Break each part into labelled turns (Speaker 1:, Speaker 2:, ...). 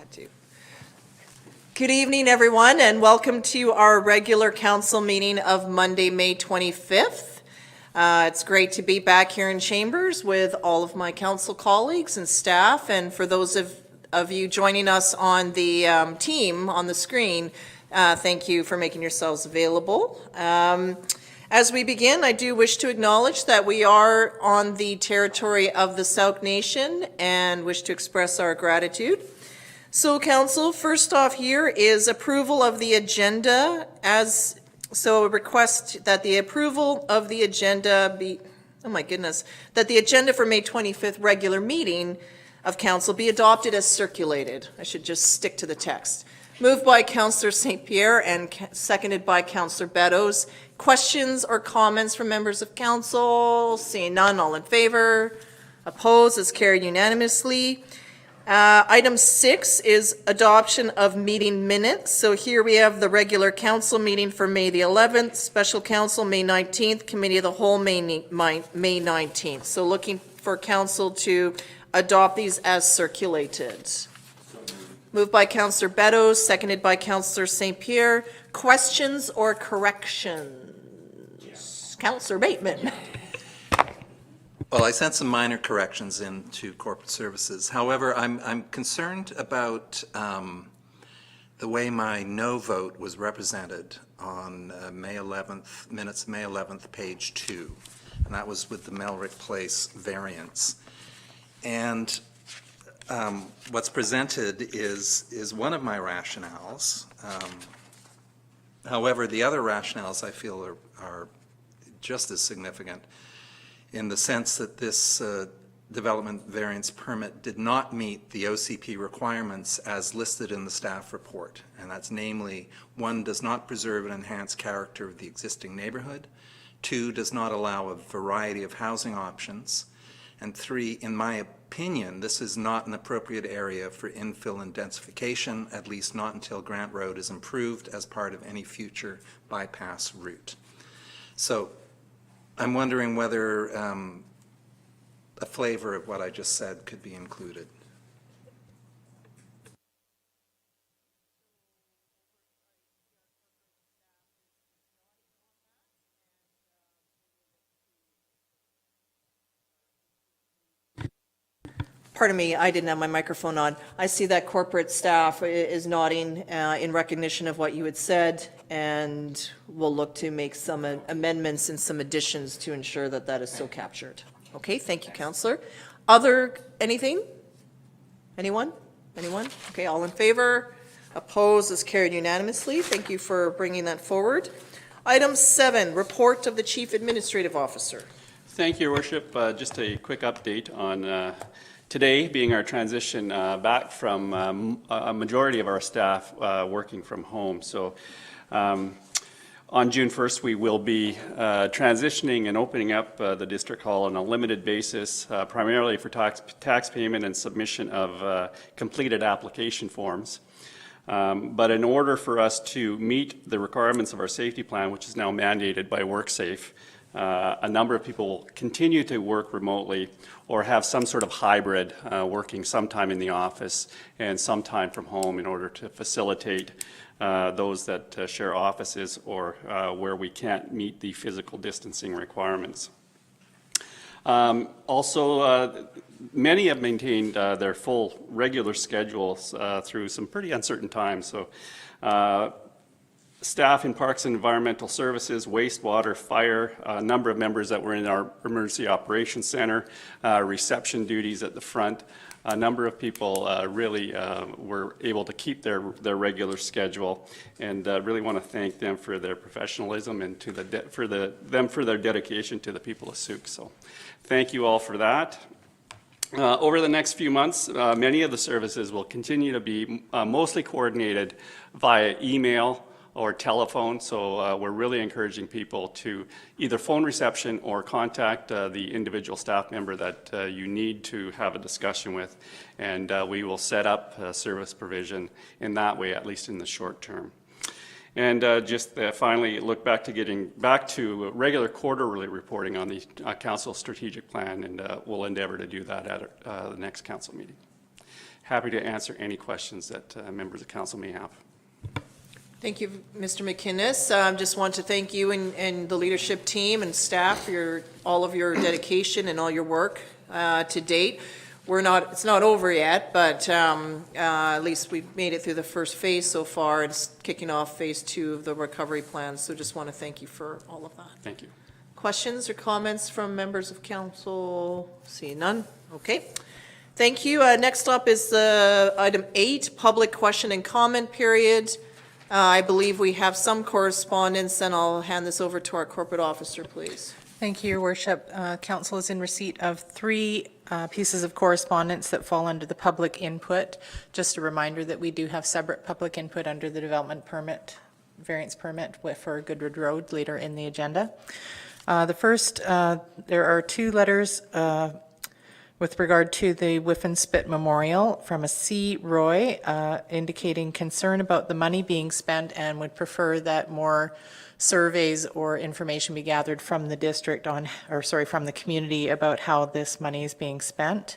Speaker 1: want to. Good evening, everyone, and welcome to our regular council meeting of Monday, May 25th. It's great to be back here in Chambers with all of my council colleagues and staff, and for those of you joining us on the team on the screen, thank you for making yourselves available. As we begin, I do wish to acknowledge that we are on the territory of the Sauk Nation and wish to express our gratitude. So, Council, first off here is approval of the agenda. A request that the approval of the agenda be, that the agenda for May 25th regular meeting of Council be adopted as circulated. I should just stick to the text. Moved by Councillor St. Pierre and seconded by Councillor Beddoes. Questions or comments from members of Council? Seeing none, all in favor? Opposed? Is carried unanimously. Item 6 is adoption of meeting minutes. So here we have the regular council meeting for May the 11th, special council May 19th, committee of the whole May 19th. So looking for council to adopt these as circulated. Moved by Councillor Beddoes, seconded by Councillor St. Pierre. Questions or corrections? Yes. Councillor Bateman.
Speaker 2: Well, I sent some minor corrections into corporate services. However, I'm concerned about the way my no vote was represented on May 11th, minutes May 11th, page 2. And that was with the Melrick Place variance. And what's presented is one of my rationales. However, the other rationales I feel are just as significant, in the sense that this development variance permit did not meet the OCP requirements as listed in the staff report. And that's namely, 1, does not preserve and enhance character of the existing neighborhood. 2, does not allow a variety of housing options. And 3, in my opinion, this is not an appropriate area for infill and densification, at least not until Grant Road is improved as part of any future bypass route. So I'm wondering whether a flavor of what I just said could be included.
Speaker 1: Pardon me, I didn't have my microphone on. I see that corporate staff is nodding in recognition of what you had said, and we'll look to make some amendments and some additions to ensure that that is so captured. Okay, thank you, Councillor. Anything? Anyone? Okay, all in favor? Opposed? Is carried unanimously. Thank you for bringing that forward. Item 7, report of the Chief Administrative Officer.
Speaker 3: Thank you, Your Worship. Just a quick update on today being our transition back from a majority of our staff working from home. So on June 1st, we will be transitioning and opening up the District Hall on a limited basis, primarily for tax payment and submission of completed application forms. But in order for us to meet the requirements of our safety plan, which is now mandated by WorkSafe, a number of people will continue to work remotely or have some sort of hybrid, working sometime in the office and sometime from home in order to facilitate those that share offices or where we can't meet the physical distancing requirements. Also, many have maintained their full regular schedules through some pretty uncertain times. So staff in Parks and Environmental Services, wastewater, fire, a number of members that were in our Emergency Operations Center, reception duties at the front. A number of people really were able to keep their regular schedule, and really want to thank them for their professionalism and to for their dedication to the people of Sauk. So thank you all for that. Over the next few months, many of the services will continue to be mostly coordinated via email or telephone, so we're really encouraging people to either phone reception or contact the individual staff member that you need to have a discussion with, and we will set up service provision in that way, at least in the short term. And just finally look back to getting back to regular quarterly reporting on the council strategic plan, and we'll endeavor to do that at the next council meeting. happy to answer any questions that members of council may have.
Speaker 1: Thank you, Mr. McInnes. Just want to thank you and the leadership team and staff for all of your dedication and all your work to date. It's not over yet, but at least we've made it through the first phase so far. It's kicking off phase 2 of the recovery plan, so just want to thank you for all of that.
Speaker 3: Thank you.
Speaker 1: Questions or comments from members of council? See none? Okay. Thank you. Next up is item 8, public question and comment period. I believe we have some correspondence, and I'll hand this over to our corporate officer, please.
Speaker 4: Thank you, Your Worship. Council is in receipt of 3 pieces of correspondence that fall under the public input. Just a reminder that we do have separate public input under the development permit, variance permit for Goodwood Road later in the agenda. The first, there are 2 letters with regard to the Whiffen Spit Memorial from a C. Roy, indicating concern about the money being spent and would prefer that more surveys or information be gathered from the district from the community about how this money is being spent.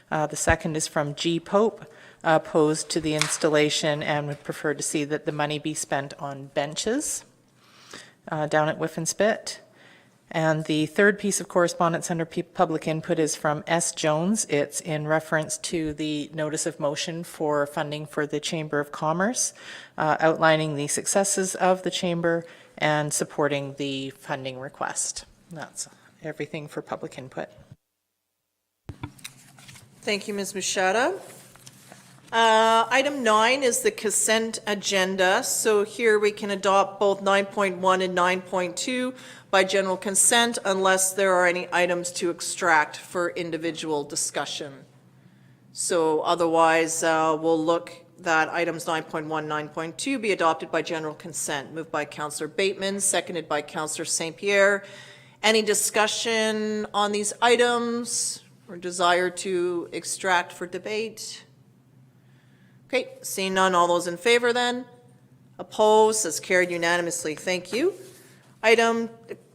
Speaker 4: The second is from G. Pope, opposed to the installation and would prefer to see that the money be spent on benches down at Whiffen Spit. And the third piece of correspondence under public input is from S. Jones. It's in reference to the notice of motion for funding for the Chamber of Commerce, outlining the successes of the Chamber and supporting the funding request. That's everything for public input.
Speaker 1: Thank you, Ms. Machado. Item 9 is the consent agenda. So here we can adopt both 9.1 and 9.2 by general consent unless there are any items to extract for individual discussion. So otherwise, we'll look that items 9.1, 9.2 be adopted by general consent. Moved by Councillor Bateman, seconded by Councillor St. Pierre. Any discussion on these items or desire to extract for debate? Okay, seeing none, all those in favor then? Opposed, as carried unanimously. Thank you. Item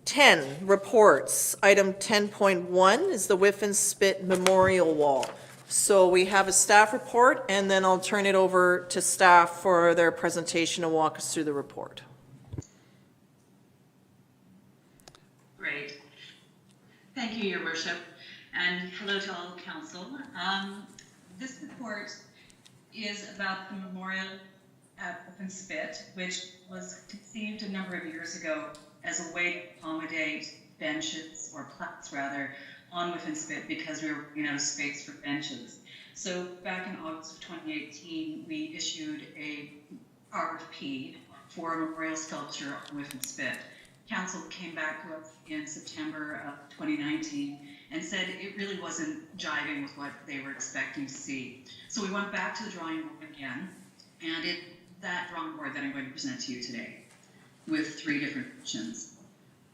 Speaker 1: 10, reports. Item 10.1 is the Whiffen Spit Memorial Wall. So we have a staff report, and then I'll turn it over to staff for their presentation and walk us through the report.
Speaker 5: Great. Thank you, Your Worship, and hello to all council. This report is about the memorial at Whiffen Spit, which was conceived a number of years ago as a way to accommodate benches, or plaques rather, on Whiffen Spit because we were running out of space for benches. So back in August of 2018, we issued a RFP for a memorial sculpture on Whiffen Spit. Council came back to us in September of 2019 and said it really wasn't jiving with what they were expecting to see. So we went back to the drawing board again, and that drawing board that I'm going to present to you today with 3 different options.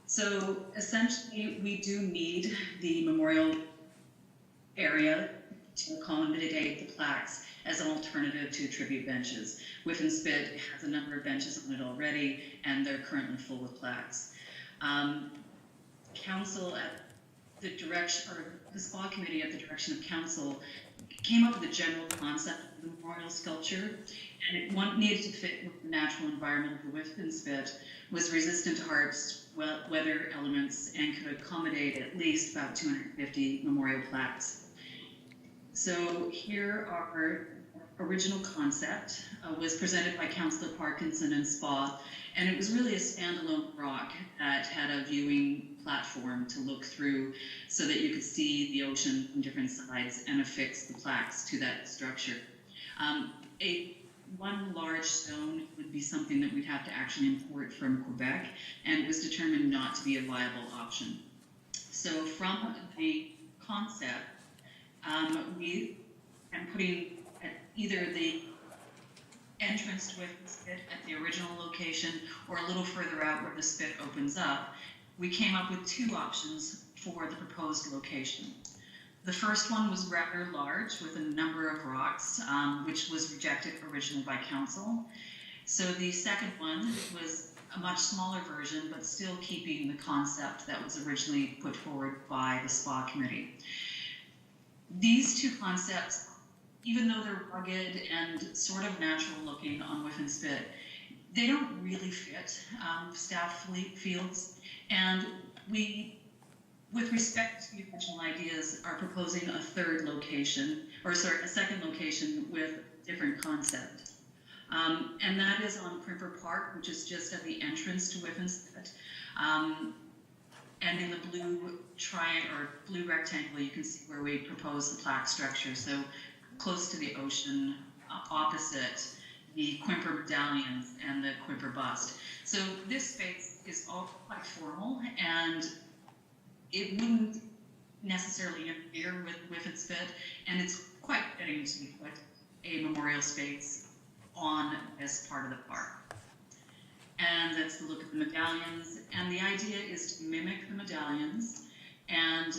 Speaker 5: So essentially, we do need the memorial area to accommodate the plaques as an alternative to tribute benches. Whiffen Spit has a number of benches on it already, and they're currently full with plaques. Council at the direction, or the SPA committee at the direction of council, came up with a general concept of the memorial sculpture, and it needed to fit with the natural environment of the Whiffen Spit, was resistant to harsh weather elements, and could accommodate at least about 250 memorial plaques. So here our original concept was presented by Councillor Parkinson and SPA, and it was really a standalone rock that had a viewing platform to look through so that you could see the ocean from different sides and affix the plaques to that structure. One large stone would be something that we'd have to actually import from Quebec, and it was determined not to be a viable option. So from the concept, we am putting at either the entrance to Whiffen Spit at the original location or a little further out where the spit opens up. We came up with 2 options for the proposed location. The first one was rather large with a number of rocks, which was rejected originally by council. So the second one was a much smaller version, but still keeping the concept that was originally put forward by the SPA committee. These 2 concepts even though they're rugged and sort of natural looking on Whiffen Spit, they don't really fit staff fields. And we, with respect to original ideas, are proposing a third location, or sorry, a second location with different concept. And that is on Crimper Park, which is just at the entrance to Whiffen Spit. And in the blue triangle or blue rectangle, you can see where we propose the plaque structure. So close to the ocean, opposite the Quimper medallions and the Quimper bust. So this space is all quite formal, and it wouldn't necessarily interfere with Whiffen Spit, and it's quite fitting to put a memorial space on this part of the park. And that's the look at the medallions. And the idea is to mimic the medallions. And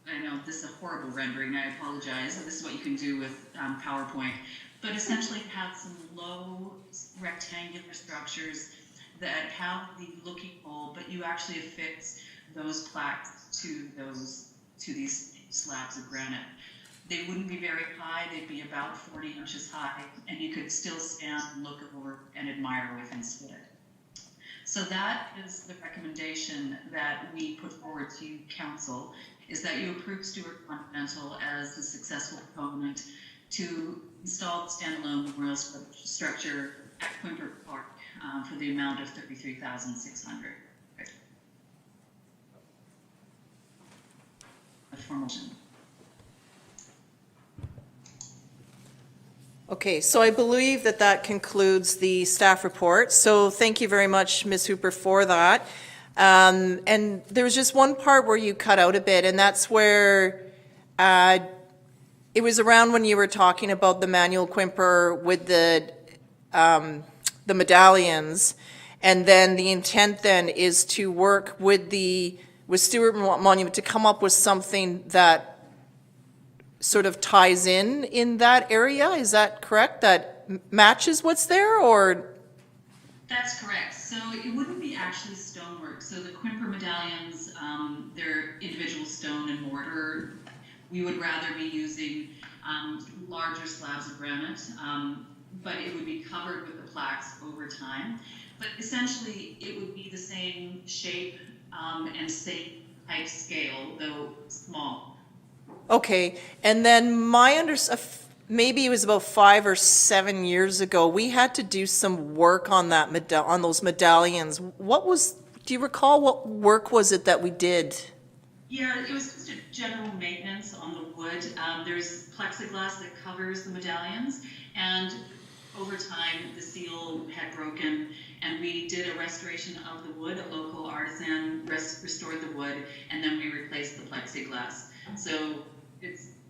Speaker 5: I know this is a horrible rendering, I apologize. This is what you can do with PowerPoint. But essentially have some low rectangular structures that have the looking hole, but you actually affix those plaques to these slabs of granite. They wouldn't be very high, they'd be about 40 inches high, and you could still stand and look over and admire Whiffen Spit. So that is the recommendation that we put forward to Council, is that you approve Stewart Continental as the successful proponent to install the standalone memorial structure at Quimper Park for the amount of $33,600. A formal motion.
Speaker 1: Okay, so I believe that that concludes the staff report. So thank you very much, Ms. Hooper, for that. And there was just one part where you cut out a bit, and that's where it was around when you were talking about the manual Quimper with the medallions, and then the intent then is to work with Stewart Monument to come up with something that sort of ties in that area. Is that correct? That matches what's there, or?
Speaker 5: That's correct. So it wouldn't be actually stonework. So the Quimper medallions, they're individual stone and mortar. We would rather be using larger slabs of granite, but it would be covered with the plaques over time. But essentially, it would be the same shape and same type scale, though small.
Speaker 1: Okay, and then maybe it was about 5 or 7 years ago, we had to do some work on that on those medallions. Do you recall what work was it that we did?
Speaker 5: Yeah, it was just a general maintenance on the wood. There's plexiglass that covers the medallions, and over time the seal had broken, and we did a restoration of the wood. A local artisan restored the wood, and then we replaced the plexiglass. So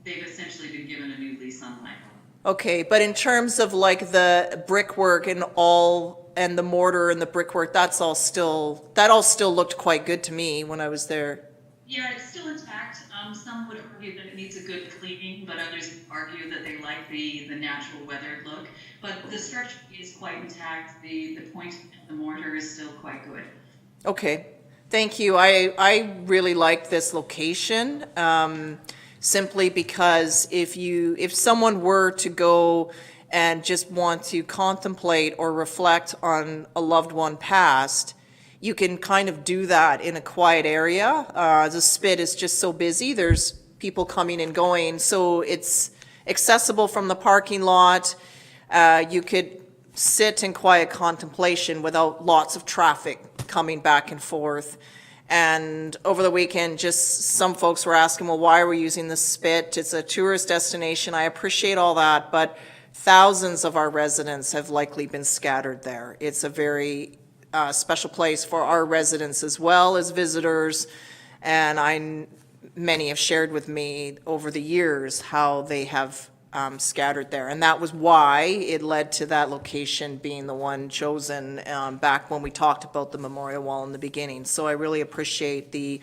Speaker 5: they've essentially been given a new lease on life.
Speaker 1: Okay, but in terms of like the brickwork and the mortar and the brickwork, that all still looked quite good to me when I was there.
Speaker 5: Yeah, it's still intact. Some would argue that it needs a good cleaning, but others argue that they like the natural weathered look. But the structure is quite intact. The point of the mortar is still quite good.
Speaker 1: Okay, thank you. I really like this location. Simply because if someone were to go and just want to contemplate or reflect on a loved one passed, you can kind of do that in a quiet area. The Spit is just so busy. There's people coming and going, so it's accessible from the parking lot. You could sit in quiet contemplation without lots of traffic coming back and forth. And over the weekend, just some folks were asking, well, why are we using the Spit? It's a tourist destination. I appreciate all that, but thousands of our residents have likely been scattered there. It's a very special place for our residents as well as visitors, and many have shared with me over the years how they have scattered there. And that was why it led to that location being the one chosen back when we talked about the memorial wall in the beginning. So I really appreciate the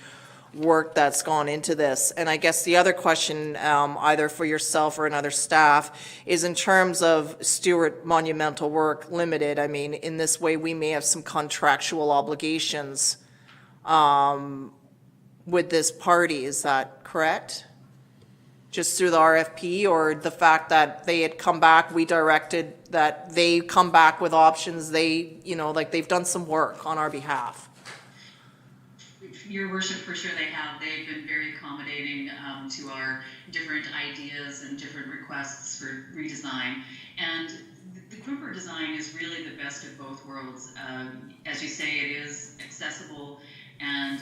Speaker 1: work that's gone into this. And I guess the other question, either for yourself or another staff, is in terms of Stewart Monumental Work Limited. I mean, in this way, we may have some contractual obligations with this party. Is that correct? just through the RFP, or the fact that they had come back, we directed that they come back with options, they, you know, like they've done some work on our behalf?
Speaker 5: Your worship, for sure they have. They've been very accommodating to our different ideas and different requests for redesign. And the Quimper design is really the best of both worlds. As you say, it is accessible and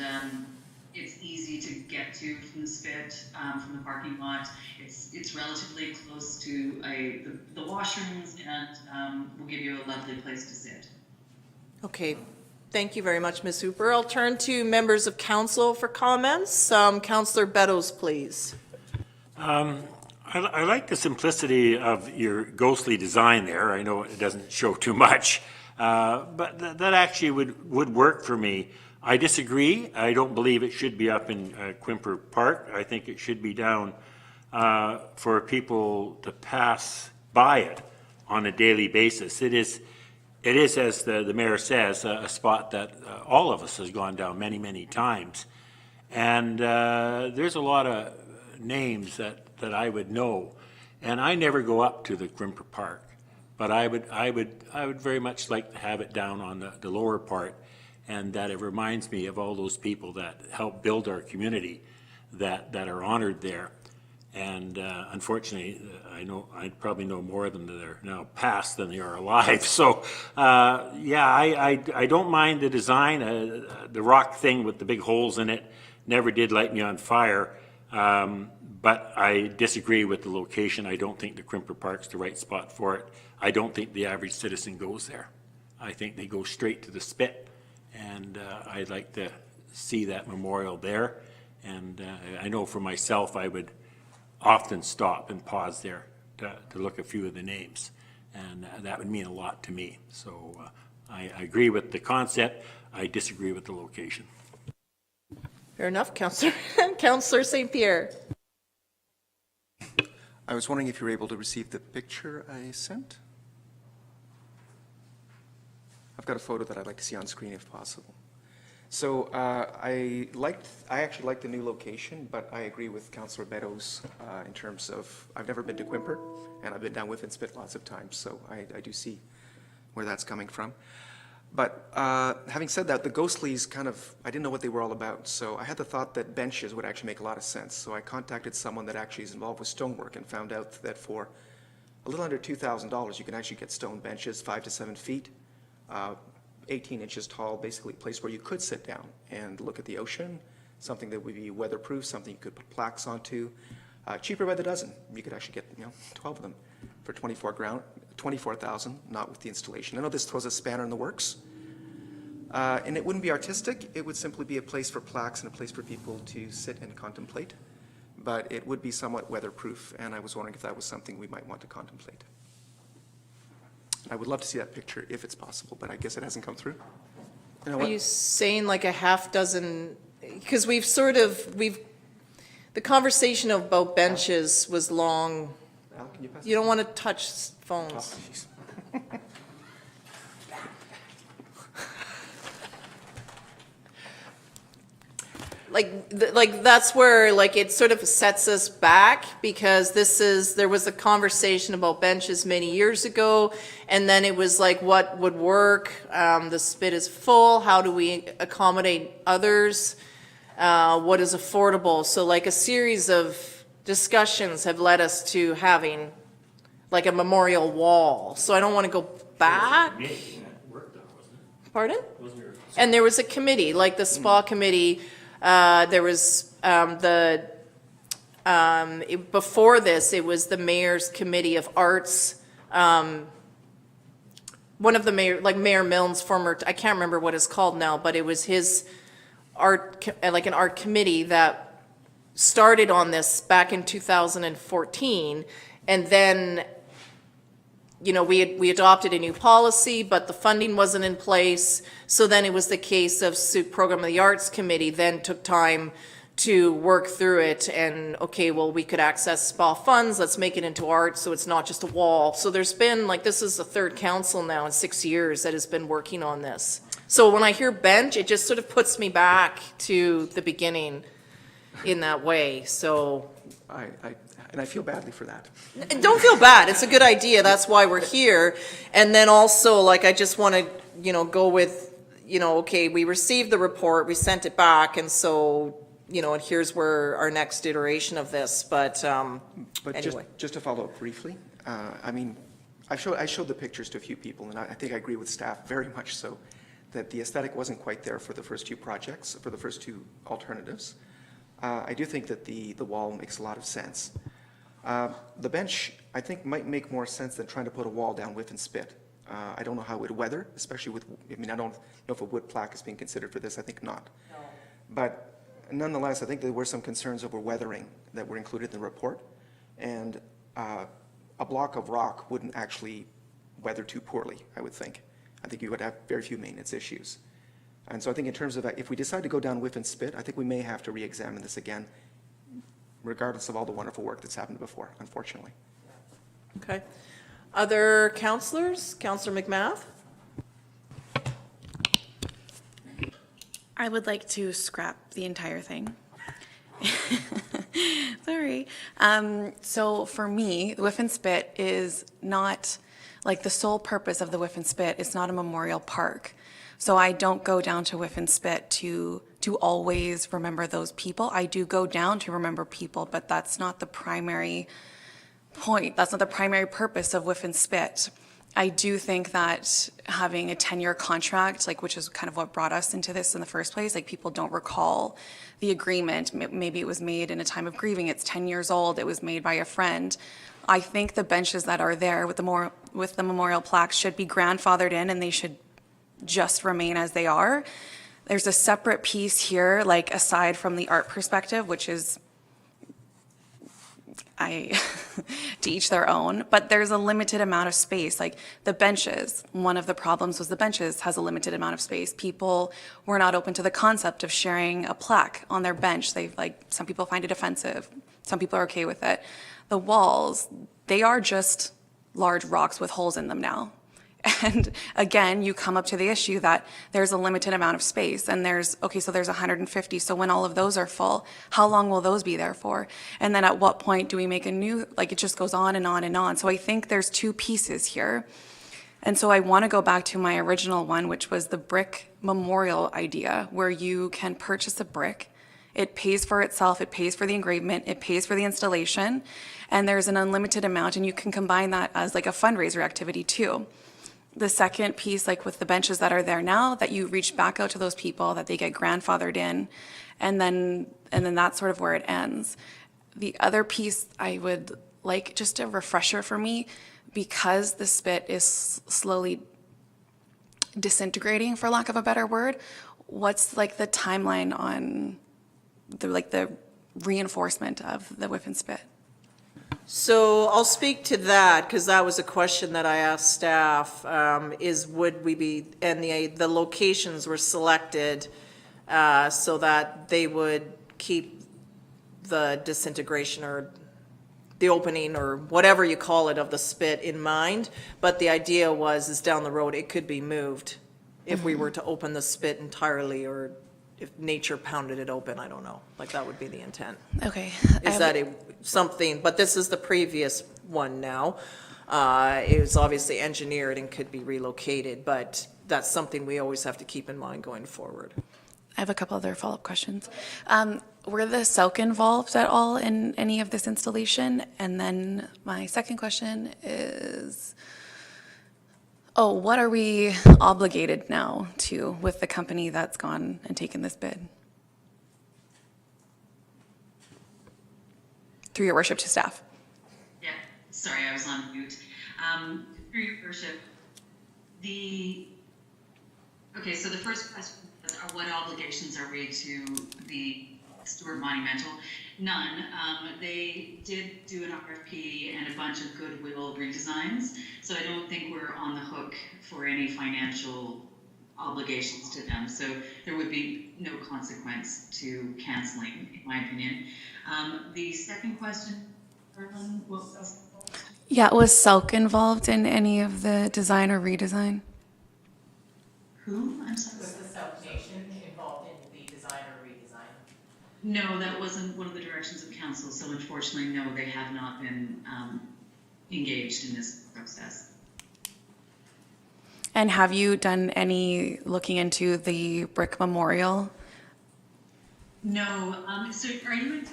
Speaker 5: it's easy to get to from the spit, from the parking lot. It's relatively close to the washrooms, and will give you a lovely place to sit.
Speaker 1: Okay, thank you very much, Ms. Hooper. I'll turn to members of council for comments. Councillor Beddoes, please.
Speaker 6: I like the simplicity of your ghostly design there. I know it doesn't show too much, but that actually would work for me. I disagree. I don't believe it should be up in Quimper Park. I think it should be down for people to pass by it on a daily basis. It is, as the mayor says, a spot that all of us has gone down many, many times. And there's a lot of names that I would know. And I never go up to the Quimper Park, but I would very much like to have it down on the lower part, and that it reminds me of all those people that helped build our community that are honored there. And unfortunately, I probably know more of them that are now passed than they are alive. So yeah, I don't mind the design. The rock thing with the big holes in it never did light me on fire. But I disagree with the location. I don't think the Quimper Park's the right spot for it. I don't think the average citizen goes there. I think they go straight to the spit. And I'd like to see that memorial there. And I know for myself, I would often stop and pause there to look a few of the names. And that would mean a lot to me. So I agree with the concept. I disagree with the location.
Speaker 1: Fair enough, Councillor. Councillor St. Pierre.
Speaker 7: I was wondering if you were able to receive the picture I sent. I've got a photo that I'd like to see on screen if possible. So I actually like the new location, but I agree with Councillor Beddoes in terms of, I've never been to Quimper, and I've been down Whiff and Spit lots of times, so I do see where that's coming from. But having said that, the ghostlies kind of, I didn't know what they were all about, so I had the thought that benches would actually make a lot of sense. So I contacted someone that actually is involved with stonework and found out that for a little under $2,000, you can actually get stone benches, 5 to 7 feet, 18 inches tall, basically a place where you could sit down and look at the ocean, something that would be weatherproof, something you could put plaques onto. Cheaper by the dozen. You could actually get 12 of them for $24,000, not with the installation. I know this throws a spanner in the works. And it wouldn't be artistic. It would simply be a place for plaques and a place for people to sit and contemplate. But it would be somewhat weatherproof, and I was wondering if that was something we might want to contemplate. I would love to see that picture if it's possible, but I guess it hasn't come through. You know
Speaker 1: Are
Speaker 7: what?
Speaker 1: you saying like a half dozen, because the conversation about benches was long.
Speaker 7: Al, can you pass
Speaker 1: You don't want to touch
Speaker 7: Oh,
Speaker 1: phones.
Speaker 7: jeez.
Speaker 1: Like that's where like it sort of sets us back, because there was a conversation about benches many years ago, and then it was like what would work. The spit is full. How do we accommodate others? What is affordable? So like a series of discussions have led us to having like a memorial wall. So I don't want to go back. Pardon? And there was a committee, like the spa committee. There was before this, it was the mayor's committee of arts. One of the mayor, like Mayor Milne's former, I can't remember what it's called now, but it was his like an art committee that started on this back in 2014. And then, we adopted a new policy, but the funding wasn't in place. So then it was the case of Program of the Arts Committee then took time to work through it and, okay, well, we could access spa funds, let's make it into art so it's not just a wall. So there's been, this is the third council now in 6 years that has been working on this. So when I hear bench, it just sort of puts me back to the beginning in that way, so.
Speaker 7: I and I feel badly for that.
Speaker 1: Don't feel bad. It's a good idea. That's why we're here. And then also, like, I just want to, go with, okay, we received the report, we sent it back, and so, and here's where our next iteration of this, but
Speaker 7: But
Speaker 1: anyway.
Speaker 7: just to follow up briefly, I mean, I showed the pictures to a few people, and I think I agree with staff very much so, that the aesthetic wasn't quite there for the first two projects, for the first two alternatives. I do think that the wall makes a lot of sense. The bench, I think, might make more sense than trying to put a wall down with and spit. I don't know how it would weather, especially with, I mean, I don't know if a wood plaque is being considered for this, I think not. No. But nonetheless, I think there were some concerns over weathering that were included in the report, and a block of rock wouldn't actually weather too poorly, I would think. I think you would have very few maintenance issues. And so I think in terms of, if we decide to go down whiff and spit, I think we may have to re-examine this again, regardless of all the wonderful work that's happened before, unfortunately.
Speaker 1: Okay. Other councillors? Councillor McMath?
Speaker 8: I would like to scrap the entire thing. Sorry. So for me, the Whiff and Spit is not, like, the sole purpose of the Whiff and Spit is not a memorial park. So I don't go down to Whiff and Spit to always remember those people. I do go down to remember people, but that's not the primary point. That's not the primary purpose of Whiff and Spit. I do think that having a 10-year contract, like, which is kind of what brought us into this in the first place, like, people don't recall the agreement. Maybe it was made in a time of grieving. It's 10 years old. It was made by a friend. I think the benches that are there with the memorial plaques should be grandfathered in, and they should just remain as they are. There's a separate piece here, like, aside from the art perspective, which is to each their own, but there's a limited amount of space. Like, the benches, one of the problems was the benches has a limited amount of space. People were not open to the concept of sharing a plaque on their bench. Some people find it offensive. Some people are okay with it. The walls, they are just large rocks with holes in them now. And again, you come up to the issue that there's a limited amount of space, and there's 150, so when all of those are full, how long will those be there for? And then at what point do we make a new, like, it just goes on and on and on. So I think there's two pieces here. And so I want to go back to my original one, which was the brick memorial idea, where you can purchase a brick. It pays for itself, it pays for the engravement, it pays for the installation, and there's an unlimited amount, and you can combine that as, like, a fundraiser activity too. The second piece, like with the benches that are there now, that you reach back out to those people, that they get grandfathered in, and then that's sort of where it ends. The other piece I would like, just a refresher for me, because the spit is slowly disintegrating, for lack of a better word, what's, like, the timeline on the reinforcement of the whiff and spit?
Speaker 1: So I'll speak to that, because that was a question that I asked staff, is would we be, and the locations were selected so that they would keep the disintegration or the opening or whatever you call it of the spit in mind, but the idea is down the road it could be moved if we were to open the spit entirely, or if nature pounded it open, I don't know. Like, that would be the intent.
Speaker 8: Okay.
Speaker 1: Is that something, but this is the previous one now. It was obviously engineered and could be relocated, but that's something we always have to keep in mind going forward.
Speaker 8: I have a couple other follow-up questions. Were the Selk involved at all in any of this installation? And then my second question is, what are we obligated now to with the company that's gone and taken this bid? Through your worship, to staff.
Speaker 5: Yeah, sorry, I was on mute. Through your worship, so the first question is, what obligations are we to the Stewart Monumental? None. They did do an RFP and a bunch of goodwill redesigns, so I don't think we're on the hook for any financial obligations to them. So there would be no consequence to canceling, in my opinion. The second question, what was?
Speaker 8: Yeah, was Selk involved in any of the design or redesign?
Speaker 5: Who? I'm sorry.
Speaker 4: Was the South Nation involved in the design or redesign?
Speaker 5: No, that wasn't one of the directions of council, so unfortunately, no, they have not been engaged in this process.
Speaker 8: And have you done any looking into the brick memorial?
Speaker 5: No, so are you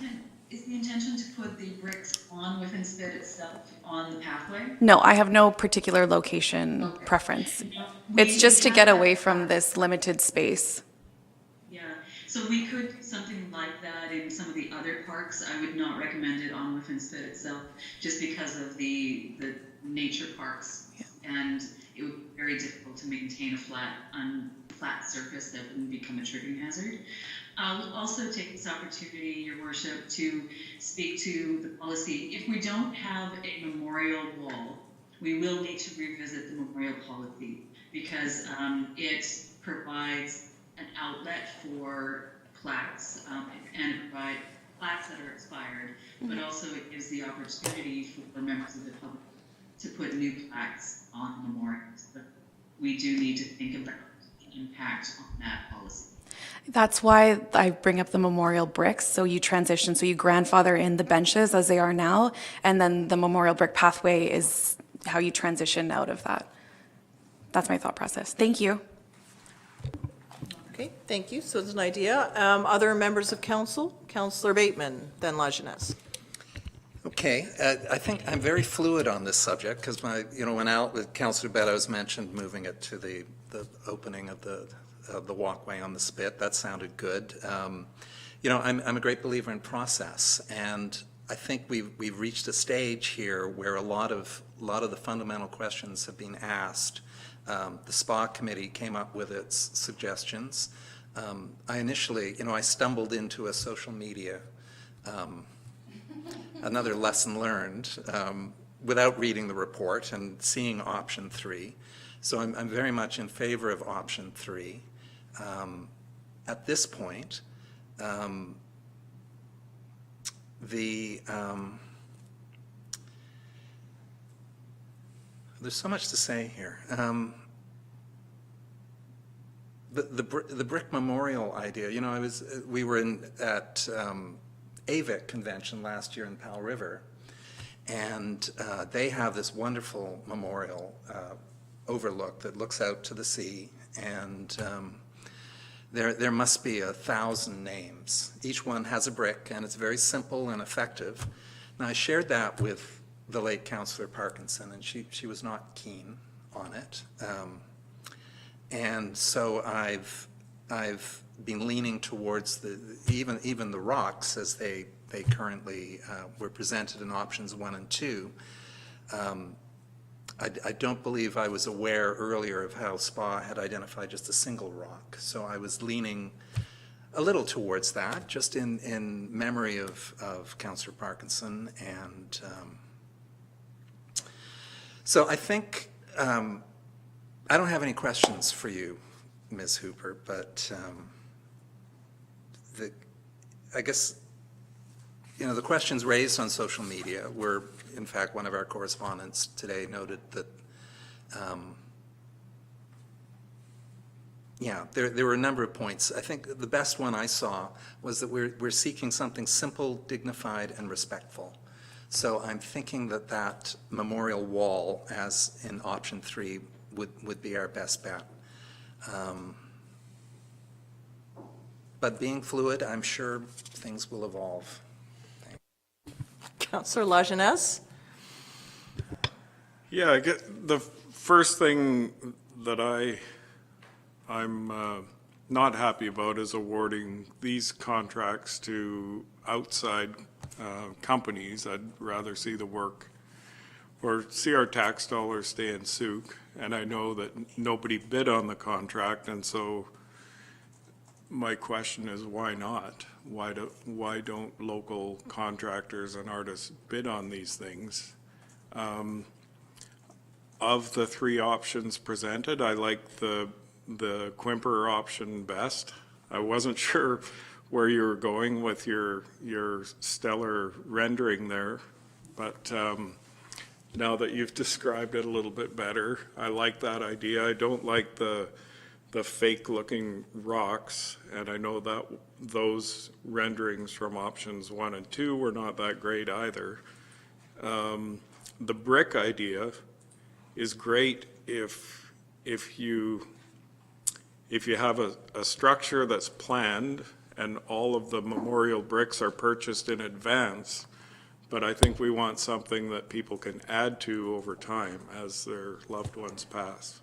Speaker 5: is the intention to put the bricks on within Spit itself on the pathway?
Speaker 8: No, I have no particular location
Speaker 5: Okay.
Speaker 8: preference.
Speaker 5: No,
Speaker 8: It's
Speaker 5: we
Speaker 8: just to
Speaker 5: have
Speaker 8: get
Speaker 5: that
Speaker 8: away from
Speaker 5: path-
Speaker 8: this limited space.
Speaker 5: Yeah, so we could do something like that in some of the other parks. I would not recommend it on within Spit itself, just because of the nature parks.
Speaker 8: Yeah.
Speaker 5: And it would be very difficult to maintain a flat surface that wouldn't become a tripping hazard. I'll also take this opportunity, Your Worship, to speak to the policy. If we don't have a memorial wall, we will need to revisit the memorial policy, because it provides an outlet for plaques, and it provides plaques that are expired, but also it gives the opportunity for members of the public to put new plaques on memorials. But we do need to think about the impact on that policy.
Speaker 8: That's why I bring up the memorial bricks. So you transition, so you grandfather in the benches as they are now, and then the memorial brick pathway is how you transition out of that. That's my thought process. Thank you.
Speaker 1: Okay, thank you. So it's an idea. Other members of council? Councillor Bateman, then Lajeunesse.
Speaker 2: Okay, I think I'm very fluid on this subject because when Councillor Beddoes mentioned moving it to the opening of the walkway on the Spit, that sounded good. I'm a great believer in process, and I think we've reached a stage here where a lot of the fundamental questions have been asked. The SPA committee came up with its suggestions. I initially, I stumbled into a social media, another lesson learned, without reading the report and seeing option 3. So I'm very much in favor of option 3. At this point, there's so much to say here. The brick memorial idea, we were at AVIC convention last year in Powell River, and they have this wonderful memorial overlook that looks out to the sea, and there must be 1,000 names. Each one has a brick, and it's very simple and effective. Now, I shared that with the late Councillor Parkinson, and she was not keen on it. And so I've been leaning towards even the rocks as they currently were presented in options 1 and 2. I don't believe I was aware earlier of how SPA had identified just a single rock, so I was leaning a little towards that, just in memory of Councillor Parkinson. And so I think, I don't have any questions for you, Ms. Hooper, but I guess, the questions raised on social media were, in fact, one of our correspondents today noted that, there were a number of points. I think the best one I saw was that we're seeking something simple, dignified, and respectful. So I'm thinking that memorial wall, as in option 3, would be our best bet. But being fluid, I'm sure things will evolve.
Speaker 1: Councillor Lajeunesse?
Speaker 9: Yeah, I get the first thing that I'm not happy about is awarding these contracts to outside companies. I'd rather see the work or see our tax dollars stay in Souk. And I know that nobody bid on the contract, and so my question is, why not? Why don't local contractors and artists bid on these things? Of the 3 options presented, I like the Quimper option best. I wasn't sure where you were going with your stellar rendering there, but now that you've described it a little bit better, I like that idea. I don't like the the fake-looking rocks, and I know that those renderings from options 1 and 2 were not that great either. The brick idea is great if you have a structure that's planned and all of the memorial bricks are purchased in advance, but I think we want something that people can add to over time as their loved ones pass.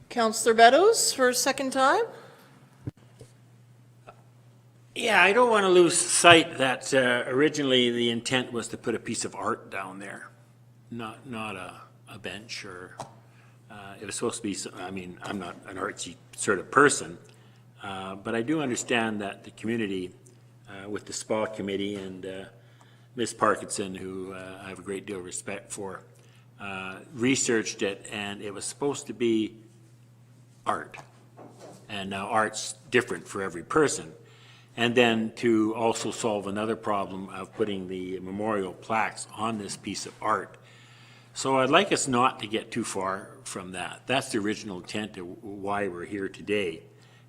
Speaker 1: Councillor Beddoes for a second time?
Speaker 6: Yeah, I don't want to lose sight that originally the intent was to put a piece of art down there, not a bench or, it was supposed to be, I mean, I'm not an artsy sort of person, but I do understand that the community, with the SPA committee and Ms. Parkinson, who I have a great deal of respect for, researched it, and it was supposed to be art. And now art's different for every person. And then to also solve another problem of putting the memorial plaques on this piece of art. So I'd like us not to get too far from that. That's the original intent of why we're here today.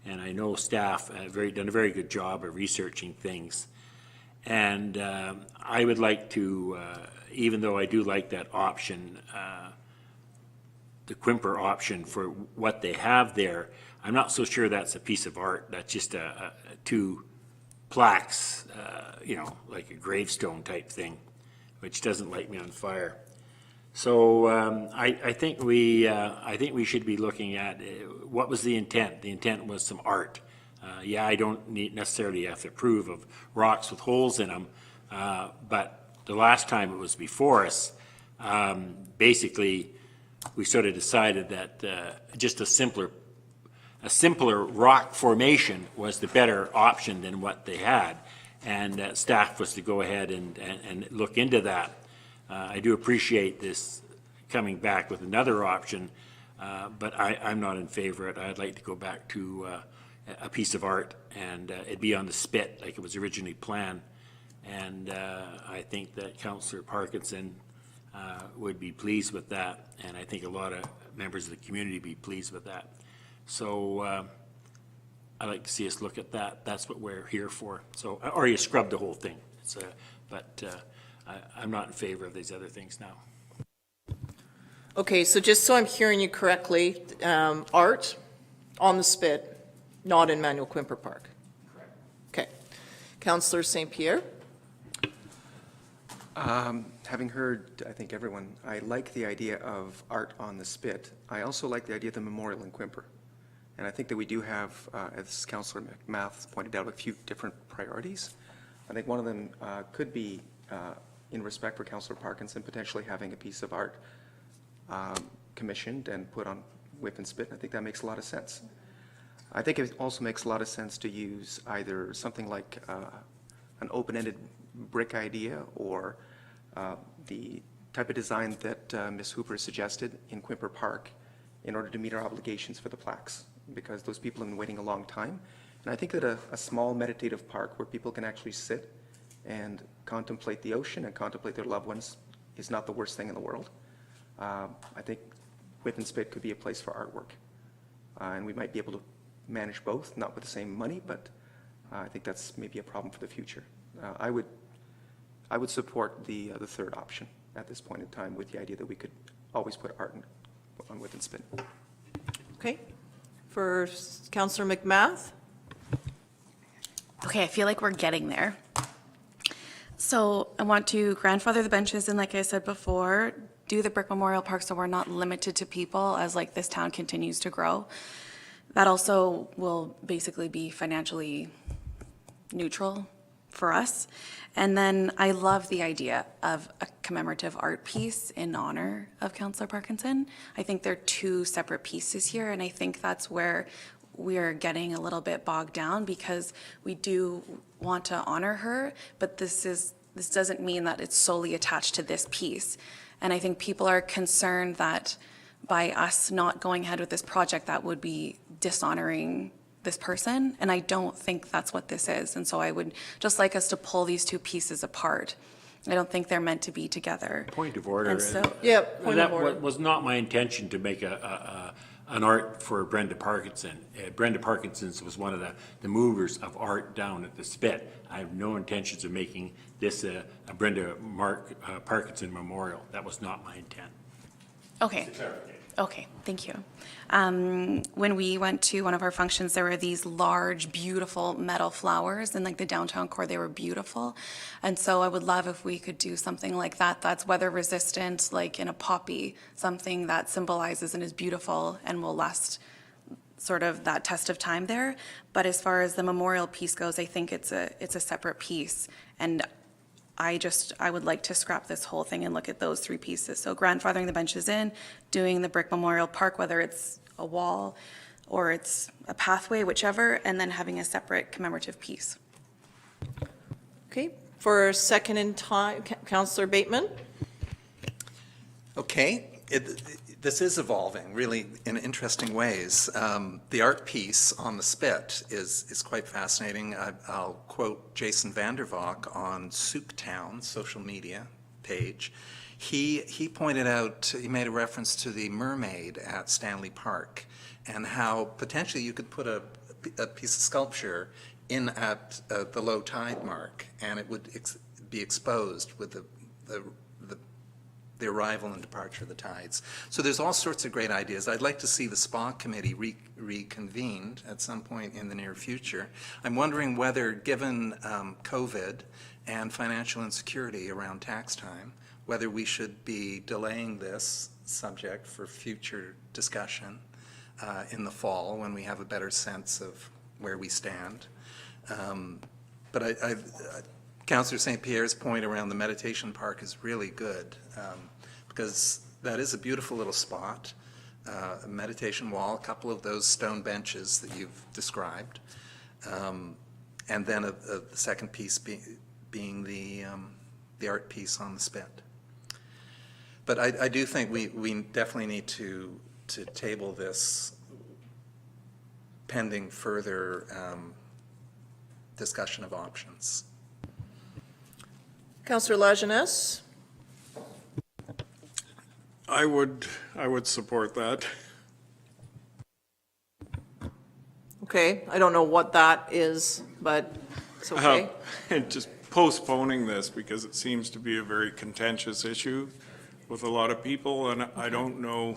Speaker 6: And I know staff have done a very good job of researching things. And I would like to, even though I do like that option, the Quimper option for what they have there, I'm not so sure that's a piece of art. That's just two plaques, you know, like a gravestone type thing, which doesn't light me on fire. So I think we should be looking at what was the intent. The intent was some art. Yeah, I don't necessarily have to approve of rocks with holes in them, but the last time it was before us, basically we sort of decided that just a simpler rock formation was the better option than what they had, and staff was to go ahead and look into that. I do appreciate this coming back with another option, but I'm not in favor of it. I'd like to go back to a piece of art, and it'd be on the spit like it was originally planned. And I think that Councillor Parkinson would be pleased with that, and I think a lot of members of the community would be pleased with that. So I'd like to see us look at that. That's what we're here for. So, or you scrub the whole thing. But I'm not in favor of these other things now.
Speaker 1: Okay, so just so I'm hearing you correctly, art on the spit, not in Manuel Quimper Park? Correct. Okay. Councillor St. Pierre?
Speaker 7: Having heard, I think everyone, I like the idea of art on the spit. I also like the idea of the memorial in Quimper. And I think that we do have, as Councillor McMath pointed out, a few different priorities. I think one of them could be, in respect for Councillor Parkinson, potentially having a piece of art commissioned and put on whip and spit. I think that makes a lot of sense. I think it also makes a lot of sense to use either something like an open-ended brick idea or the type of design that Ms. Hooper suggested in Quimper Park in order to meet our obligations for the plaques, because those people have been waiting a long time. And I think that a small meditative park where people can actually sit and contemplate the ocean and contemplate their loved ones is not the worst thing in the world. I think Whip and Spit could be a place for artwork. And we might be able to manage both, not with the same money, but I think that's maybe a problem for the future. I would support the third option at this point in time, with the idea that we could always put art on Whip and Spit.
Speaker 1: Okay. For Councillor McMath?
Speaker 8: Okay, I feel like we're getting there. So I want to grandfather the benches, and like I said before, do the brick memorial park so we're not limited to people as like this town continues to grow. That also will basically be financially neutral for us. And then I love the idea of a commemorative art piece in honor of Councillor Parkinson. I think they're two separate pieces here, and I think that's where we're getting a little bit bogged down, because we do want to honor her, but this doesn't mean that it's solely attached to this piece. And I think people are concerned that by us not going ahead with this project, that would be dishonoring this person, and I don't think that's what this is. And so I would just like us to pull these two pieces apart I don't think they're meant to be together.
Speaker 6: Point of order.
Speaker 8: And so,
Speaker 1: Yep, point of
Speaker 6: That
Speaker 1: order.
Speaker 6: was not my intention to make an art for Brenda Parkinson. Brenda Parkinson's was one of the movers of art down at the Spit. I have no intentions of making this a Brenda Parkinson memorial. That was not my intent.
Speaker 8: okay. Okay, thank you. When we went to one of our functions, there were these large, beautiful metal flowers in like the downtown core. They were beautiful. And so I would love if we could do something like that that's weather resistant, like in a poppy, something that symbolizes and is beautiful and will last sort of that test of time there. But as far as the memorial piece goes, I think it's a separate piece. And I would like to scrap this whole thing and look at those three pieces. So grandfathering the benches in, doing the brick memorial park, whether it's a wall or it's a pathway, whichever, and then having a separate commemorative piece.
Speaker 1: Okay, for second in time, Councillor Bateman?
Speaker 2: Okay, this is evolving really in interesting ways. The art piece on the Spit is quite fascinating. I'll quote Jason Vandervalk on Souptown social media page. He pointed out, he made a reference to the mermaid at Stanley Park and how potentially you could put a piece of sculpture in at the low tide mark and it would be exposed with the arrival and departure of the tides. So there's all sorts of great ideas. I'd like to see the SPA committee reconvened at some point in the near future. I'm wondering whether, given COVID and financial insecurity around tax time, whether we should be delaying this subject for future discussion in the fall when we have a better sense of where we stand. But Councillor St. Pierre's point around the meditation park is really good because that is a beautiful little spot, a meditation wall, a couple of those stone benches that you've described, and then the second piece being the art piece on the Spit. But I do think we definitely need to table this pending further discussion of options.
Speaker 1: Councillor Lajeunesse?
Speaker 9: I would support that.
Speaker 1: Okay, I don't know what that is, but it's okay.
Speaker 9: And just postponing this because it seems to be a very contentious issue with a lot of people, and I don't know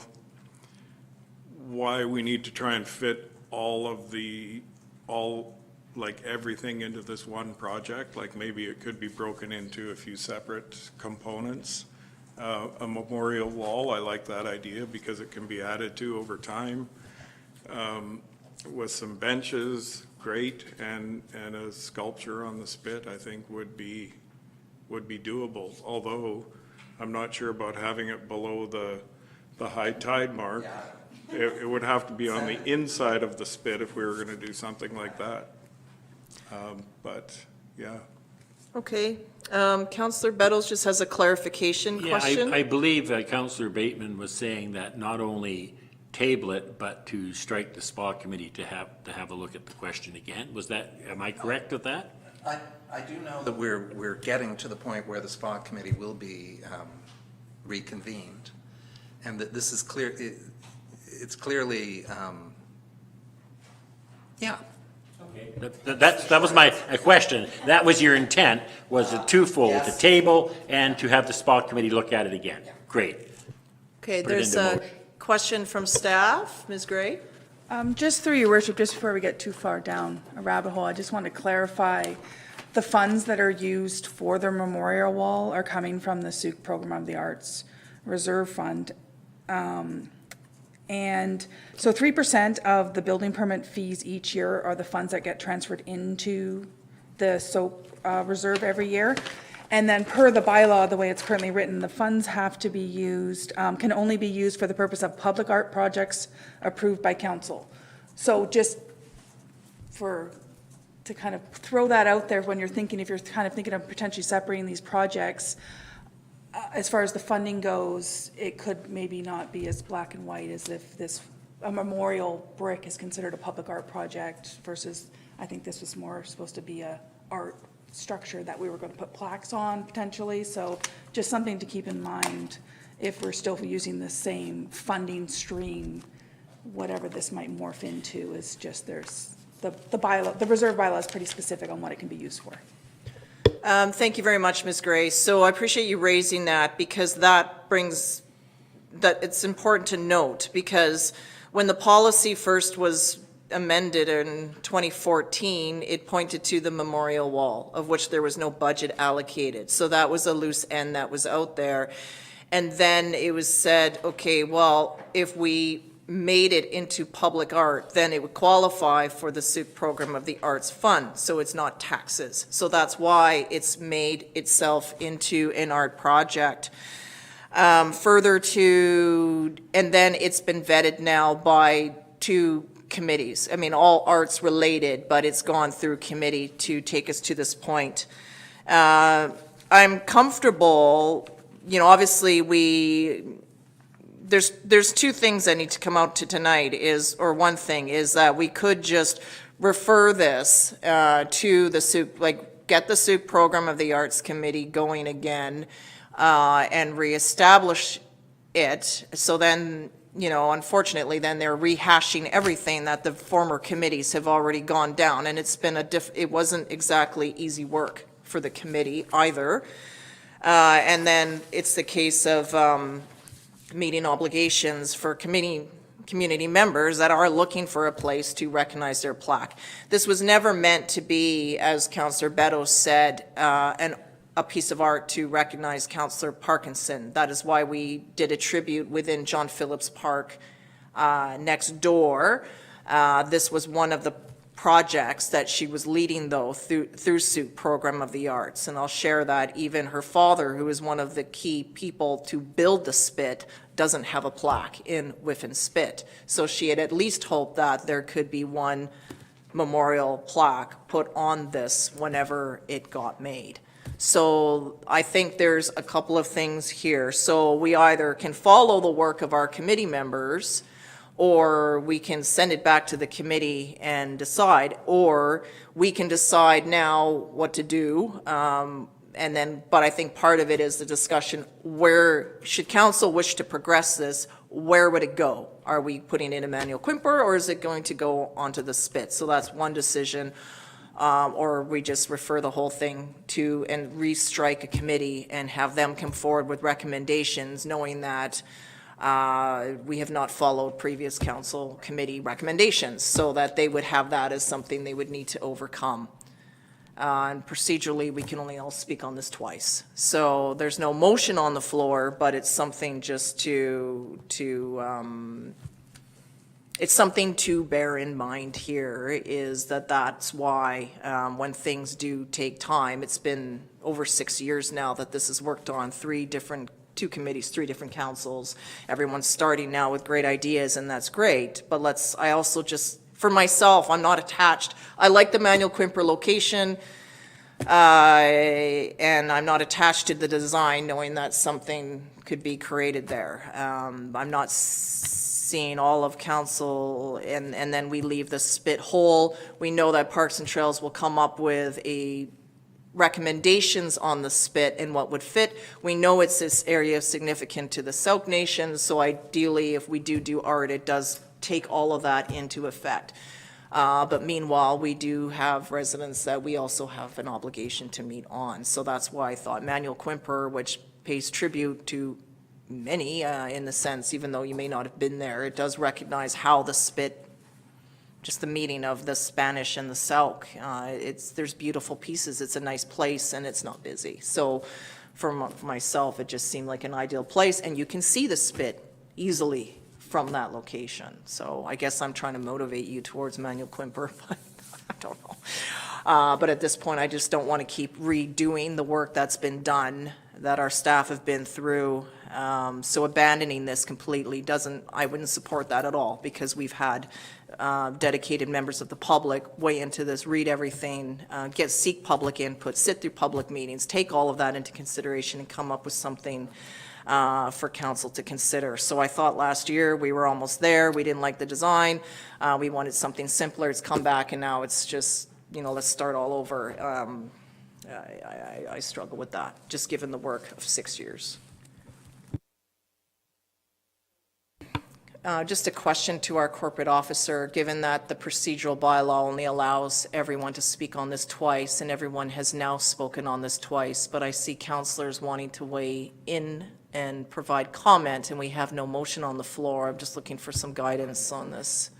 Speaker 9: why we need to try and fit like everything into this one project. Like maybe it could be broken into a few separate components. A memorial wall, I like that idea because it can be added to over time. With some benches, great, and a sculpture on the Spit, I think would be doable. Although I'm not sure about having it below the high tide mark. Yeah. It would have to be on the inside of the Spit if we were going to do something like that. But yeah.
Speaker 1: Okay, Councillor Bettles just has a clarification question.
Speaker 6: I believe Councillor Bateman was saying that not only table it, but to strike the SPA committee to have a look at the question again. Am I correct with that?
Speaker 2: I do know that we're getting to the point where the SPA committee will be reconvened, and that this is clear. It's clearly, yeah.
Speaker 6: That was my question. That was your intent, was a twofold,
Speaker 2: Yes.
Speaker 6: to table and to have the SPA committee look at it again. Great.
Speaker 1: Okay,
Speaker 6: Put it
Speaker 1: there's
Speaker 6: into
Speaker 1: a
Speaker 6: motion.
Speaker 1: question from staff. Ms. Gray?
Speaker 10: Just through your worship, just before we get too far down a rabbit hole, I just want to clarify the funds that are used for the memorial wall are coming from the SUC Program of the Arts Reserve Fund. And so 3% of the building permit fees each year are the funds that get transferred into the SOAP reserve every year. And then per the bylaw, the way it's currently written, the funds have to be used, can only be used for the purpose of public art projects approved by council. So just to kind of throw that out there when you're thinking, if you're kind of thinking of potentially separating these projects, as far as the funding goes, it could maybe not be as black and white as if a memorial brick is considered a public art project versus, I think this was more supposed to be a art structure that we were going to put plaques on potentially. So just something to keep in mind if we're still using the same funding stream, whatever this might morph into is just there's the bylaw, the reserve bylaw is pretty specific on what it can be used for.
Speaker 1: Thank you very much, Ms. Gray. So I appreciate you raising that because that brings, that it's important to note because when the policy first was amended in 2014, it pointed to the memorial wall, of which there was no budget allocated. So that was a loose end that was out there. And then it was said, okay, well, if we made it into public art, then it would qualify for the SUP program of the Arts Fund, so it's not taxes. So that's why it's made itself into an art project. Further to, and then it's been vetted now by 2 committees. I mean, all arts related, but it's gone through committee to take us to this point. I'm comfortable, you know, obviously there's 2 things that need to come out to tonight or one thing is that we could just refer this to the SUP, like get the SUP program of the Arts Committee going again and reestablish it. So then, you know, unfortunately, then they're rehashing everything that the former committees have already gone down. And it's been it wasn't exactly easy work for the committee either. And then it's the case of meeting obligations for community members that are looking for a place to recognize their plaque. This was never meant to be, as Councillor Beto said, a piece of art to recognize Councillor Parkinson. That is why we did a tribute within John Phillips Park next door. This was one of the projects that she was leading, though, through SUP Program of the Arts. And I'll share that even her father, who is one of the key people to build the Spit, doesn't have a plaque in Whiffen Spit. So she had at least hoped that there could be one memorial plaque put on this whenever it got made. So I think there's a couple of things here. So we either can follow the work of our committee members, or we can send it back to the committee and decide, or we can decide now what to do. And then, but I think part of it is the discussion, where, should council wish to progress this, where would it go? Are we putting in Emmanuel Quimper, or is it going to go onto the Spit? So that's one decision. Or we just refer the whole thing to and restrike a committee and have them come forward with recommendations, knowing that we have not followed previous council committee recommendations, so that they would have that as something they would need to overcome. And procedurally, we can only all speak on this twice. So there's no motion on the floor, but it's something just it's something to bear in mind here, is that that's why when things do take time, it's been over 6 years now that this is worked on, 2 committees, 3 different councils. Everyone's starting now with great ideas, and that's great. But I also just, for myself, I'm not attached. I like the Emmanuel Quimper location, and I'm not attached to the design, knowing that something could be created there. I'm not seeing all of council, and then we leave the Spit whole. We know that Parks and Trails will come up with recommendations on the Spit and what would fit. We know it's this area significant to the Sauk Nation, so ideally, if we do art, it does take all of that into effect. But meanwhile, we do have residents that we also have an obligation to meet on. So that's why I thought Emmanuel Quimper, which pays tribute to many in the sense, even though you may not have been there, it does recognize how the Spit, just the meeting of the Spanish and the Sauk, there's beautiful pieces. It's a nice place, and it's not busy. So for myself, it just seemed like an ideal place, and you can see the Spit easily from that location. So I guess I'm trying to motivate you towards Emmanuel Quimper, but I don't know. But at this point, I just don't want to keep redoing the work that's been done, that our staff have been through. So abandoning this completely I wouldn't support that at all, because we've had dedicated members of the public weigh into this, read everything, seek public input, sit through public meetings, take all of that into consideration and come up with something for council to consider. So I thought last year we were almost there. We didn't like the design. We wanted something simpler. It's come back, and now it's just, let's start all over. I struggle with that, just given the work of 6 years. Just a question to our corporate officer, given that the procedural bylaw only allows everyone to speak on this twice, and everyone has now spoken on this twice, but I see councillors wanting to weigh in and provide comment, and we have no motion on the floor. I'm just looking for some guidance on this.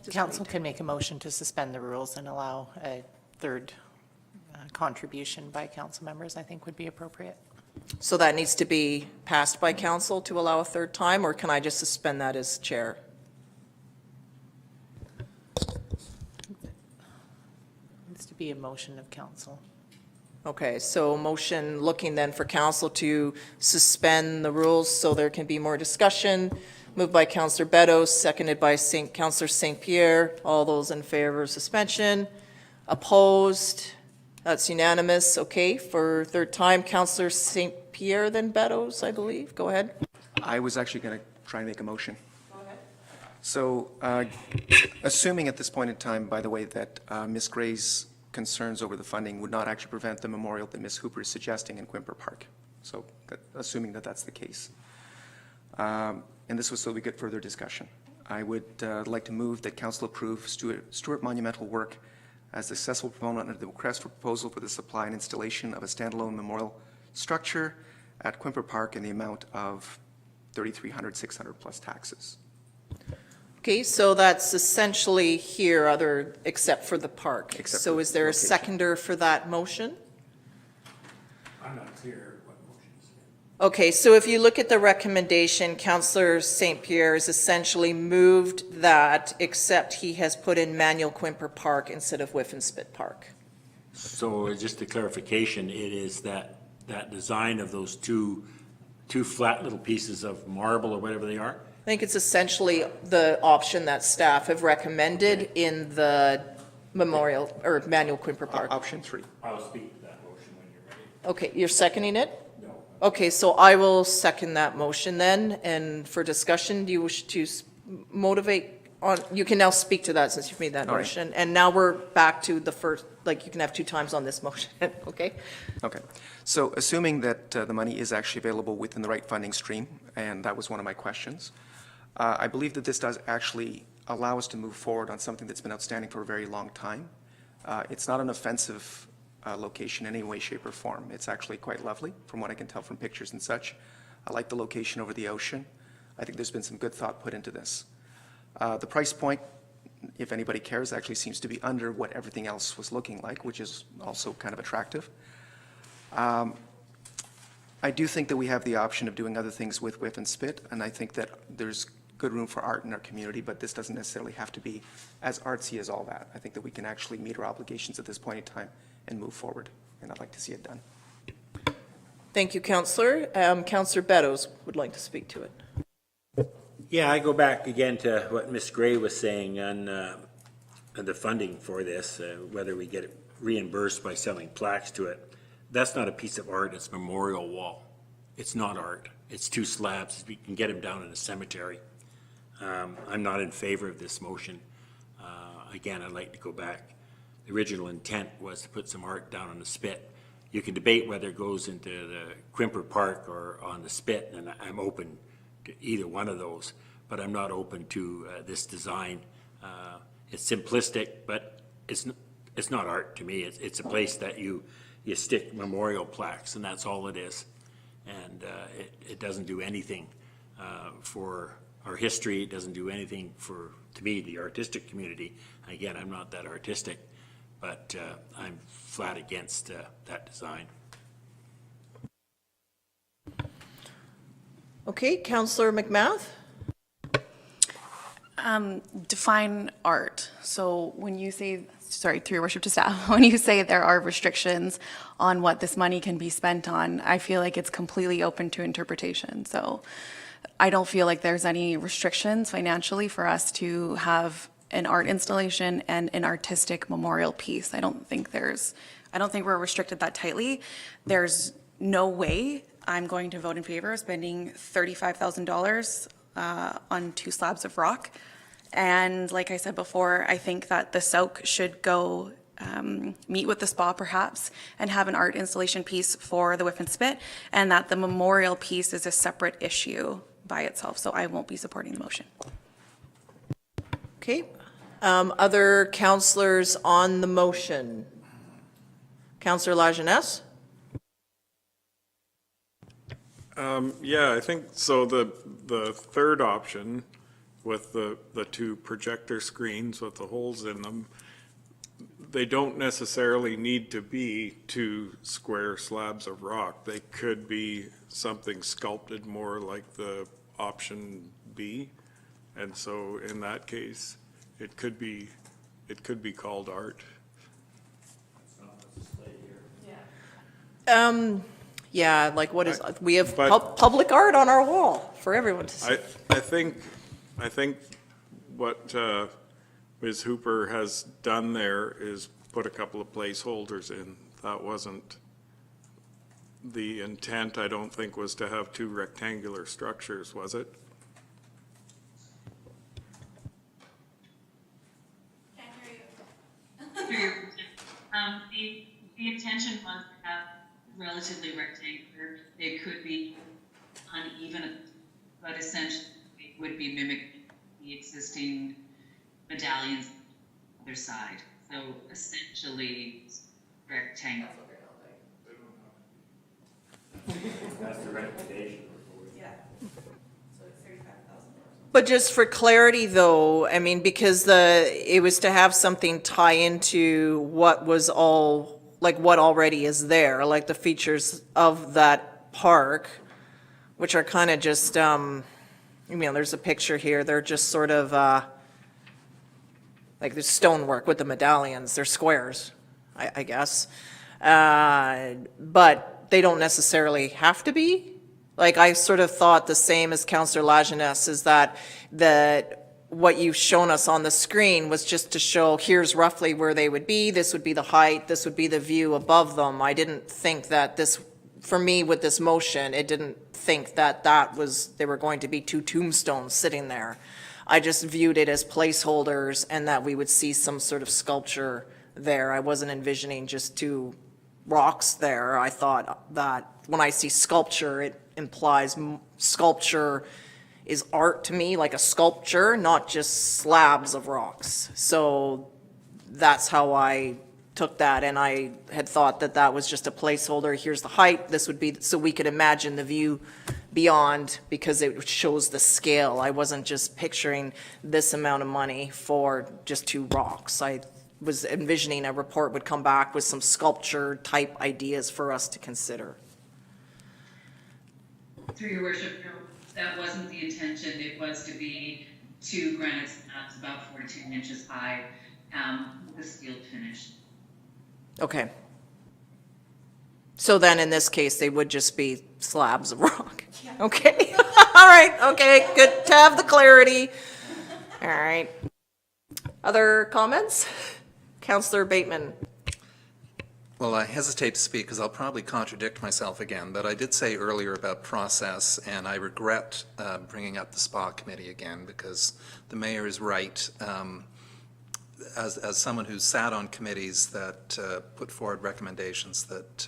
Speaker 4: Council can make a motion to suspend the rules and allow a third contribution by council members, I think would be appropriate.
Speaker 1: So that needs to be passed by council to allow a third time, or can I just suspend that as chair?
Speaker 4: Needs to be a motion of council.
Speaker 1: Okay, so motion looking then for council to suspend the rules so there can be more discussion. Moved by Councillor Beddoes, seconded by Councillor St. Pierre. All those in favor of suspension? Opposed? That's unanimous. Okay, for third time, Councillor St. Pierre, then Beddoes, I believe. Go ahead.
Speaker 7: I was actually going to try and make a motion. So, assuming at this point in time, by the way, that Ms. Gray's concerns over the funding would not actually prevent the memorial that Ms. Hooper is suggesting in Quimper Park. So, assuming that that's the case. And this would still be good further discussion. I would like to move that council approve Stewart Monumental Work as the successful proponent of the request for proposal for the supply and installation of a standalone memorial structure at Quimper Park in the amount of $3,300,600 plus taxes.
Speaker 1: Okay, so that's essentially here, except for the park.
Speaker 7: Except
Speaker 1: So
Speaker 7: for
Speaker 1: is there a
Speaker 7: location.
Speaker 1: seconder for that motion?
Speaker 6: I'm not clear what motion is.
Speaker 1: Okay, so if you look at the recommendation, Councillor St. Pierre has essentially moved that, except he has put in Manuel Quimper Park instead of Whiffenspit Park.
Speaker 6: So just a clarification, it is that design of those two flat little pieces of marble or whatever they are?
Speaker 1: I think it's essentially the option that staff have recommended in the memorial, or Manuel Quimper Park.
Speaker 7: Option 3.
Speaker 6: I'll speak to that motion when you're ready.
Speaker 1: Okay, you're seconding it?
Speaker 6: No.
Speaker 1: Okay, so I will second that motion then, and for discussion, do you wish to motivate on, you can now speak to that since you've made that
Speaker 7: All right.
Speaker 1: motion. And now we're back to the first, like, you can have 2 times on this motion, okay?
Speaker 7: Okay. So assuming that the money is actually available within the right funding stream, and that was one of my questions, I believe that this does actually allow us to move forward on something that's been outstanding for a very long time. It's not an offensive location in any way, shape, or form. It's actually quite lovely, from what I can tell from pictures and such. I like the location over the ocean. I think there's been some good thought put into this. The price point, if anybody cares, actually seems to be under what everything else was looking like, which is also kind of attractive. I do think that we have the option of doing other things with Whiff and Spit, and I think that there's good room for art in our community, but this doesn't necessarily have to be as artsy as all that. I think that we can actually meet our obligations at this point in time and move forward, and I'd like to see it done.
Speaker 1: Thank you, Councillor. Councillor Beddoes would like to speak to it.
Speaker 6: Yeah, I go back again to what Ms. Gray was saying on the funding for this, whether we get it reimbursed by selling plaques to it. That's not a piece of art, it's a memorial wall. It's not art. It's 2 slabs. We can get them down in a cemetery. I'm not in favor of this motion. Again, I'd like to go back. The original intent was to put some art down on the spit. You can debate whether it goes into the Quimper Park or on the spit, and I'm open to either one of those, but I'm not open to this design. It's simplistic, but it's not art to me. It's a place that you stick memorial plaques, and that's all it is. And it doesn't do anything for our history. It doesn't do anything for, to me, the artistic community. Again, I'm not that artistic, but I'm flat against that design.
Speaker 1: Okay, Councillor McMath?
Speaker 8: Define art. So when you say, sorry, through your worship to staff, when you say there are restrictions on what this money can be spent on, I feel like it's completely open to interpretation. So I don't feel like there's any restrictions financially for us to have an art installation and an artistic memorial piece. I don't think we're restricted that tightly. There's no way I'm going to vote in favor of spending $35,000 on 2 slabs of rock. And like I said before, I think that the soak should go meet with the spa perhaps and have an art installation piece for the Whiff and Spit, and that the memorial piece is a separate issue by itself. So I won't be supporting the motion.
Speaker 1: Okay. Other counselors on the motion? Counselor Lajeunesse?
Speaker 9: Yeah, I think, so the third option with the two projector screens with the holes in them, they don't necessarily need to be two square slabs of rock. They could be something sculpted more like the option B. And so in that case, it could be called art.
Speaker 1: Yeah, like what is, we have
Speaker 9: But-
Speaker 1: public art on our wall for everyone to see.
Speaker 9: I think what Ms. Hooper has done there is put a couple of placeholders in. That wasn't the intent, I don't think, was to have two rectangular structures, was it?
Speaker 5: The intention was to have relatively rectangular. It could be uneven, but essentially it would be mimicking the existing medallions on the other side. So essentially rectangle.
Speaker 6: That's the recommendation.
Speaker 1: But just for clarity though, I mean, because it was to have something tie into what was all, like what already is there, like the features of that park, which are kind of just, there's a picture here, they're just sort of, like there's stonework with the medallions, they're squares, I guess. But they don't necessarily have to be. Like, I sort of thought the same as Councillor Lajeunesse, is that what you've shown us on the screen was just to show, here's roughly where they would be, this would be the height, this would be the view above them. I didn't think that this, for me with this motion, it didn't think that they were going to be two tombstones sitting there. I just viewed it as placeholders and that we would see some sort of sculpture there. I wasn't envisioning just two rocks there. I thought that when I see sculpture, it implies sculpture is art to me, like a sculpture, not just slabs of rocks. So that's how I took that, and I had thought that was just a placeholder. Here's the height, this would be, so we could imagine the view beyond, because it shows the scale. I wasn't just picturing this amount of money for just two rocks. I was envisioning a report would come back with some sculpture type ideas for us to consider.
Speaker 5: Through your worship, no, that wasn't the intention. It was to be two granite slabs about 42 inches high, with a steel finish.
Speaker 1: Okay. So then in this case, they would just be slabs of rock. Okay. All right. Okay. Good to have the clarity. All right. Other comments? Councillor Bateman.
Speaker 2: Well, I hesitate to speak because I'll probably contradict myself again, but I did say earlier about process, and I regret bringing up the SPA committee again, because the mayor is right. As someone who's sat on committees that put forward recommendations that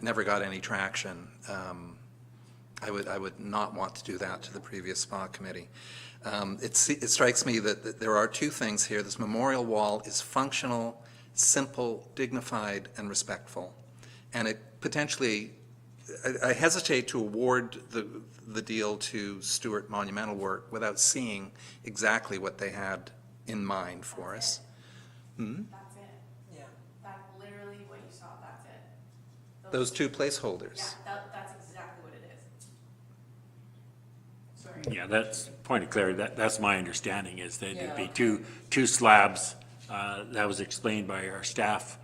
Speaker 2: never got any traction, I would not want to do that to the previous SPA committee. It strikes me that there are two things here. This memorial wall is functional, simple, dignified, and respectful. And it potentially, I hesitate to award the deal to Stewart Monumental Work without seeing exactly what they had in mind for us.
Speaker 8: That's it. Yeah. That's literally what you saw, that's it.
Speaker 2: Those two placeholders.
Speaker 8: Yeah, that's exactly what it is. Sorry.
Speaker 6: Yeah, that's, point of clarity, that's my understanding, is that it'd be two slabs. That was explained by our staff.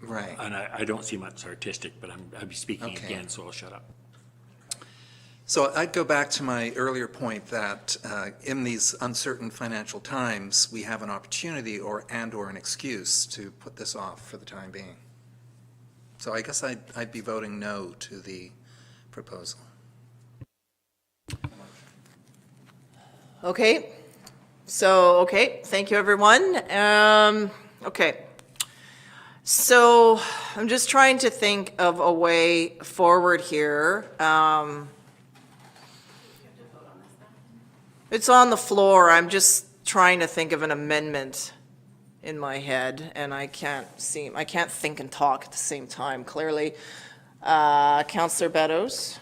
Speaker 2: Right.
Speaker 6: And I don't see much artistic, but I'd be speaking
Speaker 2: Okay.
Speaker 6: again, so I'll shut up.
Speaker 2: So I'd go back to my earlier point that in these uncertain financial times, we have an opportunity or an excuse to put this off for the time being. So I guess I'd be voting no to the proposal.
Speaker 1: Okay. So, okay, thank you, everyone. Okay. So I'm just trying to think of a way forward here. It's on the floor. I'm just trying to think of an amendment in my head, and I can't think and talk at the same time, clearly. Councillor Beddoes?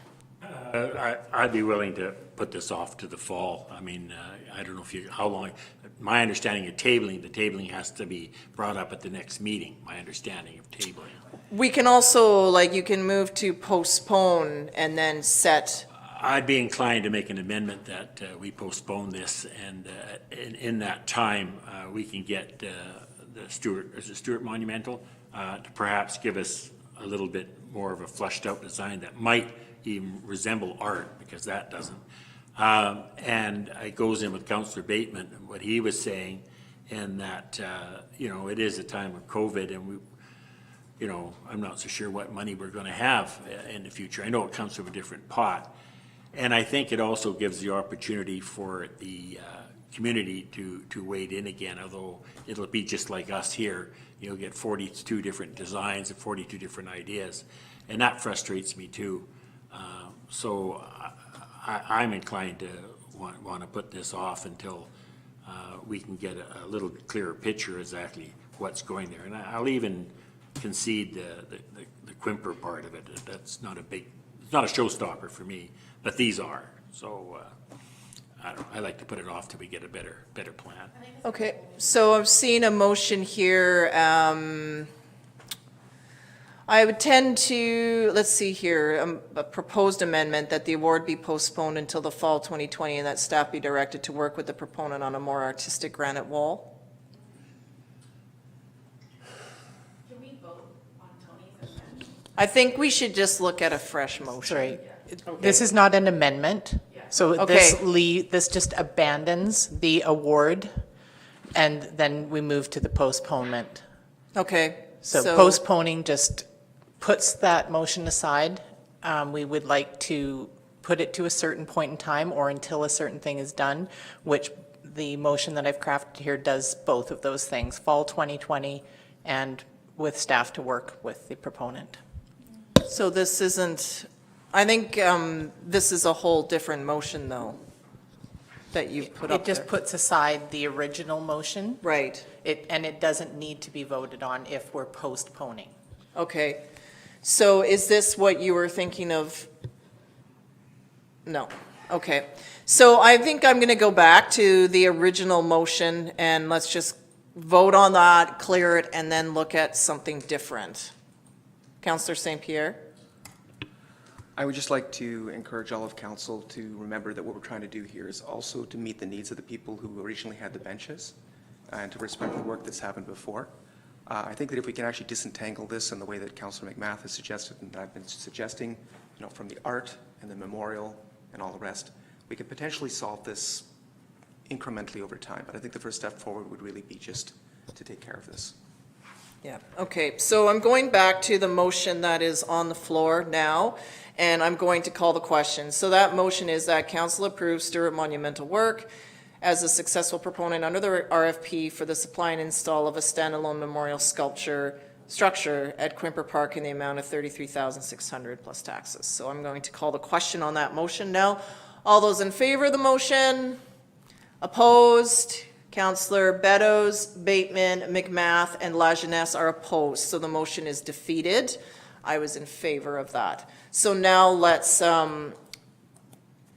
Speaker 6: I'd be willing to put this off to the fall. I mean, I don't know how long, my understanding of tabling, the tabling has to be brought up at the next meeting, my understanding of tabling.
Speaker 1: We can also, like, you can move to postpone and then set.
Speaker 6: I'd be inclined to make an amendment that we postpone this, and in that time, we can get the Stewart Monumental to perhaps give us a little bit more of a fleshed out design that might even resemble art, because that doesn't. And it goes in with Councillor Bateman, what he was saying, and that, it is a time of COVID, and I'm not so sure what money we're going to have in the future. I know it comes from a different pot. And I think it also gives the opportunity for the community to wade in again, although it'll be just like us here. You'll get 42 different designs and 42 different ideas, and that frustrates me too. So I'm inclined to want to put this off until we can get a little clearer picture exactly what's going there. And I'll even concede the Quimper part of it. That's not it's not a showstopper for me. But these are, so I like to put it off till we get a better plan.
Speaker 1: Okay, so I've seen a motion here. I would tend to, let's see here, a proposed amendment that the award be postponed until the fall 2020 and that staff be directed to work with the proponent on a more artistic granite wall.
Speaker 4: Can we vote on Tony's amendment?
Speaker 1: I think we should just look at a fresh motion.
Speaker 4: Sorry. This is not an amendment, so
Speaker 1: Okay.
Speaker 4: this just abandons the award, and then we move to the postponement.
Speaker 1: Okay,
Speaker 4: So postponing just puts that motion aside. We would like to put it to a certain point in time or until a certain thing is done, which the motion that I've crafted here does both of those things, fall 2020 and with staff to work with the proponent.
Speaker 1: So this isn't, I think this is a whole different motion, though, that you've put up
Speaker 4: It just
Speaker 1: there.
Speaker 4: puts aside the original motion.
Speaker 1: Right,
Speaker 4: And it doesn't need to be voted on if we're postponing.
Speaker 1: okay. So is this what you were thinking of? No, okay. So I think I'm going to go back to the original motion, and let's just vote on that, clear it, and then look at something different. Councillor St. Pierre?
Speaker 7: I would just like to encourage all of council to remember that what we're trying to do here is also to meet the needs of the people who originally had the benches and to respect the work that's happened before. I think that if we can actually disentangle this in the way that Councillor McMath has suggested and I've been suggesting, from the art and the memorial and all the rest, we could potentially solve this incrementally over time. But I think the first step forward would really be just to take care of this.
Speaker 1: Yeah, okay, so I'm going back to the motion that is on the floor now, and I'm going to call the question. So that motion is that council approves Stewart Monumental Work as a successful proponent under the RFP for the supply and install of a standalone memorial structure at Quimper Park in the amount of $33,600 plus taxes. So I'm going to call the question on that motion now. All those in favor of the motion? Opposed? Councillor Beddoes, Bateman, McMath, and Lajeunesse are opposed, so the motion is defeated. I was in favor of that. So now let's, so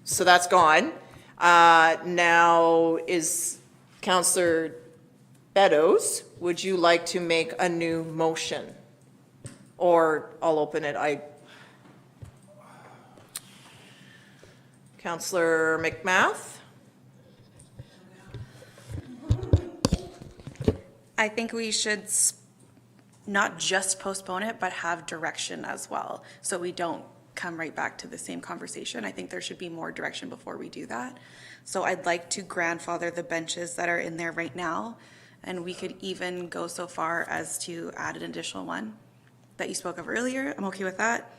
Speaker 1: that's gone. Now is Councillor Beddoes, would you like to make a new motion? Or I'll open it. Councillor McMath?
Speaker 8: I think we should not just postpone it, but have direction as well, so we don't come right back to the same conversation. I think there should be more direction before we do that. So I'd like to grandfather the benches that are in there right now, and we could even go so far as to add an additional one that you spoke of earlier. I'm okay with that.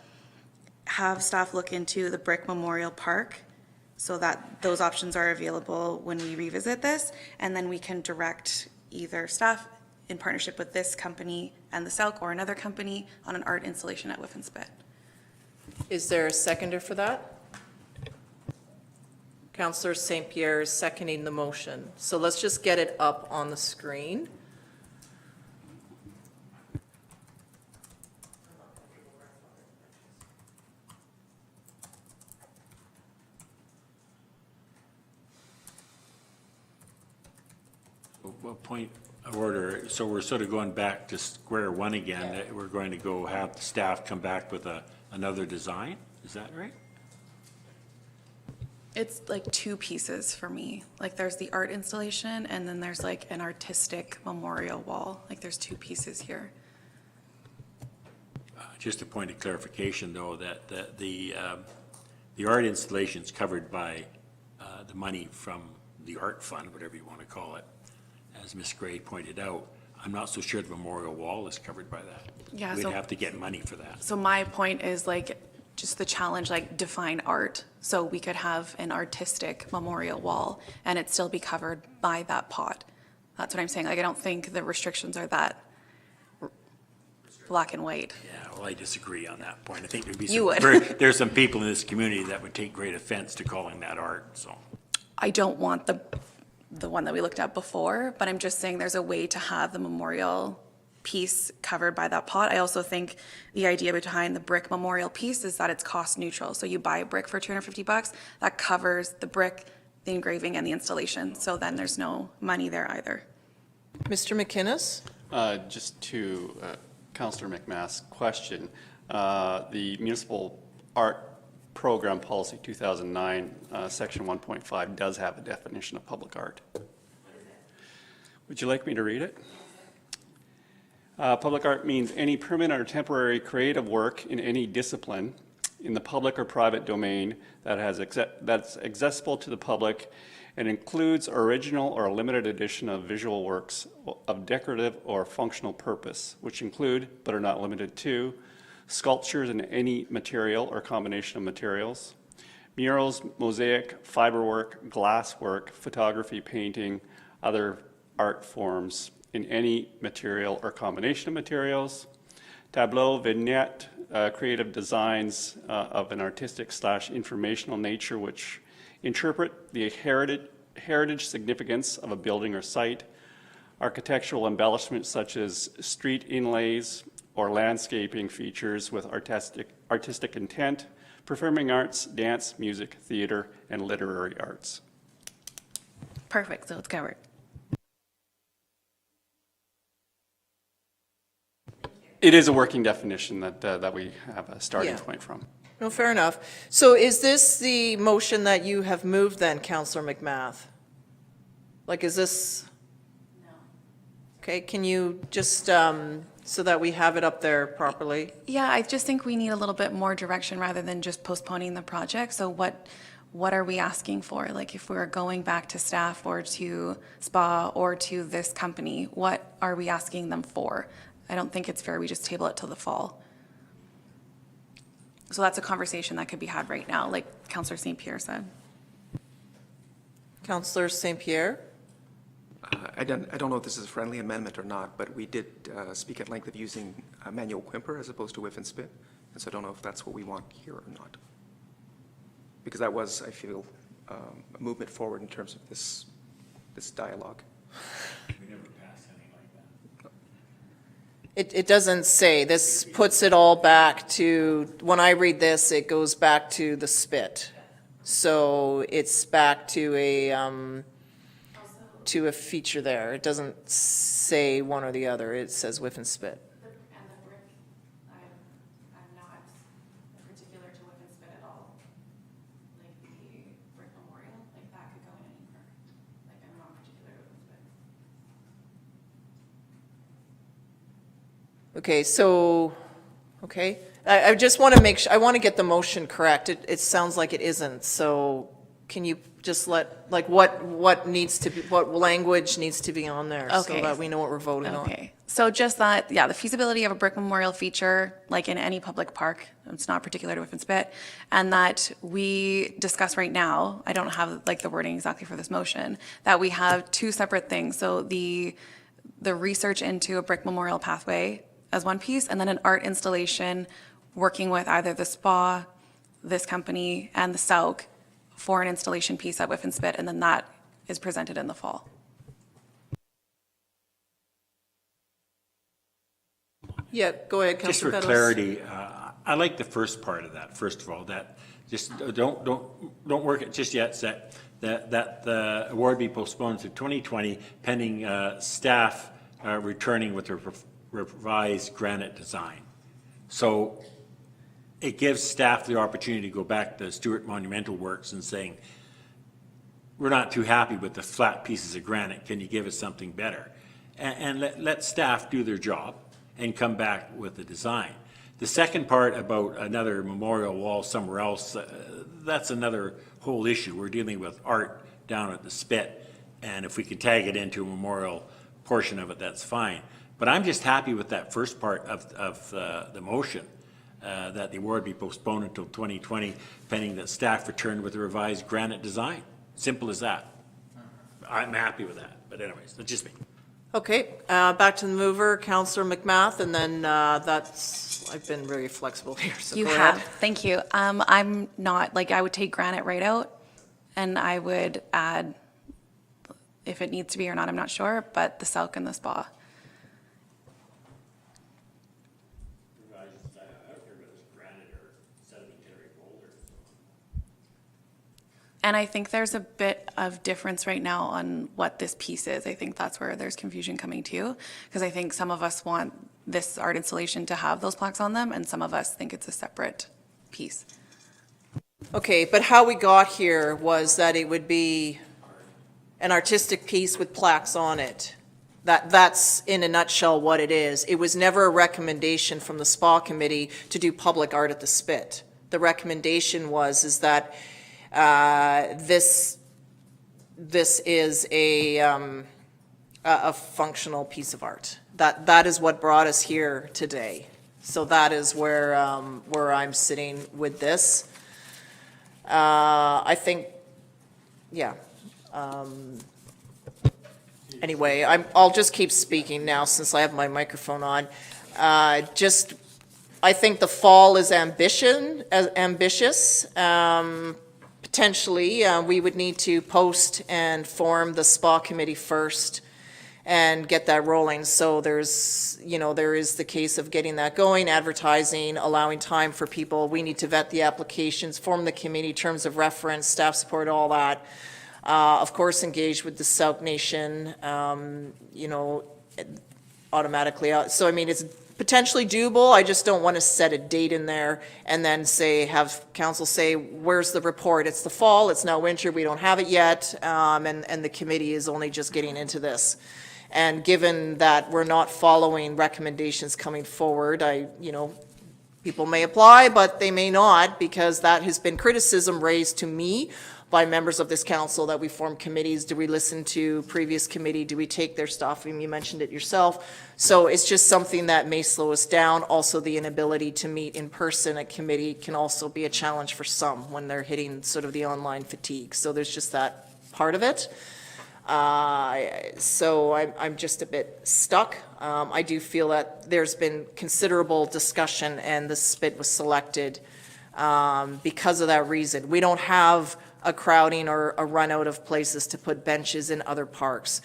Speaker 8: Have staff look into the Brick Memorial Park so that those options are available when we revisit this, and then we can direct either staff in partnership with this company and the Selk or another company on an art installation at Whiff and Spit.
Speaker 1: Is there a seconder for that? Councillor St. Pierre is seconding the motion. So let's just get it up on the screen.
Speaker 6: Well, point of order, so we're sort of going back to square one again, that we're going to go have the staff come back with another design, is that right?
Speaker 8: It's like two pieces for me. Like there's the art installation and then there's like an artistic memorial wall. Like there's two pieces here.
Speaker 6: Just a point of clarification, though, that the art installation is covered by the money from the art fund, whatever you want to call it. As Ms. Gray pointed out, I'm not so sure the memorial wall is covered by that.
Speaker 8: Yeah,
Speaker 6: We'd
Speaker 8: so-
Speaker 6: have to get money for that.
Speaker 8: So my point is like just the challenge, like define art. So we could have an artistic memorial wall and it still be covered by that pot. That's what I'm saying. Like I don't think the restrictions are that black and white.
Speaker 6: Yeah, well, I disagree on that point. I think there'd be
Speaker 8: You
Speaker 6: some,
Speaker 8: would.
Speaker 6: there's some people in this community that would take great offense to calling that art, so.
Speaker 8: I don't want the one that we looked at before, but I'm just saying there's a way to have the memorial piece covered by that pot. I also think the idea behind the brick memorial piece is that it's cost neutral. So you buy a brick for $250, that covers the brick, the engraving, and the installation. So then there's no money there either.
Speaker 1: Mr. McInnes?
Speaker 3: Just to Councillor McMath's question, the Municipal Art Program Policy 2009, Section 1.5 does have a definition of public art. Would you like me to read it? Public art means any permanent or temporary creative work in any discipline in the public or private domain that's accessible to the public and includes original or limited edition of visual works of decorative or functional purpose, which include, but are not limited to, sculptures in any material or combination of materials, murals, mosaic, fiberwork, glasswork, photography, painting, other art forms in any material or combination of materials, tableau, vignette, creative designs of an artistic / informational nature which interpret the heritage significance of a building or site, architectural embellishments such as street inlays or landscaping features with artistic intent, performing arts, dance, music, theater, and literary arts.
Speaker 8: Perfect, so it's covered.
Speaker 3: It is a working definition that we have a starting
Speaker 1: Yeah.
Speaker 3: point from.
Speaker 1: No, fair enough. So is this the motion that you have moved then, Councillor McMath? Like, is this? No. Okay, can you just, so that we have it up there properly?
Speaker 8: Yeah, I just think we need a little bit more direction rather than just postponing the project. So what are we asking for? Like if we're going back to staff or to SPA or to this company, what are we asking them for? I don't think it's fair we just table it till the fall. So that's a conversation that could be had right now, like Councillor St. Pierre said.
Speaker 1: Councillor St. Pierre?
Speaker 7: I don't know if this is a friendly amendment or not, but we did speak at length of using manual quimper as opposed to whiff and spit, and so I don't know if that's what we want here or not. Because that was, I feel, a movement forward in terms of this dialogue.
Speaker 1: It doesn't say. This puts it all back to, when I read this, it goes back to the spit. So it's back to a feature there. It doesn't say one or the other. It says whiff and spit.
Speaker 8: And the brick, I'm not particular to whiff and spit at all. Like the brick memorial, like that could go in anywhere. Like I'm not particular to whiff and spit.
Speaker 1: Okay, so, okay. I just want to make sure, I want to get the motion correct. It sounds like it isn't, so can you just like what needs to be, what language needs to be on there?
Speaker 8: Okay.
Speaker 1: So that we know what we're voting on.
Speaker 8: Okay, so just that, yeah, the feasibility of a brick memorial feature, like in any public park, it's not particular to whiff and spit, and that we discuss right now, I don't have like the wording exactly for this motion, that we have two separate things. So the research into a brick memorial pathway as one piece, and then an art installation working with either the spa, this company, and the SAUC for an installation piece at Whiff and Spit, and then that is presented in the fall.
Speaker 1: Yeah, go ahead,
Speaker 6: Just for
Speaker 1: Councillor Beddoes.
Speaker 6: clarity, I like the first part of that, first of all, that just don't work it just yet, that the award be postponed to 2020 pending staff returning with a revised granite design. So it gives staff the opportunity to go back to Stewart Monumental Works and saying, we're not too happy with the flat pieces of granite, can you give us something better? And let staff do their job and come back with the design. The second part about another memorial wall somewhere else, that's another whole issue. We're dealing with art down at the Spit, and if we can tag it into a memorial portion of it, that's fine. But I'm just happy with that first part of the motion, that the award be postponed until 2020, pending that staff return with a revised granite design. Simple as that. I'm happy with that, but anyways, that's just me.
Speaker 1: Okay, back to the mover, Councillor McMath, and then I've been very flexible here, so
Speaker 8: You
Speaker 1: go
Speaker 8: have,
Speaker 1: ahead.
Speaker 8: thank you. I'm not, like, I would take granite right out, and I would add, if it needs to be or not, I'm not sure, but the SAUC and the spa. And I think there's a bit of difference right now on what this piece is. I think that's where there's confusion coming too, because I think some of us want this art installation to have those plaques on them, and some of us think it's a separate piece.
Speaker 1: Okay, but how we got here was that it would be an artistic piece with plaques on it. That's in a nutshell what it is. It was never a recommendation from the SPA committee to do public art at the Spit. The recommendation is that this is a functional piece of art. That is what brought us here today. So that is where I'm sitting with this. I think, yeah. Anyway, I'll just keep speaking now since I have my microphone on. I think the fall is ambitious. Potentially, we would need to post and form the SPA committee first and get that rolling. So there is the case of getting that going, advertising, allowing time for people. We need to vet the applications, form the committee, terms of reference, staff support, all that. Of course, engage with the Sauk Nation, automatically. So, I mean, it's potentially doable. I just don't want to set a date in there and then have council say, where's the report? It's the fall, it's now winter, we don't have it yet, and the committee is only just getting into this. And given that we're not following recommendations coming forward, people may apply, but they may not, because that has been criticism raised to me by members of this council, that we form committees. Do we listen to previous committee? Do we take their stuff? And you mentioned it yourself. So it's just something that may slow us down. Also, the inability to meet in person at committee can also be a challenge for some when they're hitting sort of the online fatigue. So there's just that part of it. So I'm just a bit stuck. I do feel that there's been considerable discussion, and the Spit was selected because of that reason. We don't have a crowding or a run out of places to put benches in other parks.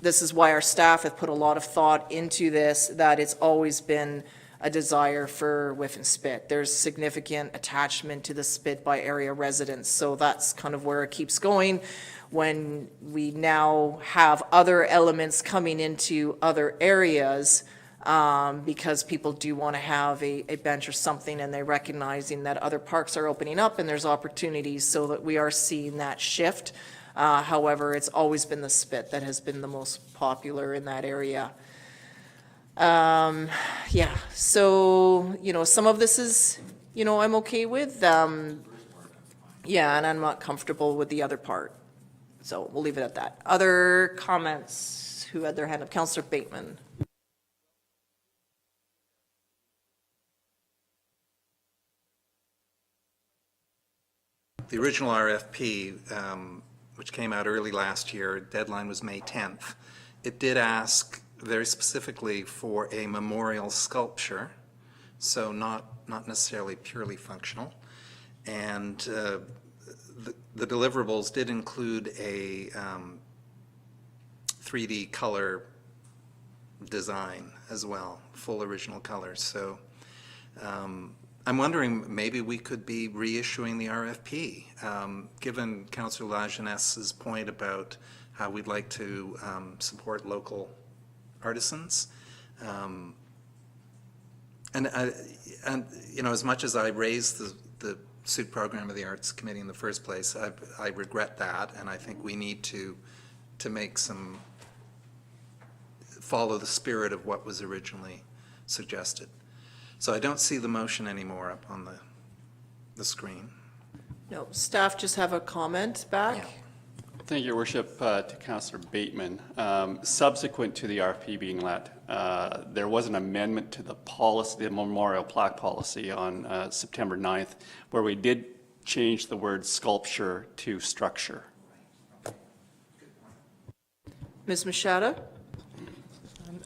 Speaker 1: This is why our staff have put a lot of thought into this, that it's always been a desire for Whiff and Spit. There's significant attachment to the Spit by area residents, so that's kind of where it keeps going. When we now have other elements coming into other areas, because people do want to have a bench or something, and they're recognizing that other parks are opening up and there's opportunities, so that we are seeing that shift. However, it's always been the Spit that has been the most popular in that area. Yeah, so, some of this is, I'm okay with. Yeah, and I'm not comfortable with the other part. So we'll leave it at that. Other comments? Who had their hand up? Councillor Bateman.
Speaker 2: The original RFP, which came out early last year, deadline was May 10th. It did ask very specifically for a memorial sculpture, so not necessarily purely functional. And the deliverables did include a 3D color design as well, full original colors. So I'm wondering, maybe we could be reissuing the RFP, given Councillor Lajeunesse' point about how we'd like to support local artisans. And you know, as much as I raised the suit program of the Arts Committee in the first place, I regret that, and I think we need to make some, follow the spirit of what was originally suggested. So I don't see the motion anymore up on the screen.
Speaker 1: No, staff just have a comment back.
Speaker 2: Yeah.
Speaker 3: Thank you, Your Worship. To Councillor Bateman, subsequent to the RFP being let, there was an amendment to the policy, the memorial plaque policy on September 9th, where we did change the word sculpture to structure.
Speaker 1: Ms. Machado?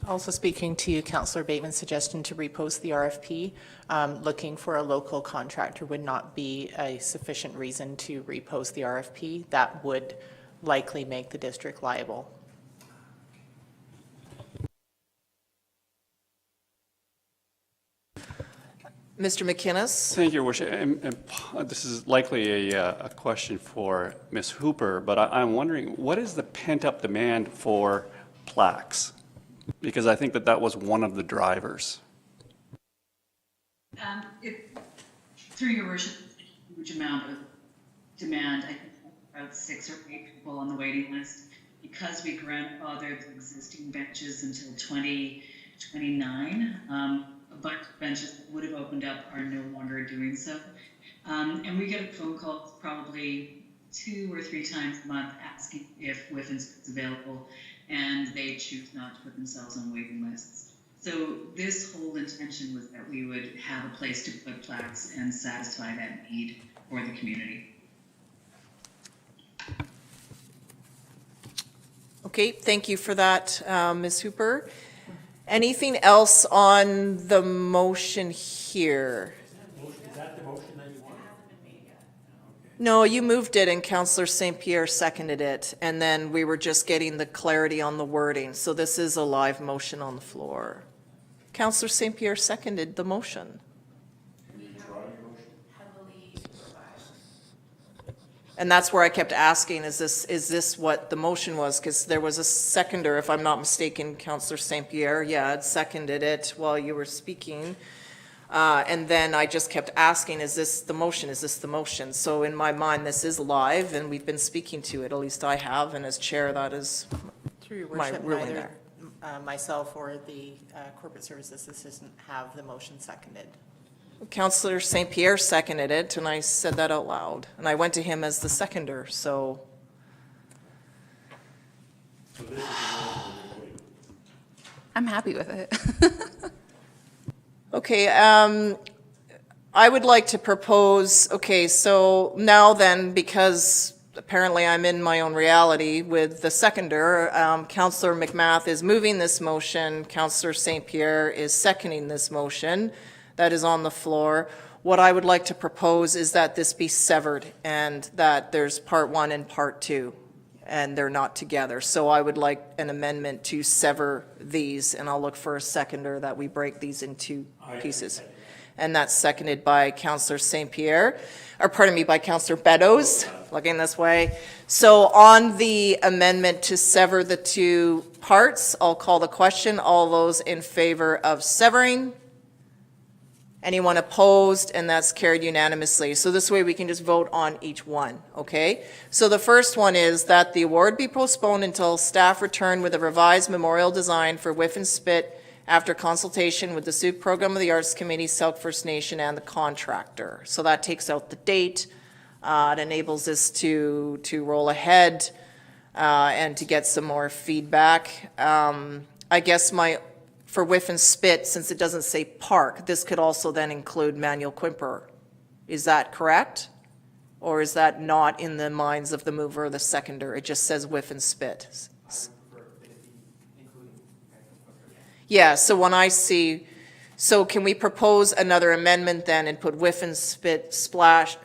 Speaker 4: Also speaking to Councillor Bateman's suggestion to repost the RFP, looking for a local contractor would not be a sufficient reason to repost the RFP. That would likely make the district liable.
Speaker 1: Mr. McInnes?
Speaker 3: Thank you, Your Worship. And this is likely a question for Ms. Hooper, but I'm wondering, what is the pent-up demand for plaques? Because I think that was one of the drivers.
Speaker 5: Through your worship, a huge amount of demand. I think about 6 or 8 people on the waiting list. Because we grandfathered the existing benches until 2029, a bunch of benches that would have opened up are no longer doing so. And we get phone calls probably 2 or 3 times a month asking if WIFN's is available, and they choose not to put themselves on waiting lists. So this whole intention was that we would have a place to put plaques and satisfy that need for the community.
Speaker 1: Okay, thank you for that, Ms. Hooper. Anything else on the motion here?
Speaker 6: Is that the motion that you want?
Speaker 1: No, you moved it and Councillor St. Pierre seconded it, and then we were just getting the clarity on the wording. So this is a live motion on the floor. Councillor St. Pierre seconded the motion. And that's where I kept asking, is this what the motion was? Because there was a seconder, if I'm not mistaken, Councillor St. Pierre, had seconded it while you were speaking. And then I just kept asking, is this the motion? Is this the motion? So in my mind, this is live, and we've been speaking to it, at least I have, and as chair, that is
Speaker 4: Through your
Speaker 1: my
Speaker 4: worship,
Speaker 1: ruling
Speaker 4: neither
Speaker 1: there.
Speaker 4: myself or the corporate services assistant have the motion seconded.
Speaker 1: Councillor St. Pierre seconded it, and I said that out loud. And I went to him as the seconder, so.
Speaker 8: I'm happy with it.
Speaker 1: Okay, I would like to propose, okay, so now then, because apparently I'm in my own reality with the seconder, Councillor McMath is moving this motion, Councillor St. Pierre is seconding this motion that is on the floor. What I would like to propose is that this be severed and that there's part 1 and part 2, and they're not together. So I would like an amendment to sever these, and I'll look for a seconder that we break these into pieces. And that's seconded by Councillor St. Pierre, or pardon me, by Councillor Beddoes, looking this way. So on the amendment to sever the 2 parts, I'll call the question. All those in favor of severing? Anyone opposed? And that's carried unanimously. So this way we can just vote on each one, okay? So the first one is that the award be postponed until staff return with a revised memorial design for Whiff and Spit after consultation with the SUC Program of the Arts Committee, Selk First Nation, and the contractor. So that takes out the date. It enables us to roll ahead and to get some more feedback. I guess for Whiff and Spit, since it doesn't say park, this could also then include Manuel Quimper. Is that correct? Or is that not in the minds of the mover or the seconder? It just says Whiff and Spit. Yeah, so when I see, so can we propose another amendment then and put whiff and spit slash,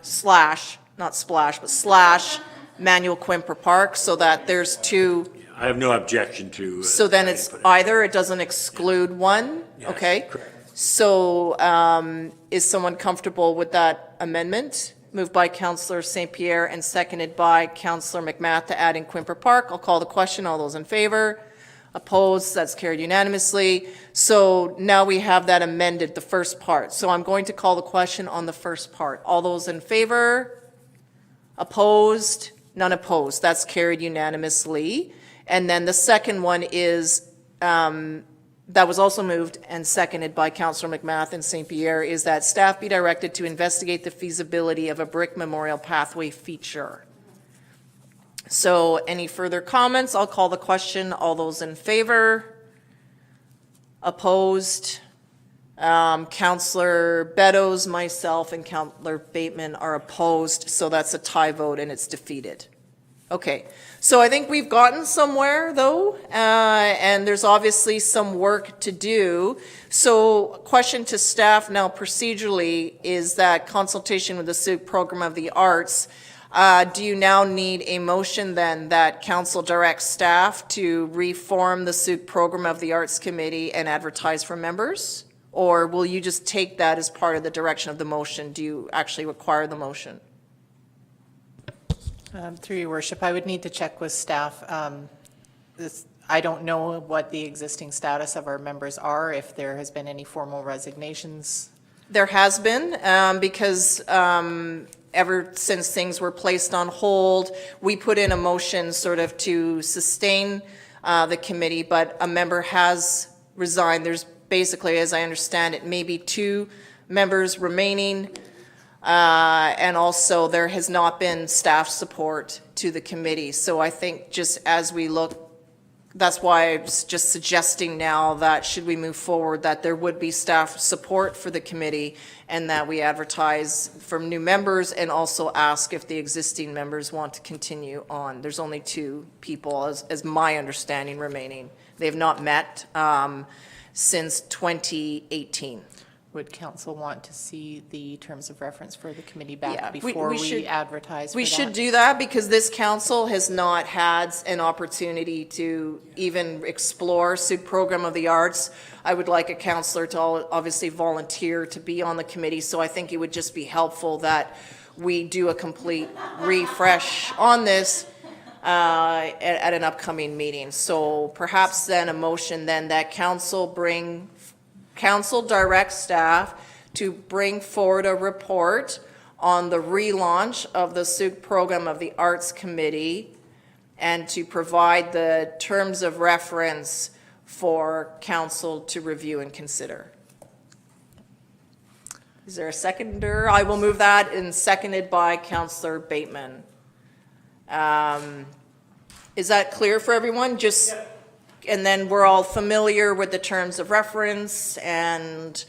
Speaker 1: not splash, but slash Manuel Quimper Park so that there's two,
Speaker 6: I have no objection to.
Speaker 1: so then it's either, it doesn't exclude one,
Speaker 6: Yes,
Speaker 1: okay?
Speaker 6: correct.
Speaker 1: So is someone comfortable with that amendment? Moved by Councillor St. Pierre and seconded by Councillor McMath to add in Quimper Park. I'll call the question. All those in favor? Opposed? That's carried unanimously. So now we have that amended, the first part. So I'm going to call the question on the first part. All those in favor? Opposed? None opposed. That's carried unanimously. And then the second one is, that was also moved and seconded by Councillor McMath and St. Pierre, is that staff be directed to investigate the feasibility of a brick memorial pathway feature. So any further comments? I'll call the question. All those in favor? Opposed? Councillor Beddoes, myself, and Councillor Bateman are opposed, so that's a tie vote and it's defeated. Okay, so I think we've gotten somewhere, though, and there's obviously some work to do. So question to staff now procedurally is that consultation with the SUC Program of the Arts, do you now need a motion then that council directs staff to reform the SUC Program of the Arts Committee and advertise for members? Or will you just take that as part of the direction of the motion? Do you actually require the motion?
Speaker 4: Through your worship, I would need to check with staff. I don't know what the existing status of our members are, if there has been any formal resignations.
Speaker 1: There has been, because ever since things were placed on hold, we put in a motion sort of to sustain the committee, but a member has resigned. There's basically, as I understand it, maybe 2 members remaining. And also, there has not been staff support to the committee. So I think just as we look, that's why I was just suggesting now that should we move forward, that there would be staff support for the committee and that we advertise for new members and also ask if the existing members want to continue on. There's only 2 people, as my understanding, remaining. They have not met since 2018.
Speaker 4: Would council want to see the terms of reference for the committee
Speaker 1: Yeah,
Speaker 4: back
Speaker 1: we
Speaker 4: before
Speaker 1: should-
Speaker 4: we advertise for
Speaker 1: We
Speaker 4: that?
Speaker 1: should do that because this council has not had an opportunity to even explore SUC Program of the Arts. I would like a councillor to obviously volunteer to be on the committee, so I think it would just be helpful that we do a complete refresh on this at an upcoming meeting. So perhaps then a motion then that council directs staff to bring forward a report on the relaunch of the SUC Program of the Arts Committee and to provide the terms of reference for council to review and consider. Is there a seconder? I will move that, and seconded by Councillor Bateman. Is that clear for everyone? Just. And then we're all familiar with the terms of reference, and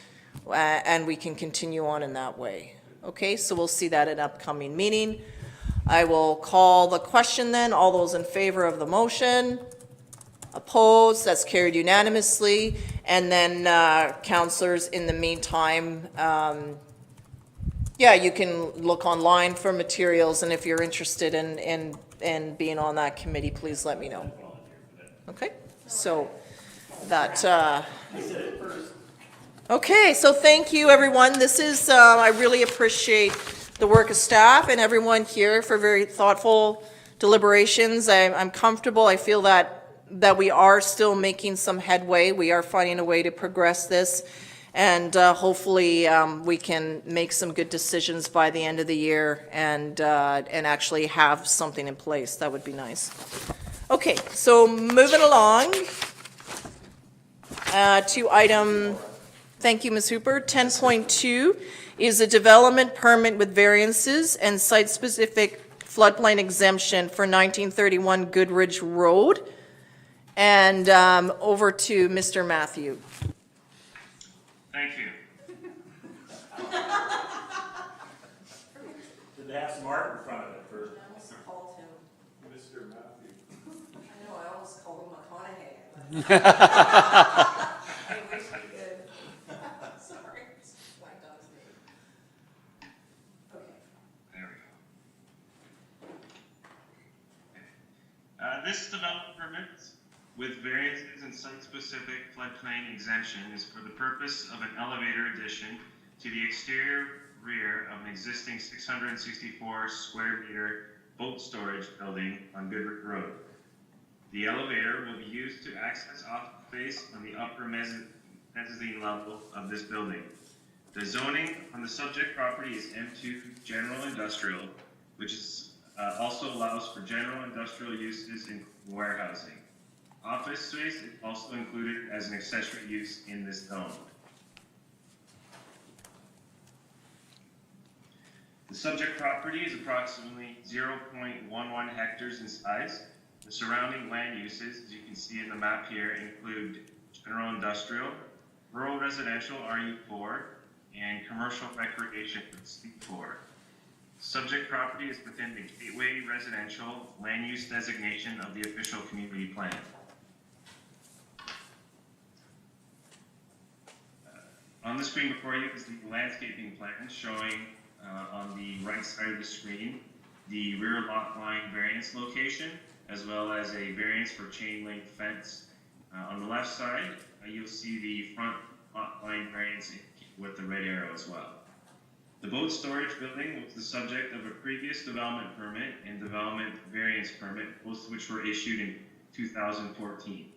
Speaker 1: we can continue on in that way. Okay, so we'll see that in upcoming meeting. I will call the question then. All those in favor of the motion? Opposed? That's carried unanimously. And then councillors, in the meantime, yeah, you can look online for materials, and if you're interested in being on that committee, please let me know. Okay? So that, okay, so thank you, everyone. This is, I really appreciate the work of staff and everyone here for very thoughtful deliberations. I'm comfortable. I feel that we are still making some headway. We are finding a way to progress this, and hopefully we can make some good decisions by the end of the year and actually have something in place. That would be nice. Okay, so moving along to item, thank you, Ms. Hooper, 10.2 is a development permit with variances and site-specific floodplain exemption for 1931 Goodridge Road. And over to Mr. Matthew.
Speaker 11: Thank you.
Speaker 6: Did they have some art in front of it first?
Speaker 1: I almost called him.
Speaker 9: Mr. Matthew.
Speaker 1: I know, I almost called him McConaughey.
Speaker 11: This development permit with variances and site-specific floodplain exemption is for the purpose of an elevator addition to the exterior rear of an existing 664 square meter boat storage building on Goodrich Road. The elevator will be used to access office space on the upper mezzanine level of this building. The zoning on the subject property is M2 General Industrial, which is, also allows for general industrial uses in warehousing. Office space is also included as an accessory use in this zone. The subject property is approximately 0.11 hectares in size. The surrounding land uses, as you can see in the map here, include general industrial, rural residential RU4, and commercial recreation C4. Subject property is within the Gateway Residential Land Use designation of the official community plan. On the screen before you is the landscaping plan showing on the right side of the screen the rear lot line variance location, as well as a variance for chain link fence. On the left side, you'll see the front lot line variance with the red arrow as well. The boat storage building was the subject of a previous development permit and development variance permit, both of which were issued in 2014.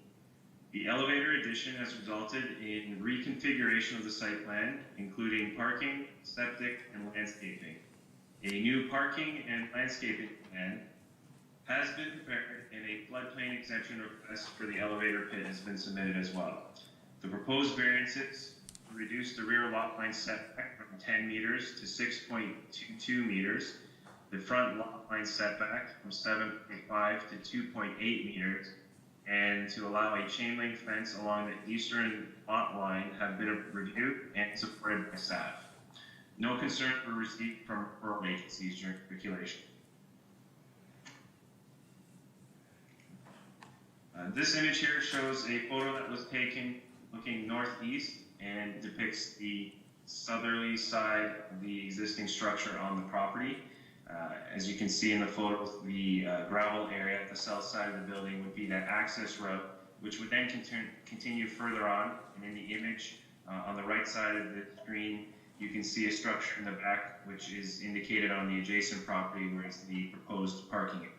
Speaker 11: The elevator addition has resulted in reconfiguration of the site plan, including parking, septic, and landscaping. A new parking and landscaping plan has been prepared, and a floodplain exemption request for the elevator pit has been submitted as well. The proposed variances reduce the rear lot line setback from 10 meters to 6.22 meters, the front lot line setback from 7.5 to 2.8 meters, and to allow a chain link fence along the eastern lot line have been reviewed and supported by staff. No concern were received from referral agencies during circulation. This image here shows a photo that was taken looking northeast and depicts the southerly side of the existing structure on the property. As you can see in the photo, the gravel area at the south side of the building would be that access road, which would then continue further on. And in the image on the right side of the screen, you can see a structure in the back, which is indicated on the adjacent property where it's the proposed parking area.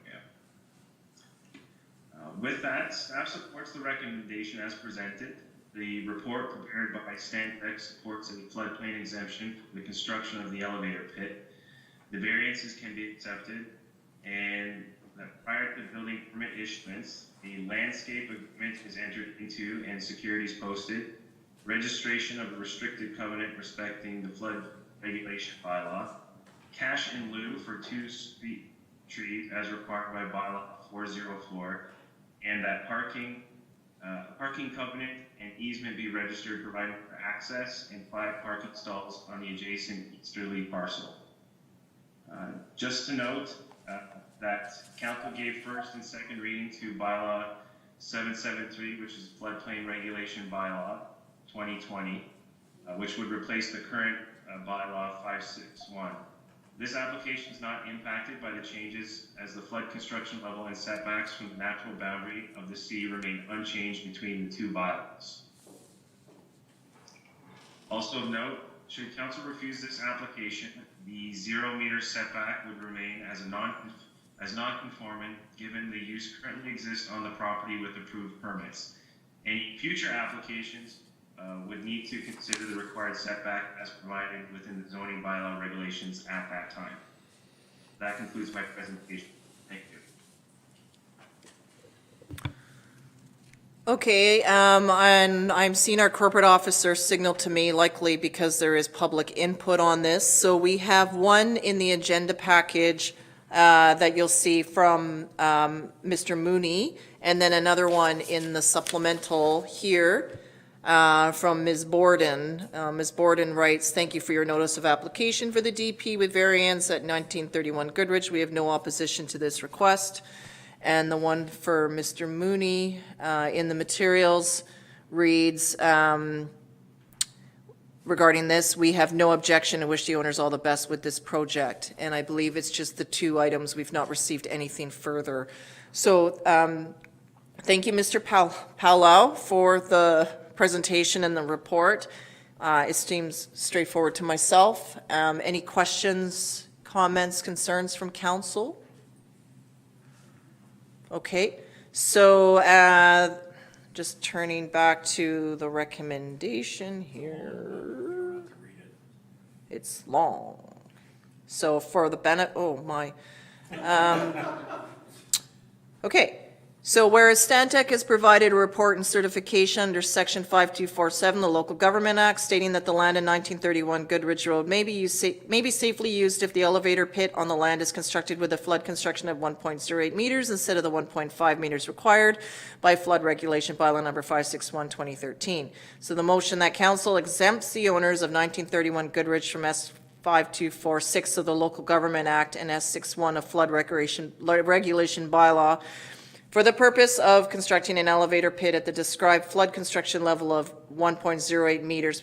Speaker 11: With that, staff supports the recommendation as presented. The report prepared by Stantec supports a floodplain exemption for the construction of the elevator pit. The variances can be accepted, and prior to building permit issuance, the landscape agreement is entered into and securities posted. Registration of a restricted covenant respecting the flood regulation bylaw. Cash in lieu for 2 street trees as required by bylaw 404, and that parking covenant and easement be registered, providing for access and 5 parking stalls on the adjacent easterly parcel. Just to note that council gave first and second reading to bylaw 773, which is floodplain regulation bylaw 2020, which would replace the current bylaw 561. This application is not impacted by the changes as the flood construction level and setbacks from the natural boundary of the sea remain unchanged between the 2 bylaws. Also of note, should council refuse this application, the 0 meter setback would remain as non-conforming given the use currently exists on the property with approved permits. Any future applications would need to consider the required setback as provided within the zoning bylaw regulations at that time. That concludes my presentation. Thank you.
Speaker 1: Okay, and I'm seeing our corporate officer signal to me, likely because there is public input on this. So we have one in the agenda package that you'll see from Mr. Mooney, and then another one in the supplemental here from Ms. Borden. Ms. Borden writes, "Thank you for your notice of application for the DP with variance at 1931 Goodrich. We have no opposition to this request." And the one for Mr. Mooney in the materials reads, regarding this. We have no objection and wish the owners all the best with this project. And I believe it's just the 2 items. We've not received anything further. So thank you, Mr. Palau, for the presentation and the report. It seems straightforward to myself. Any questions, comments, concerns from council? Okay, so just turning back to the recommendation here. It's long. So for the benefit, oh my. Okay, so whereas Stantec has provided a report and certification under Section 5247, the Local Government Act, stating that the land in 1931 Goodridge Road may be safely used if the elevator pit on the land is constructed with a flood construction of 1.08 meters instead of the 1.5 meters required by flood regulation bylaw number 561/2013. So the motion that council exempts the owners of 1931 Goodridge from S5246 of the Local Government Act and S61 of flood regulation bylaw for the purpose of constructing an elevator pit at the described flood construction level of 1.08 meters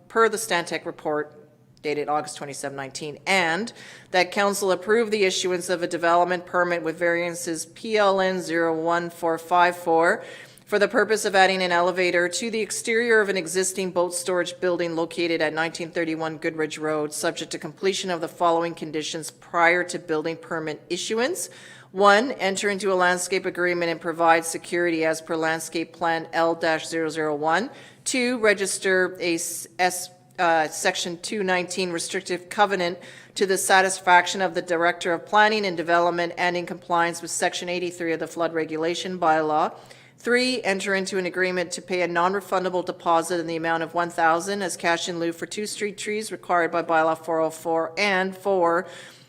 Speaker 1: per the Stantec report dated August 27, 19, and that council approve the issuance of a development permit with variances PLN 01454 for the purpose of adding an elevator to the exterior of an existing boat storage building located at 1931 Goodridge Road, subject to completion of the following conditions prior to building permit issuance. 1, enter into a landscape agreement and provide security as per landscape plan L-001. 2, register a section 219 restrictive covenant to the satisfaction of the Director of Planning and Development and in compliance with section 83 of the flood regulation bylaw. 3, enter into an agreement to pay a non-refundable deposit in the amount of $1,000 as cash in lieu for 2 street trees required by bylaw 404. And 4,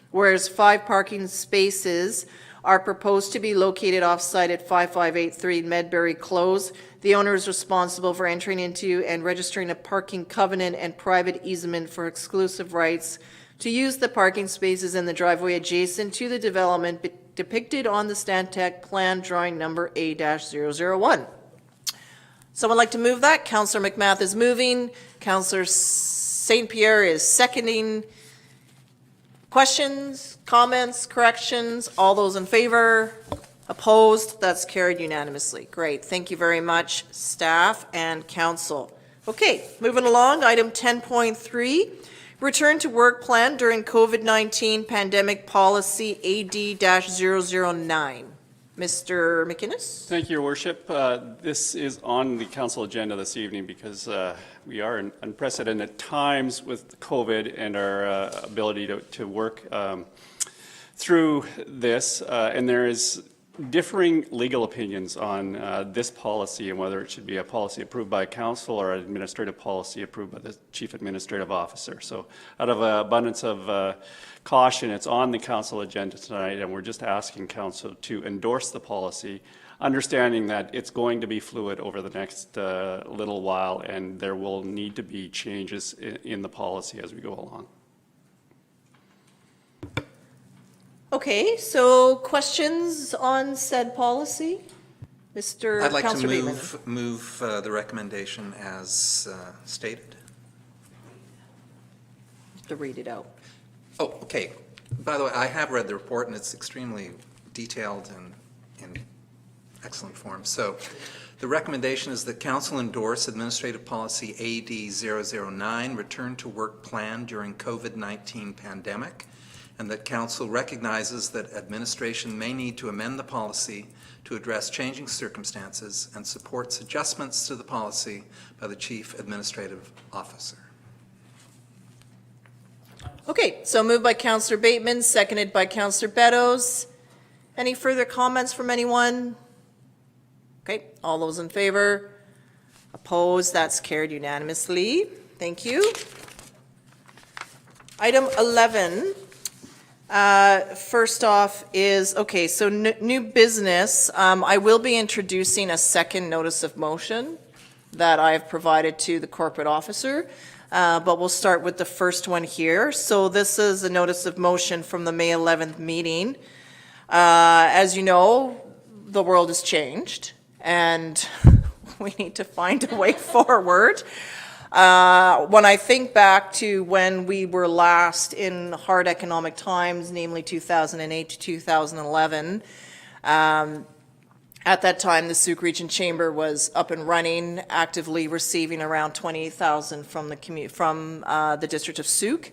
Speaker 1: whereas 5 parking spaces are proposed to be located off-site at 5583 Medbury Close. The owner is responsible for entering into and registering a parking covenant and private easement for exclusive rights to use the parking spaces in the driveway adjacent to the development depicted on the Stantec plan drawing number A-001. Someone like to move that? Councillor McMath is moving. Councillor St. Pierre is seconding. Questions, comments, corrections? All those in favor? Opposed? That's carried unanimously. Great. Thank you very much, staff and council. Okay, moving along, item 10.3, return to work plan during COVID-19 pandemic policy AD-009. Mr. McInnes?
Speaker 3: Thank you, Your Worship. This is on the council agenda this evening because we are in unprecedented times with COVID and our ability to work through this. And there is differing legal opinions on this policy and whether it should be a policy approved by council or an administrative policy approved by the chief administrative officer. So out of an abundance of caution, it's on the council agenda tonight, and we're just asking council to endorse the policy, understanding that it's going to be fluid over the next little while, and there will need to be changes in the policy as we go along.
Speaker 1: Okay, so questions on said policy? Mr.
Speaker 2: I'd like to
Speaker 1: Councillor Bateman.
Speaker 2: move the recommendation as stated.
Speaker 1: To read it out.
Speaker 2: Oh, okay. By the way, I have read the report, and it's extremely detailed and in excellent form. So the recommendation is that council endorse Administrative Policy AD-009, Return to Work Plan during COVID-19 pandemic, and that council recognizes that administration may need to amend the policy to address changing circumstances and supports adjustments to the policy by the Chief Administrative Officer.
Speaker 1: Okay, so moved by Councillor Bateman, seconded by Councillor Beddoes. Any further comments from anyone? Okay, all those in favor? Opposed? That's carried unanimously. Thank you. Item 11. First off is, okay, so new business. I will be introducing a second notice of motion that I've provided to the corporate officer. But we'll start with the first one here. So this is a notice of motion from the May 11th meeting. As you know, the world has changed and we need to find a way forward. When I think back to when we were last in hard economic times, namely 2008 to 2011, at that time, the Sauk Region Chamber was up and running, actively receiving around $28,000 from the District of Sauk,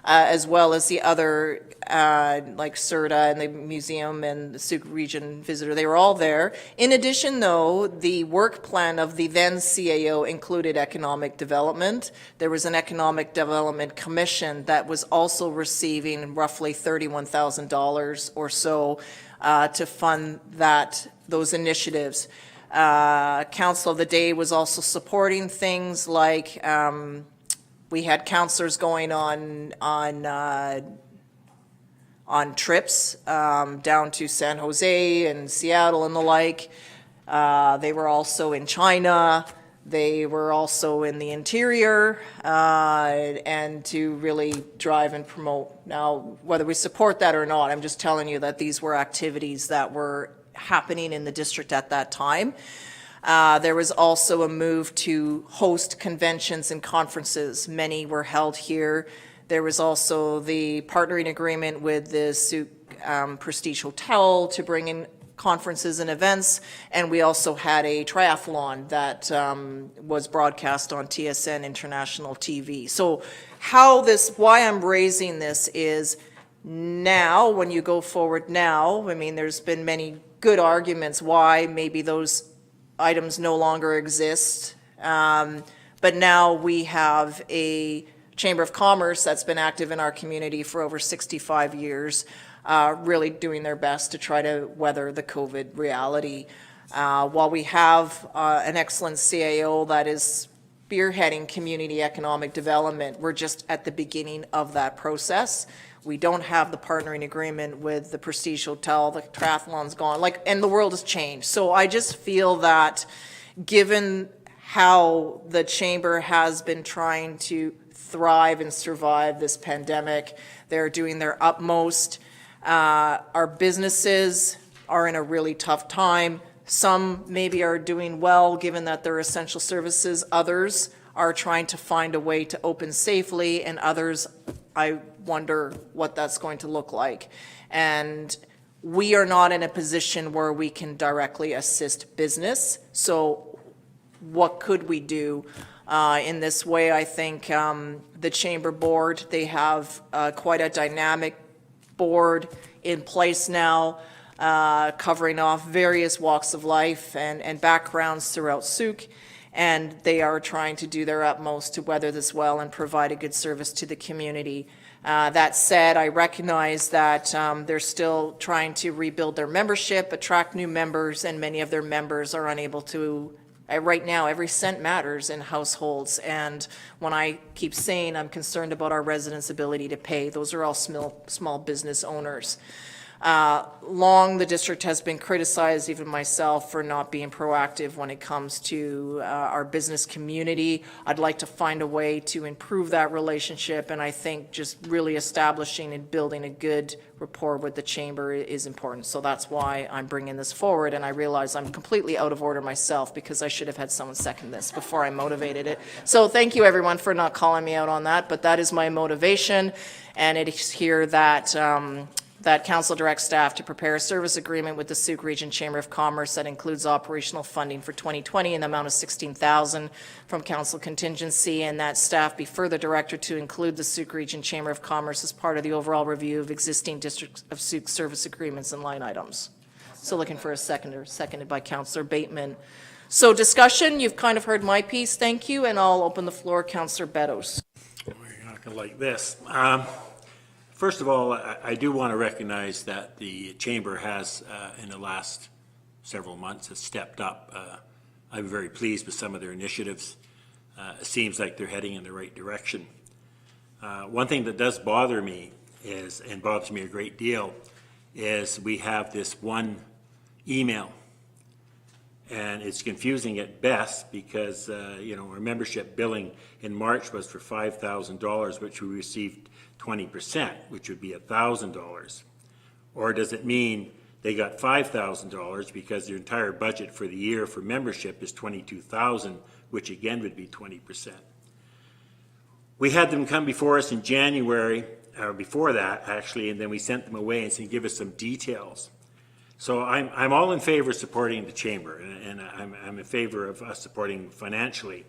Speaker 1: as well as the other, like CERTA and the museum and the Sauk Region Visitor. They were all there. In addition, though, the work plan of the then CAO included economic development. There was an Economic Development Commission that was also receiving roughly $31,000 or so to fund those initiatives. Council of the Day was also supporting things like we had counselors going on trips down to San Jose and Seattle and the like. They were also in China. They were also in the interior, and to really drive and promote. Now, whether we support that or not, I'm just telling you that these were activities that were happening in the district at that time. There was also a move to host conventions and conferences. Many were held here. There was also the partnering agreement with the Sauk Prestige Hotel to bring in conferences and events, and we also had a triathlon that was broadcast on TSN International TV. So why I'm raising this is now, when you go forward now, I mean, there's been many good arguments why maybe those items no longer exist, but now we have a Chamber of Commerce that's been active in our community for over 65 years, really doing their best to try to weather the COVID reality. While we have an excellent CAO that is spearheading community economic development, we're just at the beginning of that process. We don't have the partnering agreement with the Prestige Hotel, the triathlon's gone, and the world has changed. So I just feel that given how the Chamber has been trying to thrive and survive this pandemic, they're doing their utmost. Our businesses are in a really tough time. Some maybe are doing well, given that they're essential services. Others are trying to find a way to open safely, and others, I wonder what that's going to look like. And we are not in a position where we can directly assist business. So what could we do in this way? I think the Chamber Board, they have quite a dynamic board in place now, covering off various walks of life and backgrounds throughout Sauk, and they are trying to do their utmost to weather this well and provide a good service to the community. That said, I recognize that they're still trying to rebuild their membership, attract new members, and many of their members are unable to. Right now, every cent matters in households, and when I keep saying I'm concerned about our residents' ability to pay, those are all small business owners. The district has been criticized, even myself, for not being proactive when it comes to our business community. I'd like to find a way to improve that relationship, and I think just really establishing and building a good rapport with the Chamber is important. So that's why I'm bringing this forward, and I realize I'm completely out of order myself because I should have had someone second this before I motivated it. So thank you, everyone, for not calling me out on that, but that is my motivation, and it is here that that council directs staff to prepare a service agreement with the Sauk Region Chamber of Commerce that includes operational funding for 2020 in the amount of $16,000 from council contingency, and that staff be further directed to include the Sauk Region Chamber of Commerce as part of the overall review of existing District of Sauk service agreements and line items. So looking for a seconder, seconded by Councillor Bateman. So discussion, you've kind of heard my piece, thank you, and I'll open the floor, Councillor Beddoes.
Speaker 6: You're not going to like this. First of all, I do want to recognize that the Chamber has, in the last several months, has stepped up. I'm very pleased with some of their initiatives. It seems like they're heading in the right direction. One thing that does bother me is, and bothers me a great deal, is we have this one email. And it's confusing at best because, our membership billing in March was for $5,000, which we received 20%, which would be $1,000. Or does it mean they got $5,000 because their entire budget for the year for membership is $22,000, which again would be 20%. we had them come before us in January, or before that, actually, and then we sent them away and said, give us some details. So I'm all in favor of supporting the chamber, and I'm in favor of us supporting financially,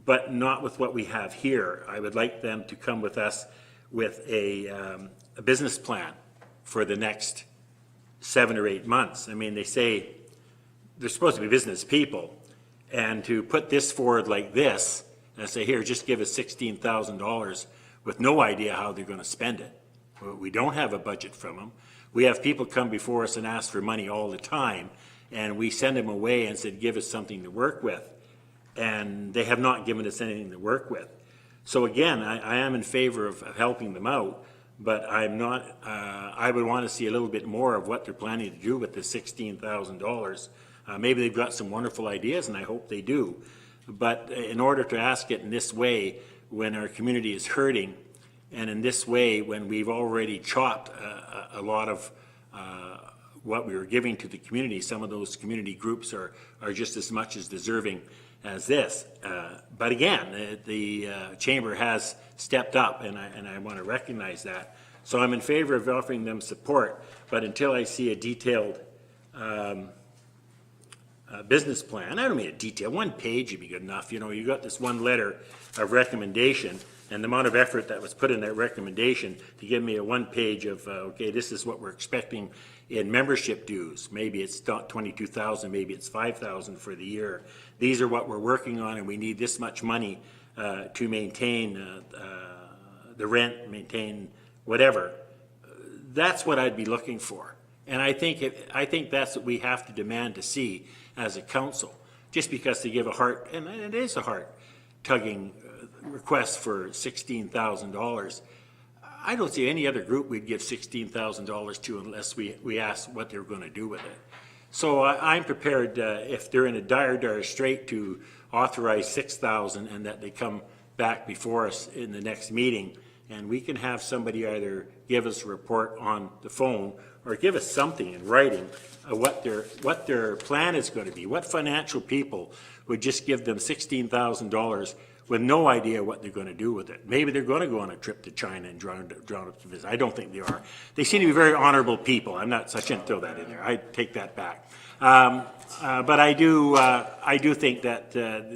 Speaker 6: but not with what we have here. I would like them to come with us with a business plan for the next 7 or 8 months. I mean, they say they're supposed to be business people, and to put this forward like this, and say, here, just give us $16,000 with no idea how they're going to spend it. We don't have a budget from them. We have people come before us and ask for money all the time, and we send them away and said, give us something to work with. And they have not given us anything to work with. So again, I am in favor of helping them out, but I'm not, I would want to see a little bit more of what they're planning to do with the $16,000. Maybe they've got some wonderful ideas, and I hope they do. But in order to ask it in this way, when our community is hurting, and in this way, when we've already chopped a lot of what we were giving to the community, some of those community groups are just as much as deserving as this. But again, the chamber has stepped up, and I want to recognize that. So I'm in favor of offering them support, but until I see a detailed business plan, I don't mean a detail, 1 page would be good enough. You know, you got this one letter of recommendation, and the amount of effort that was put in that recommendation to give me a 1 page of, okay, this is what we're expecting in membership dues. Maybe it's not 22,000, maybe it's 5,000 for the year. These are what we're working on, and we need this much money to maintain the rent, maintain whatever. That's what I'd be looking for. And I think that's what we have to demand to see as a council. Just because they give a heart, and it is a heart-tugging request for $16,000, I don't see any other group we'd give $16,000 to unless we ask what they're going to do with it. So I'm prepared, if they're in a dire strait, to authorize $6,000 and that they come back before us in the next meeting, and we can have somebody either give us a report on the phone or give us something in writing of what their plan is going to be. What financial people would just give them $16,000 with no idea what they're going to do with it? Maybe they're going to go on a trip to China and drown up to visit. I don't think they are. They seem to be very honorable people. I shouldn't throw that in there. I take that back. But I do think that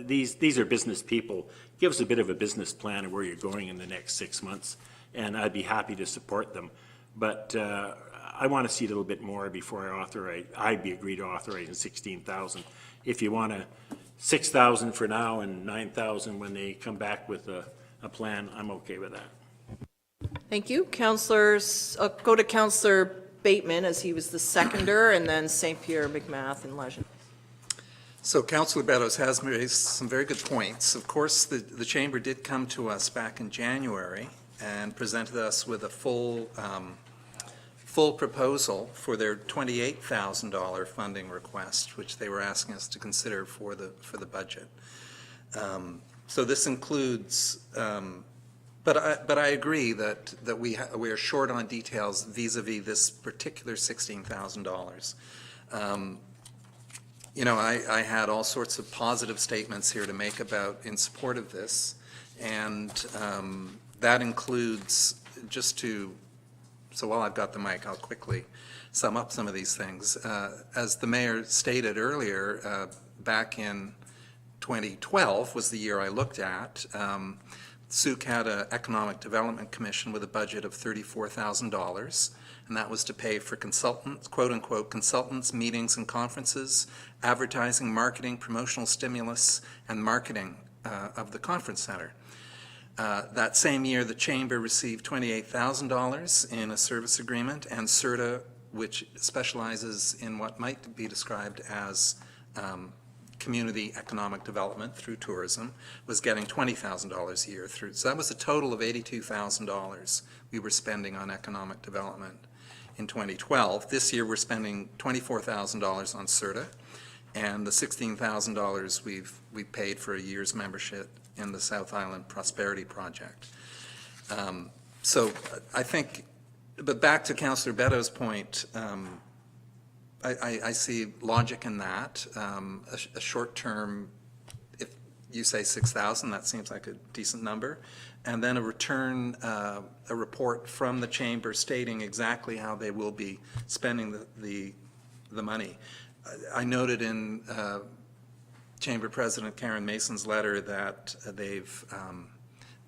Speaker 6: these are business people. Give us a bit of a business plan of where you're going in the next 6 months, and I'd be happy to support them. But I want to see a little bit more before I'd agree to authorizing 16,000. If you want 6,000 for now and 9,000 when they come back with a plan, I'm okay with that.
Speaker 1: Thank you. Councillors, I'll go to Councillor Bateman, as he was the seconder, and then St. Pierre, McMath, and Legend.
Speaker 2: So Councillor Beddoes has raised some very good points. Of course, the chamber did come to us back in January and presented us with a full proposal for their $28,000 funding request, which they were asking us to consider for the budget. So this includes, but I agree that we are short on details vis-a-vis this particular $16,000. You know, I had all sorts of positive statements here to make in support of this, and that includes, so while I've got the mic, I'll quickly sum up some of these things. As the mayor stated earlier, back in 2012 was the year I looked at, Souk had an Economic Development Commission with a budget of $34,000, and that was to pay for consultants, quote-unquote, consultants, meetings and conferences, advertising, marketing, promotional stimulus, and marketing of the conference center. That same year, the chamber received $28,000 in a service agreement, and CERTA, which specializes in what might be described as community economic development through tourism, was getting $20,000 a year through. So that was a total of $82,000 we were spending on economic development in 2012. This year, we're spending $24,000 on CERTA, and the $16,000 we've paid for a year's membership in the South Island Prosperity Project. So I think, but back to Councillor Beddoes' point, I see logic in that. A short-term, you say 6,000, that seems like a decent number. And then a report from the chamber stating exactly how they will be spending the money. I noted in Chamber President Karen Mason's letter that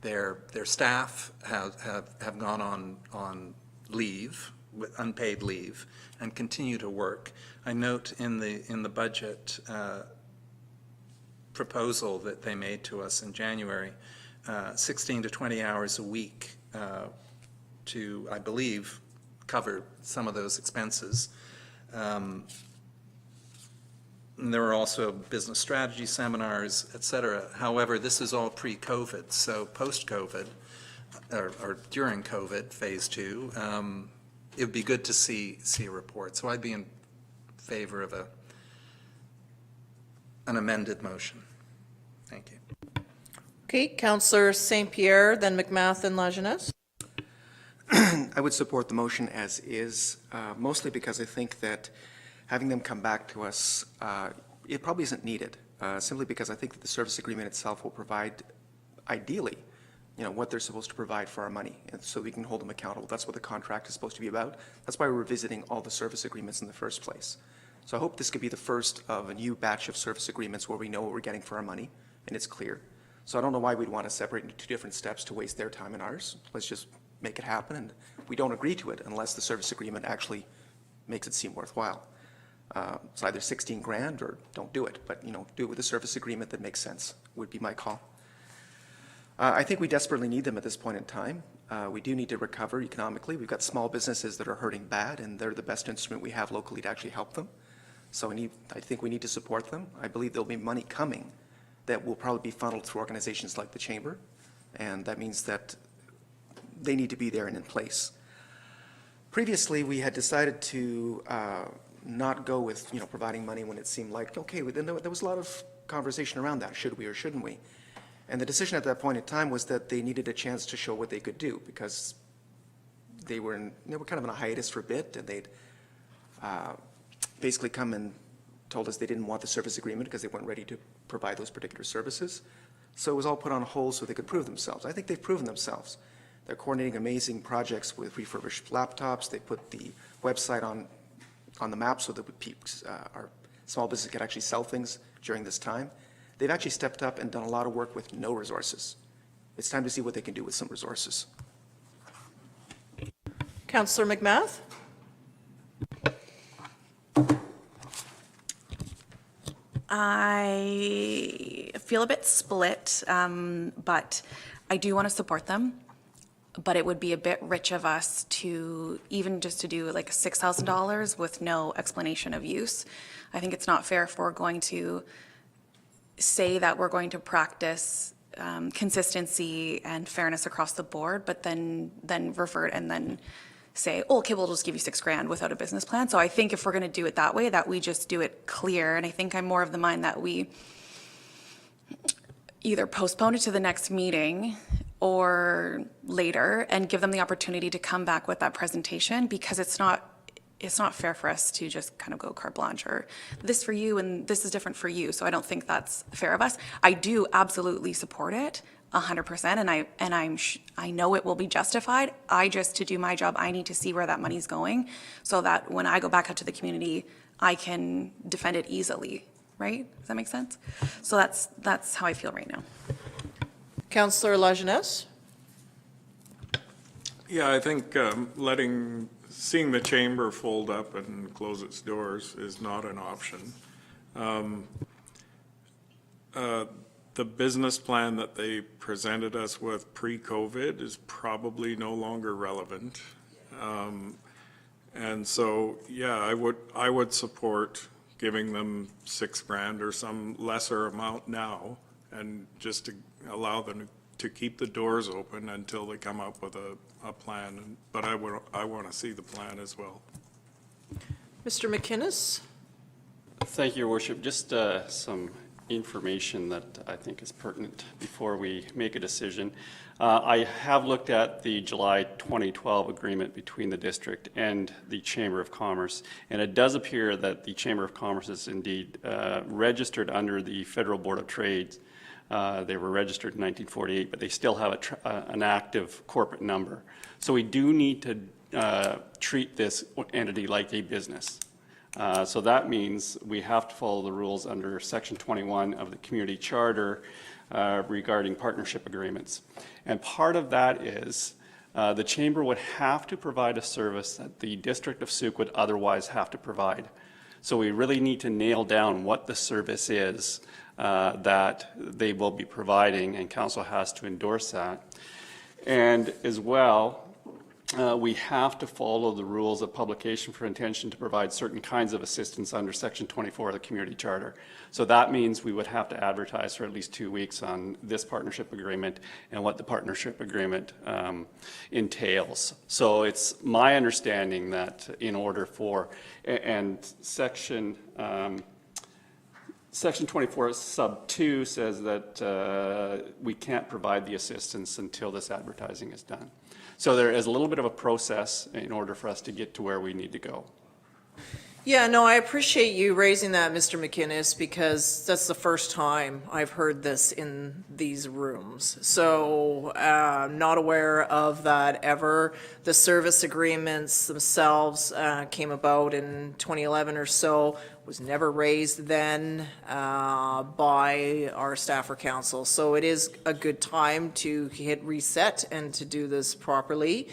Speaker 2: their staff have gone on leave, with unpaid leave, and continue to work. I note in the budget proposal that they made to us in January, 16 to 20 hours a week to, I believe, cover some of those expenses. And there were also business strategy seminars, et cetera. However, this is all pre-COVID, so post-COVID, or during COVID, phase 2, it would be good to see a report. So I'd be in favor of an amended motion. Thank you.
Speaker 1: Okay, Councillor St. Pierre, then McMath and Lajeunesse.
Speaker 7: I would support the motion as is, mostly because I think that having them come back to us, it probably isn't needed, simply because I think that the service agreement itself will provide, ideally, what they're supposed to provide for our money, and so we can hold them accountable. That's what the contract is supposed to be about. That's why we're revisiting all the service agreements in the first place. So I hope this could be the first of a new batch of service agreements where we know what we're getting for our money, and it's clear. So I don't know why we'd want to separate into two different steps to waste their time and ours. Let's just make it happen, and we don't agree to it unless the service agreement actually makes it seem worthwhile. It's either 16 grand or don't do it, but do it with a service agreement that makes sense would be my call. I think we desperately need them at this point in time. We do need to recover economically. We've got small businesses that are hurting bad, and they're the best instrument we have locally to actually help them. So I think we need to support them. I believe there'll be money coming that will probably be funneled through organizations like the Chamber, and that means that they need to be there and in place. Previously, we had decided to not go with providing money when it seemed like, okay, then there was a lot of conversation around that, should we or shouldn't we? And the decision at that point in time was that they needed a chance to show what they could do, because they were kind of in a hiatus for a bit, and they'd basically come and told us they didn't want the service agreement because they weren't ready to provide those particular services. So it was all put on hold so they could prove themselves. I think they've proven themselves. They're coordinating amazing projects with refurbished laptops. They put the website on the map so that our small business could actually sell things during this time. They've actually stepped up and done a lot of work with no resources. It's time to see what they can do with some resources.
Speaker 1: Councillor McMath.
Speaker 8: I feel a bit split, but I do want to support them. But it would be a bit rich of us to even just to do like $6,000 with no explanation of use. I think it's not fair if we're going to say that we're going to practice consistency and fairness across the board, but then revert and then say, oh, okay, we'll just give you $6,000 without a business plan. So I think if we're going to do it that way, that we just do it clear. And I think I'm more of the mind that we either postpone it to the next meeting or later and give them the opportunity to come back with that presentation, because it's not fair for us to just kind of go carte blanche or this for you and this is different for you. So I don't think that's fair of us. I do absolutely support it 100%, and I know it will be justified. To do my job, I need to see where that money's going so that when I go back out to the community, I can defend it easily, right? Does that make sense? So that's how I feel right now.
Speaker 1: Councillor Lajeunesse.
Speaker 9: Yeah, I think seeing the chamber fold up and close its doors is not an option. The business plan that they presented us with pre-COVID is probably no longer relevant. And so, yeah, I would support giving them $6,000 or some lesser amount now, and just to allow them to keep the doors open until they come up with a plan. But I want to see the plan as well.
Speaker 1: Mr. McInnes.
Speaker 3: Thank you, Your Worship. Just some information that I think is pertinent before we make a decision. I have looked at the July 2012 agreement between the district and the Chamber of Commerce, and it does appear that the Chamber of Commerce is indeed registered under the Federal Board of Trade They were registered in 1948, but they still have an active corporate number. So we do need to treat this entity like a business. So that means we have to follow the rules under Section 21 of the Community Charter regarding partnership agreements. And part of that is the Chamber would have to provide a service that the District of Sauk would otherwise have to provide. So we really need to nail down what the service is that they will be providing, and Council has to endorse that. And as well, we have to follow the rules of publication for intention to provide certain kinds of assistance under Section 24 of the Community Charter. So that means we would have to advertise for at least 2 weeks on this partnership agreement and what the partnership agreement entails. So it's my understanding that in order for, and Section 24 sub 2 says that we can't provide the assistance until this advertising is done. So there is a little bit of a process in order for us to get to where we need to go.
Speaker 1: Yeah, no, I appreciate you raising that, Mr. McInnes, because that's the first time I've heard this in these rooms. So not aware of that ever. The service agreements themselves came about in 2011 or so, was never raised then by our staff or council. So it is a good time to hit reset and to do this properly.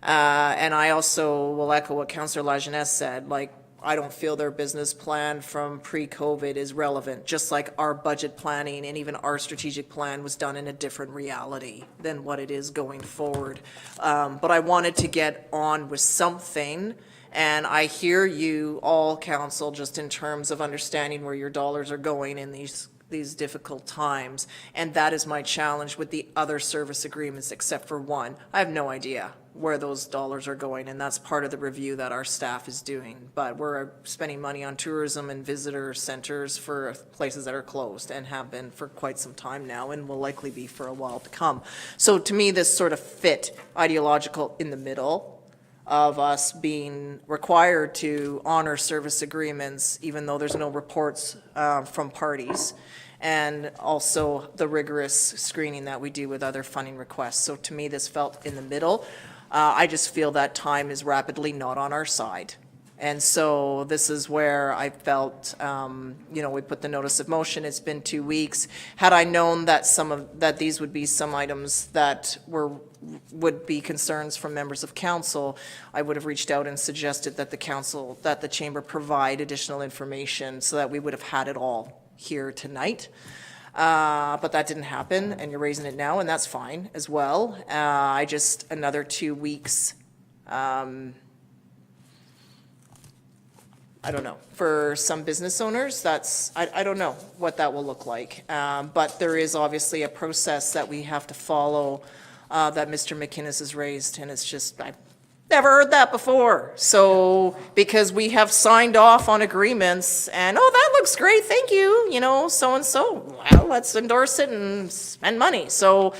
Speaker 1: And I also will echo what Councillor Lajeunesse said, like, I don't feel their business plan from pre-COVID is relevant, just like our budget planning and even our strategic plan was done in a different reality than what it is going forward. But I wanted to get on with something, and I hear you all, council, just in terms of understanding where your dollars are going in these difficult times. And that is my challenge with the other service agreements, except for one. I have no idea where those dollars are going, and that's part of the review that our staff is doing. But we're spending money on tourism and visitor centers for places that are closed and have been for quite some time now and will likely be for a while to come. So to me, this sort of fit ideological in the middle of us being required to honor service agreements, even though there's no reports from parties, and also the rigorous screening that we do with other funding requests. So to me, this felt in the middle. I just feel that time is rapidly not on our side. And so this is where I felt, we put the notice of motion, it's been 2 weeks. Had I known that that these would be some items that would be concerns from members of council, I would have reached out and suggested that the chamber provide additional information so that we would have had it all here tonight. But that didn't happen, and you're raising it now, and that's fine as well. Another 2 weeks, I don't know, for some business owners, I don't know what that will look like. But there is obviously a process that we have to follow that Mr. McInnes has raised, and it's just, I've never heard that before. So, because we have signed off on agreements and, oh, that looks great, thank you, so-and-so, well, let's endorse it and spend money. So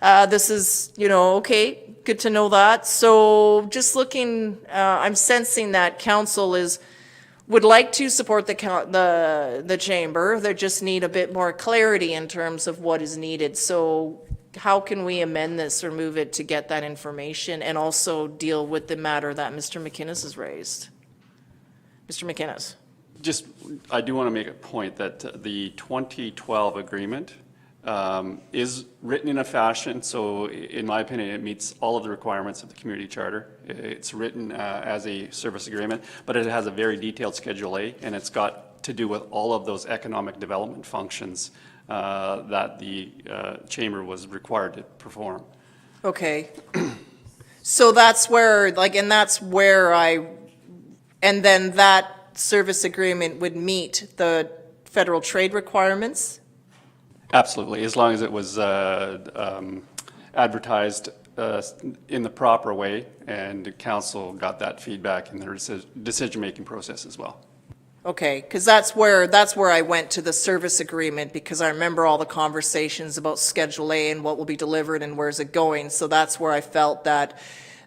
Speaker 1: this is, okay, good to know that. So just looking, I'm sensing that council would like to support the chamber. They just need a bit more clarity in terms of what is needed. So how can we amend this or move it to get that information and also deal with the matter that Mr. McInnes has raised? Mr. McInnes.
Speaker 3: I do want to make a point that the 2012 agreement is written in a fashion, so in my opinion, it meets all of the requirements of the community charter. It's written as a service agreement, but it has a very detailed Schedule A, and it's got to do with all of those economic development functions that the chamber was required to perform.
Speaker 1: Okay. So that's where, and then that service agreement would meet the federal trade requirements?
Speaker 3: Absolutely, as long as it was advertised in the proper way, and council got that feedback in their decision-making process as well.
Speaker 1: Okay, because that's where I went to the service agreement, because I remember all the conversations about Schedule A and what will be delivered and where's it going. So that's where I felt that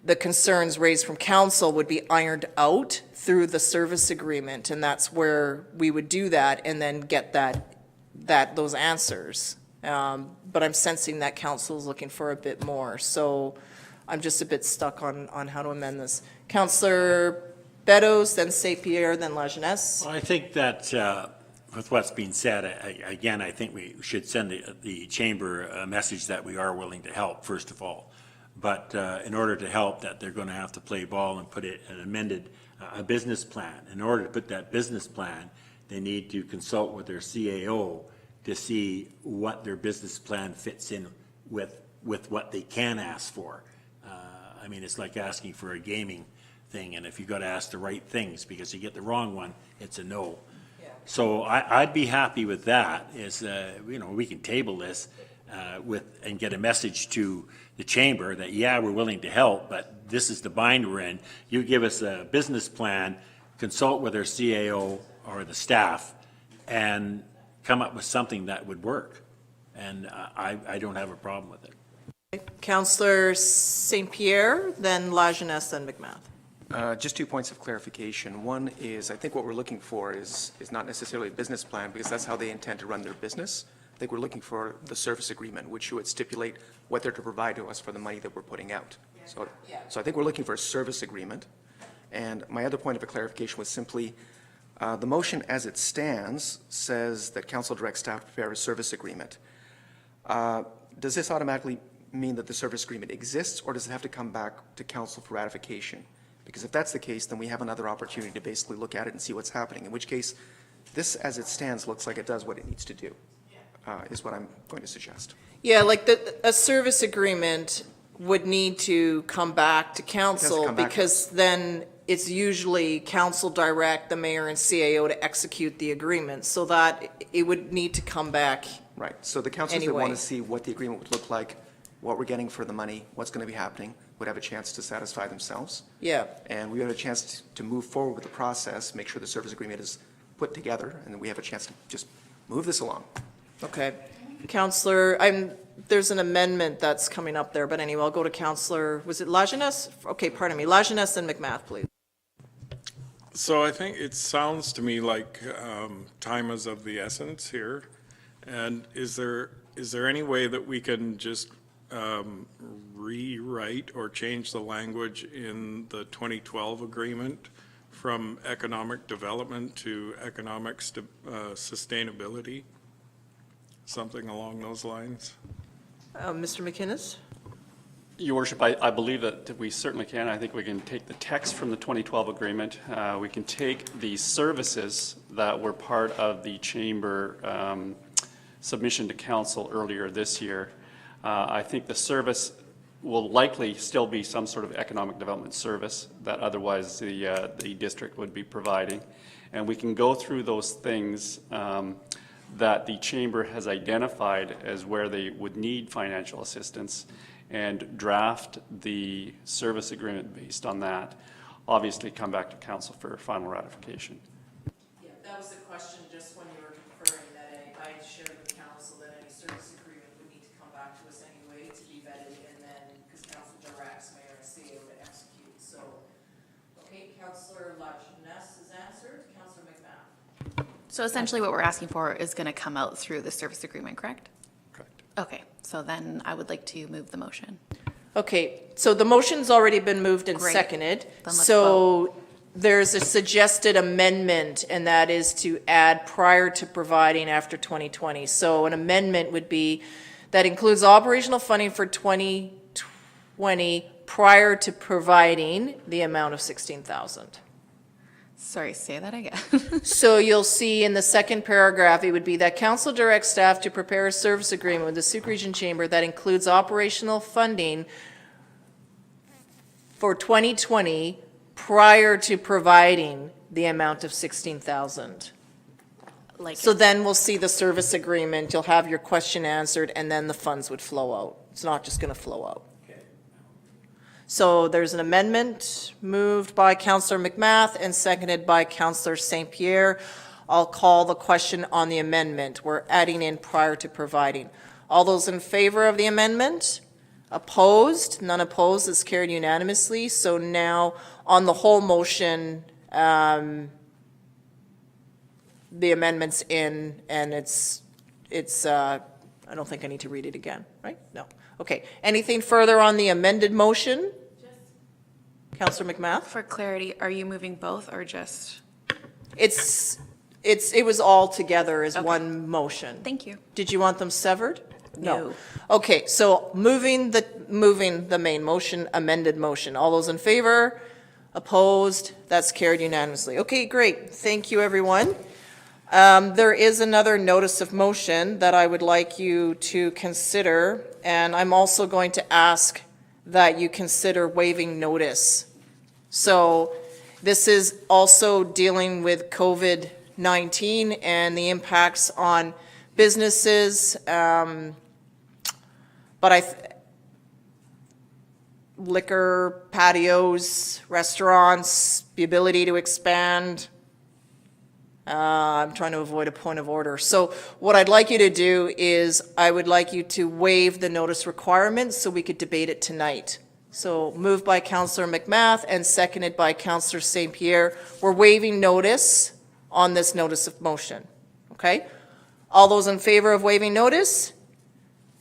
Speaker 1: the concerns raised from council would be ironed out through the service agreement, and that's where we would do that and then get those answers. But I'm sensing that council is looking for a bit more. So I'm just a bit stuck on how to amend this. Councillor Beddoes, then St. Pierre, then La Jeunesse.
Speaker 6: Well, I think that with what's being said, again, I think we should send the chamber a message that we are willing to help, first of all. But in order to help, that they're going to have to play ball and put an amended a business plan. In order to put that business plan, they need to consult with their CAO to see what their business plan fits in with what they can ask for. I mean, it's like asking for a gaming thing, and if you got to ask the right things, because you get the wrong one, it's a no. So I'd be happy with that, is, you know, we can table this and get a message to the chamber that, yeah, we're willing to help, but this is the bind we're in. You give us a business plan, consult with our CAO or the staff, and come up with something that would work. And I don't have a problem with it.
Speaker 1: Councillor St. Pierre, then La Jeunesse, then McMath.
Speaker 7: Just 2 points of clarification. One is, I think what we're looking for is not necessarily a business plan, because that's how they intend to run their business. I think we're looking for the service agreement, which would stipulate what they're to provide to us for the money that we're putting out. So I think we're looking for a service agreement. And my other point of a clarification was simply, the motion as it stands says that council directs staff to prepare a service agreement. Does this automatically mean that the service agreement exists, or does it have to come back to council for ratification? Because if that's the case, then we have another opportunity to basically look at it and see what's happening, in which case, this as it stands looks like it does what it needs to do, is what I'm going to suggest.
Speaker 1: Yeah, like a service agreement would need to come back to council,
Speaker 7: come back.
Speaker 1: because then it's usually council direct the mayor and CAO to execute the agreement, so that it would need to come back.
Speaker 7: Right, so the councilors that want
Speaker 1: Anyway.
Speaker 7: to see what the agreement would look like, what we're getting for the money, what's going to be happening, would have a chance to satisfy themselves.
Speaker 1: Yeah,
Speaker 7: And we have a chance to move forward with the process, make sure the service agreement is put together, and then we have a chance to just move this along.
Speaker 1: okay. Councillor, there's an amendment that's coming up there, but anyway, I'll go to Councillor, was it La Jeunesse? Okay, pardon me, La Jeunesse and McMath, please.
Speaker 9: So I think it sounds to me like time is of the essence here. And is there any way that we can just rewrite or change the language in the 2012 agreement from economic development to economic sustainability? Something along those lines?
Speaker 1: Mr. McInnes?
Speaker 3: Your worship, I believe that we certainly can. I think we can take the text from the 2012 agreement. We can take the services that were part of the chamber submission to council earlier this year. I think the service will likely still be some sort of economic development service that otherwise the district would be providing. And we can go through those things that the chamber has identified as where they would need financial assistance and draft the service agreement based on that. Obviously come back to council for final ratification.
Speaker 1: Yeah, that was the question, just when you were conferring, that I shared with council that any service agreement would need to come back to us anyway to be vetted, and then, because council directs mayor and CEO to execute, so. Okay, Councillor La Jeunesse is answered, Councillor McMath.
Speaker 8: So essentially what we're asking for is going to come out through the service agreement, correct?
Speaker 3: Correct.
Speaker 8: Okay, so then I would like to move the motion.
Speaker 1: Okay, so the motion's already been moved and
Speaker 8: Great.
Speaker 1: seconded.
Speaker 8: Then let's
Speaker 1: So there's a suggested amendment, and that is to add prior to providing after 2020. So an amendment would be that includes operational funding for 2020 prior to providing the amount of 16,000.
Speaker 8: Sorry, say that again.
Speaker 1: So you'll see in the second paragraph, it would be that council directs staff to prepare a service agreement with the Sauk Region Chamber that includes operational funding for 2020 prior to providing the amount of 16,000.
Speaker 8: Like
Speaker 1: So
Speaker 8: it.
Speaker 1: then we'll see the service agreement, you'll have your question answered, and then the funds would flow out. It's not just going to flow out. So there's an amendment moved by Councillor McMath and seconded by Councillor St. Pierre. I'll call the question on the amendment. We're adding in prior to providing. All those in favor of the amendment? Opposed? None opposed. It's carried unanimously. So now on the whole motion, the amendment's in, and it's I don't think I need to read it again, right? No. Okay. Anything further on the amended motion? Councillor McMath?
Speaker 8: For clarity, are you moving both or just?
Speaker 1: It was all together as one motion.
Speaker 8: Thank you.
Speaker 1: Did you want them severed?
Speaker 8: No.
Speaker 1: Okay, so moving the main motion, amended motion. All those in favor? Opposed? That's carried unanimously. Okay, great. Thank you, everyone. There is another notice of motion that I would like you to consider, and I'm also going to ask that you consider waiving notice. So this is also dealing with COVID-19 and the impacts on businesses, liquor, patios, restaurants, the ability to expand. I'm trying to avoid a point of order. So what I'd like you to do is I would like you to waive the notice requirements so we could debate it tonight. So moved by Councillor McMath and seconded by Councillor St. Pierre. We're waiving notice on this notice of motion. Okay? All those in favor of waiving notice?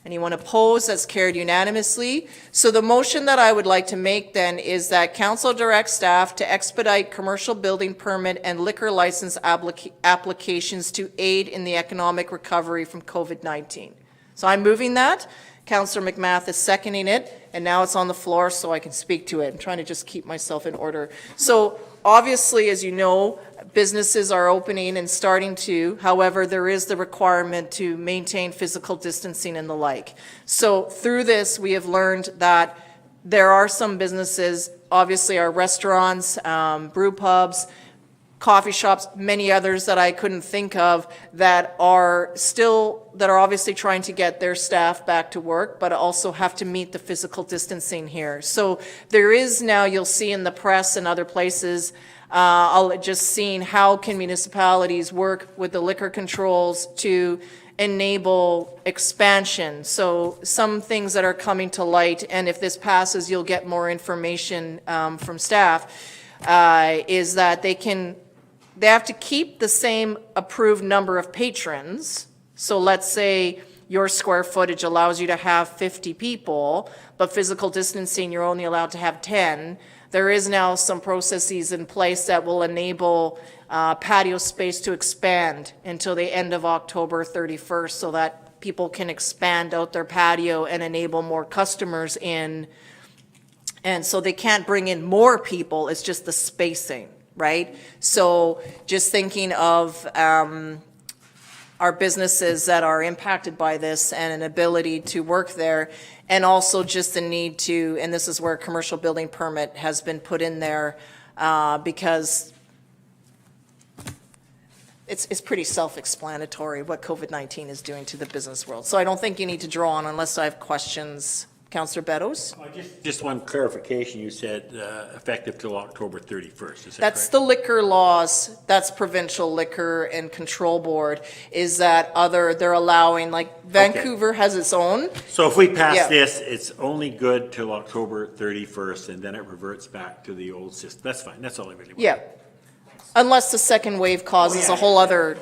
Speaker 1: Anyone opposed? That's carried unanimously. So the motion that I would like to make then is that council directs staff to expedite commercial building permit and liquor license applications to aid in the economic recovery from COVID-19. So I'm moving that. Councillor McMath is seconding it, and now it's on the floor so I can speak to it. I'm trying to just keep myself in order. So obviously, as you know, businesses are opening and starting to. However, there is the requirement to maintain physical distancing and the like. So through this, we have learned that there are some businesses, obviously our restaurants, brew pubs, coffee shops, many others that I couldn't think of that are obviously trying to get their staff back to work, but also have to meet the physical distancing here. So there is now, you'll see in the press and other places, I'll just seeing how can municipalities work with the liquor controls to enable expansion. So some things that are coming to light, and if this passes, you'll get more information from staff, is that they have to keep the same approved number of patrons. So let's say your square footage allows you to have 50 people, but physical distancing, you're only allowed to have 10. There is now some processes in place that will enable patio space to expand until the end of October 31st so that people can expand out their patio and enable more customers in. And so they can't bring in more people, it's just the spacing, right? So just thinking of our businesses that are impacted by this and an ability to work there, and also just the need to, and this is where a commercial building permit has been put in there because it's pretty self-explanatory what COVID-19 is doing to the business world. So I don't think you need to draw on unless I have questions. Councillor Beddoes?
Speaker 6: Just one clarification, you said effective till October 31st, is that
Speaker 1: That's
Speaker 6: correct?
Speaker 1: the liquor laws, that's provincial liquor and control board, is that they're allowing, like Vancouver has its own.
Speaker 6: So if we pass
Speaker 1: Yeah.
Speaker 6: this, it's only good till October 31st, and then it reverts back to the old system. That's fine, that's all I really want.
Speaker 1: Yeah. Unless the second wave causes a whole other,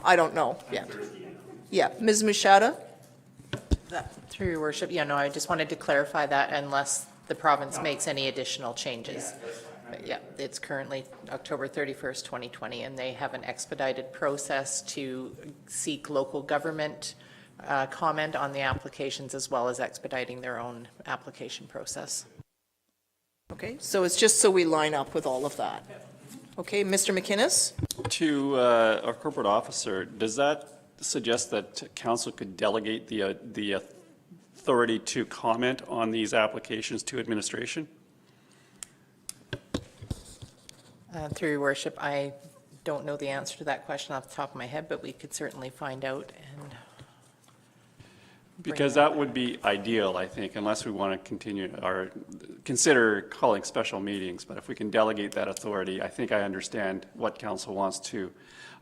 Speaker 1: I don't know, yeah. Yeah, Ms. Mushada?
Speaker 4: Through your worship, I just wanted to clarify that unless the province makes any additional changes. But yeah, it's currently October 31st, 2020, and they have an expedited process to seek local government comment on the applications as well as expediting their own application process.
Speaker 1: Okay, so it's just so we line up with all of that. Okay, Mr. McInnes?
Speaker 3: To our corporate officer, does that suggest that council could delegate the authority to comment on these applications to administration?
Speaker 4: Through your worship, I don't know the answer to that question off the top of my head, but we could certainly find out and
Speaker 3: Because that would be ideal, I think, unless we want to continue or consider calling special meetings. But if we can delegate that authority, I think I understand what council wants to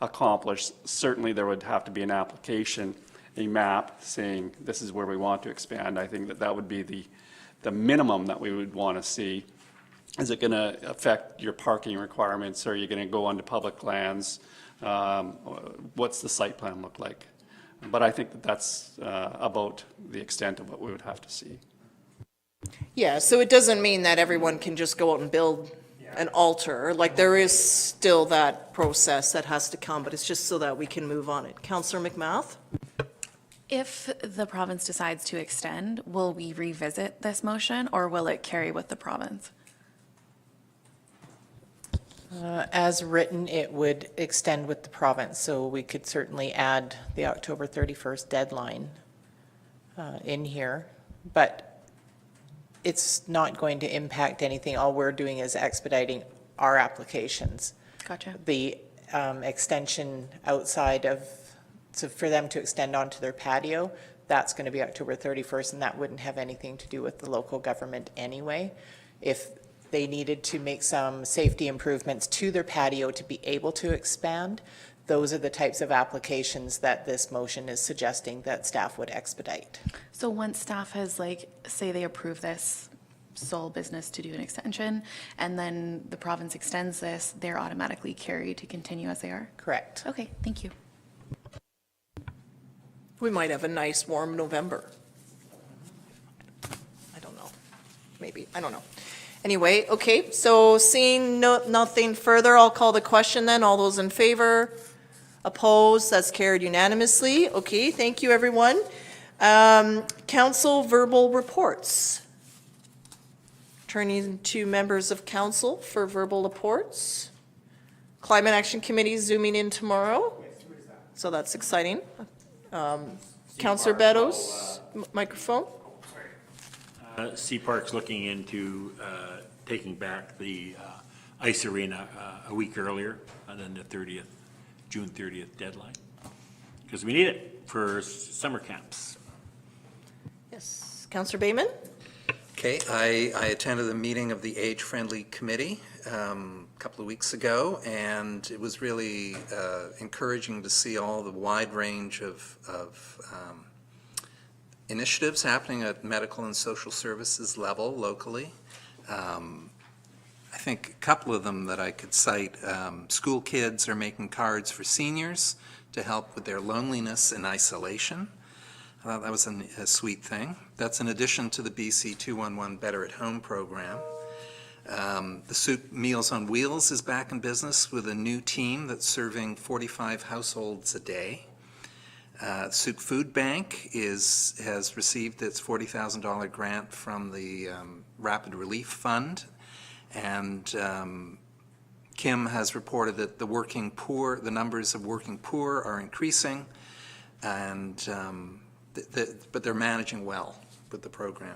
Speaker 3: accomplish. Certainly, there would have to be an application, a map saying this is where we want to expand. I think that would be the minimum that we would want to see. Is it going to affect your parking requirements? Are you going to go onto public lands? What's the site plan look like? But I think that that's about the extent of what we would have to see.
Speaker 1: Yeah, so it doesn't mean that everyone can just go out and build an altar. Like, there is still that process that has to come, but it's just so that we can move on it. Councillor McMath?
Speaker 8: If the province decides to extend, will we revisit this motion or will it carry with the province?
Speaker 4: As written, it would extend with the province, so we could certainly add the October 31st deadline in here, but it's not going to impact anything. All we're doing is expediting our applications.
Speaker 8: Gotcha.
Speaker 4: The extension outside of, so for them to extend onto their patio, that's going to be October 31st, and that wouldn't have anything to do with the local government anyway. If they needed to make some safety improvements to their patio to be able to expand, those are the types of applications that this motion is suggesting that staff would expedite.
Speaker 8: So once staff has, like, say they approve this sole business to do an extension, and then the province extends this, they're automatically carried to continue as they are?
Speaker 4: Correct.
Speaker 8: Okay, thank you.
Speaker 1: We might have a nice warm November. I don't know. Maybe, I don't know. Anyway, okay, so seeing nothing further, I'll call the question then. All those in favor? Opposed? That's carried unanimously. Okay, thank you, everyone. Council verbal reports. Turning to members of council for verbal reports. Climate Action Committee zooming in tomorrow. So that's exciting. Councillor Beddoes, microphone.
Speaker 6: Sea Park's looking into taking back the ice arena a week earlier than the 30th, June 30th deadline, because we need it for summer camps.
Speaker 1: Yes, Councillor Bayman.
Speaker 2: Okay, I attended a meeting of the Age-Friendly Committee a couple of weeks ago, and it was really encouraging to see all the wide range of initiatives happening at medical and social services level locally. I think a couple of them that I could cite, school kids are making cards for seniors to help with their loneliness and isolation. That was a sweet thing. That's in addition to the BC 211 Better at Home program. The Soup Meals on Wheels is back in business with a new team that's serving 45 households a day. Soup Food Bank has received its $40,000 grant from the Rapid Relief Fund, and Kim has reported that the numbers of working poor are increasing, and but they're managing well with the program.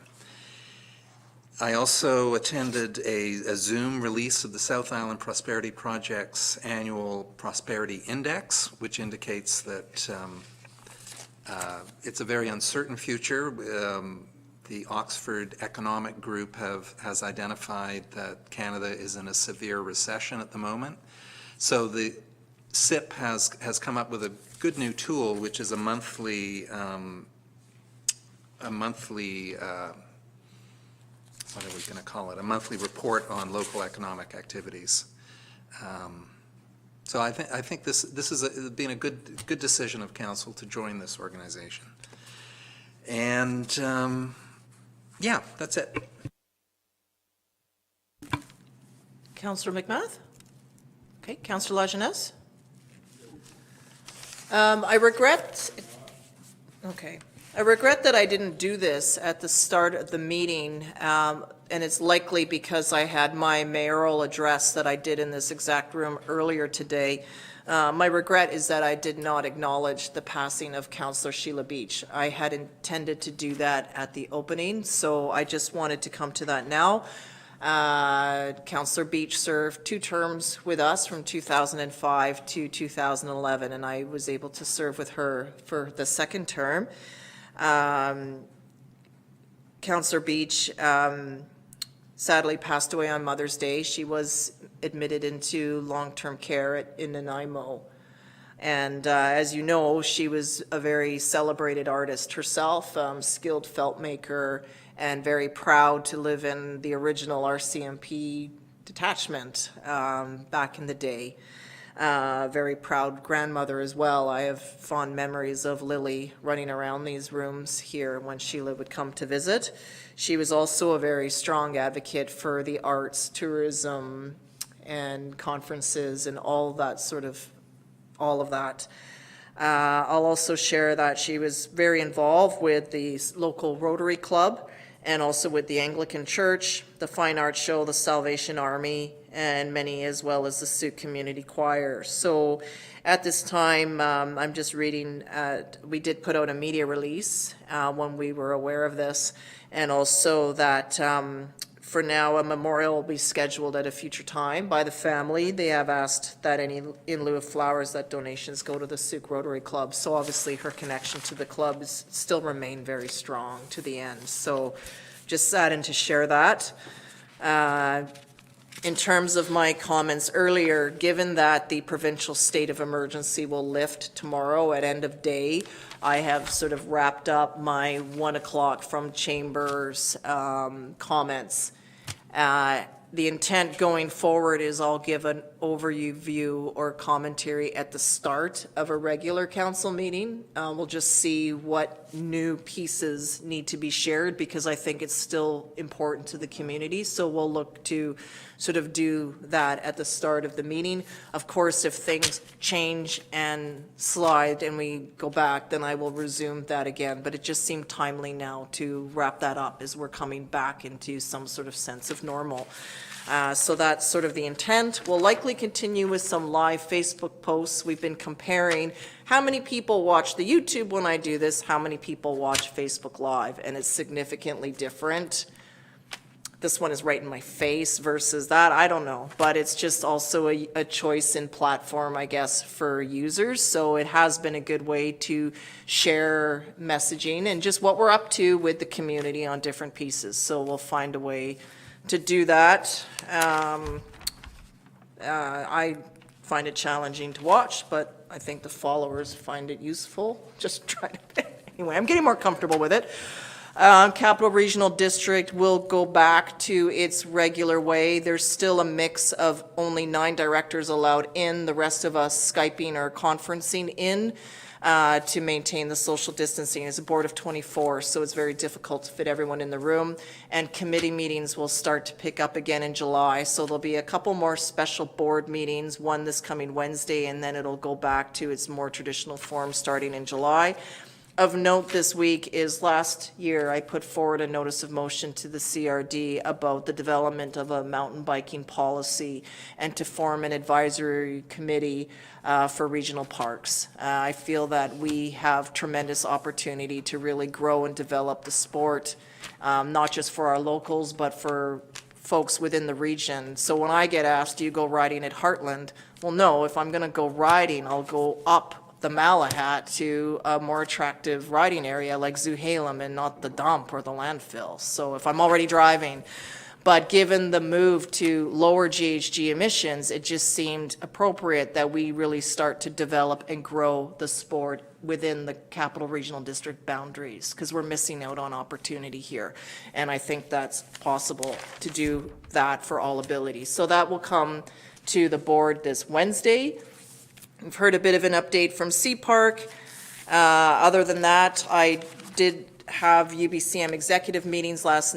Speaker 2: I also attended a Zoom release of the South Island Prosperity Project's annual Prosperity Index, which indicates that it's a very uncertain future. The Oxford Economic Group has identified that Canada is in a severe recession at the moment. So the SIP has come up with a good new tool, which is a monthly what are we going to call it? A monthly report on local economic activities. So I think this has been a good decision of council to join this organization. And yeah, that's it.
Speaker 1: Councillor McMath? Okay, Councillor Lajeunesse? I regret that I didn't do this at the start of the meeting, and it's likely because I had my mayoral address that I did in this exact room earlier today. My regret is that I did not acknowledge the passing of Councillor Sheila Beach. I had intended to do that at the opening, so I just wanted to come to that now. Councillor Beach served 2 terms with us from 2005 to 2011, and I was able to serve with her for the 2nd term. Councillor Beach sadly passed away on Mother's Day. She was admitted into long-term care in Nanaimo. And as you know, she was a very celebrated artist herself, skilled felt maker, and very proud to live in the original RCMP detachment back in the day. very proud grandmother as well. I have fond memories of Lily running around these rooms here when Sheila would come to visit. She was also a very strong advocate for the arts, tourism, and conferences and all of that. I'll also share that she was very involved with the local Rotary Club and also with the Anglican Church, the Fine Arts Show, the Salvation Army, and many as well as the Sioux Community Choir. So at this time, I'm just reading, we did put out a media release when we were aware of this, and also that for now, a memorial will be scheduled at a future time by the family. They have asked that in lieu of flowers, that donations go to the Sioux Rotary Club. So obviously her connection to the club is still remain very strong to the end. So just saddened to share that. In terms of my comments earlier, given that the provincial state of emergency will lift tomorrow at end of day, I have sort of wrapped up my 1 o'clock from Chambers comments. The intent going forward is I'll give an overview or commentary at the start of a regular council meeting. We'll just see what new pieces need to be shared because I think it's still important to the community. So we'll look to sort of do that at the start of the meeting. Of course, if things change and slide and we go back, then I will resume that again. But it just seemed timely now to wrap that up as we're coming back into some sort of sense of normal. So that's sort of the intent. We'll likely continue with some live Facebook posts. We've been comparing how many people watch the YouTube when I do this, how many people watch Facebook Live, and it's significantly different. This one is right in my face versus that, I don't know. But it's just also a choice in platform, I guess, for users. So it has been a good way to share messaging and just what we're up to with the community on different pieces. So we'll find a way to do that. I find it challenging to watch, but I think the followers find it useful. Just try to, anyway, I'm getting more comfortable with it. Capital Regional District will go back to its regular way. There's still a mix of only 9 directors allowed in, the rest of us Skyping or conferencing in to maintain the social distancing. It's a board of 24, so it's very difficult to fit everyone in the room. And committee meetings will start to pick up again in July, so there'll be a couple more special board meetings, one this coming Wednesday, and then it'll go back to its more traditional form starting in July. Of note this week is last year I put forward a notice of motion to the CRD about the development of a mountain biking policy and to form an advisory committee for regional parks. I feel that we have tremendous opportunity to really grow and develop the sport, not just for our locals, but for folks within the region. So when I get asked, do you go riding at Heartland? Well, no, if I'm gonna go riding, I'll go up the Malahat to a more attractive riding area like Zuhalem and not the dump or the landfill. So if I'm already driving, but given the move to lower GHG emissions, it just seemed appropriate that we really start to develop and grow the sport within the Capital Regional District boundaries, because we're missing out on opportunity here. And I think that's possible to do that for all abilities. So that will come to the board this Wednesday. We've heard a bit of an update from Sea Park. Other than that, I did have UBCM executive meetings last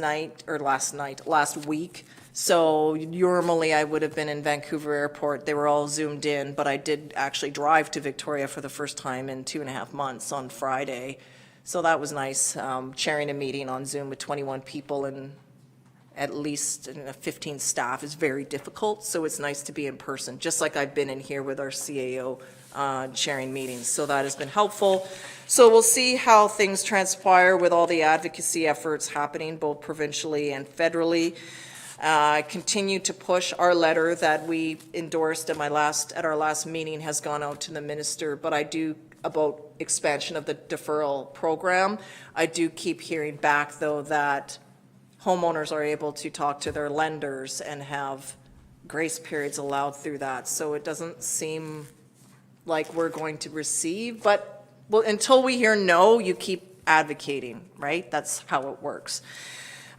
Speaker 1: week. So normally I would have been in Vancouver Airport. They were all zoomed in, but I did actually drive to Victoria for the first time in 2.5 months on Friday. So that was nice, chairing a meeting on Zoom with 21 people and at least 15 staff is very difficult, so it's nice to be in person, just like I've been in here with our CAO sharing meetings, so that has been helpful. So we'll see how things transpire with all the advocacy efforts happening both provincially and federally. Continue to push our letter that we endorsed at our last meeting has gone out to the minister, but I do about expansion of the deferral program. I do keep hearing back though that homeowners are able to talk to their lenders and have grace periods allowed through that. So it doesn't seem like we're going to receive, but well, until we hear no, you keep advocating, right? That's how it works.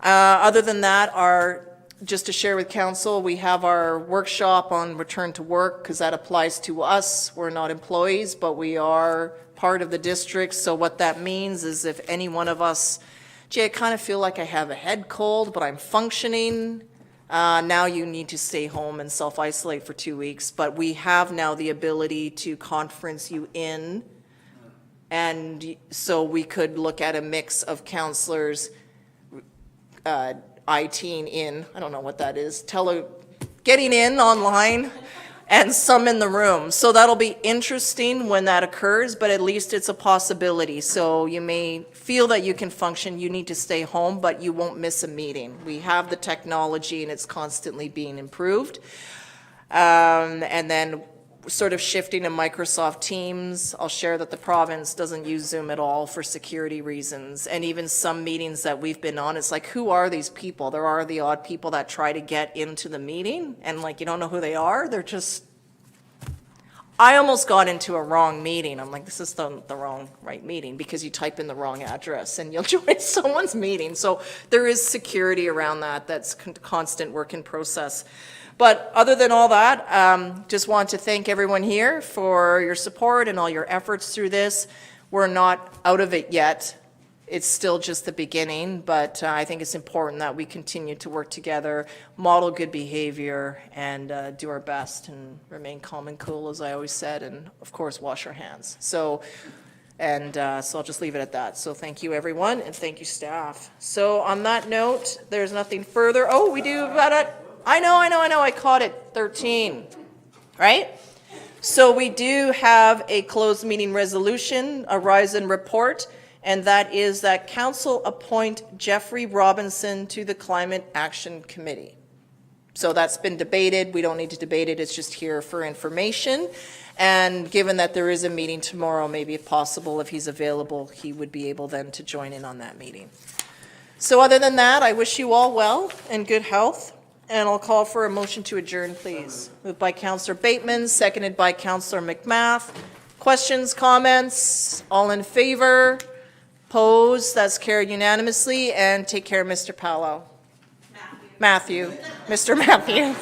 Speaker 1: Other than that, our just to share with council, we have our workshop on return to work, because that applies to us. We're not employees, but we are part of the district. So what that means is if any one of us, gee, I kind of feel like I have a head cold, but I'm functioning, now you need to stay home and self-isolate for 2 weeks. But we have now the ability to conference you in, and so we could look at a mix of counselors, IT-ing in, I don't know what that is, getting in online, and some in the room. So that'll be interesting when that occurs, but at least it's a possibility. So you may feel that you can function, you need to stay home, but you won't miss a meeting. We have the technology and it's constantly being improved. And then sort of shifting to Microsoft Teams. I'll share that the province doesn't use Zoom at all for security reasons. And even some meetings that we've been on, it's like, who are these people? There are the odd people that try to get into the meeting and like, you don't know who they are. They're just, I almost got into a wrong meeting. I'm like, this is the right meeting, because you type in the wrong address and you'll join someone's meeting. So there is security around that. That's constant work in process. But other than all that, just want to thank everyone here for your support and all your efforts through this. We're not out of it yet. It's still just the beginning, but I think it's important that we continue to work together, model good behavior, and do our best and remain calm and cool, as I always said, and of course, wash our hands. So I'll just leave it at that. So thank you, everyone, and thank you, staff. So on that note, there's nothing further. Oh, we do about it. I know, I caught it, 13, right? So we do have a closed meeting resolution, a rise and report, and that is that council appoint Jeffrey Robinson to the Climate Action Committee. So that's been debated. We don't need to debate it. It's just here for information. And given that there is a meeting tomorrow, maybe if possible, if he's available, he would be able then to join in on that meeting. So other than that, I wish you all well and good health. And I'll call for a motion to adjourn, please. Moved by Councillor Bateman, seconded by Councillor McMath. Questions, comments? All in favor? Opposed? That's carried unanimously. And take care, Mr. Powell. Matthew. Mr. Matthew.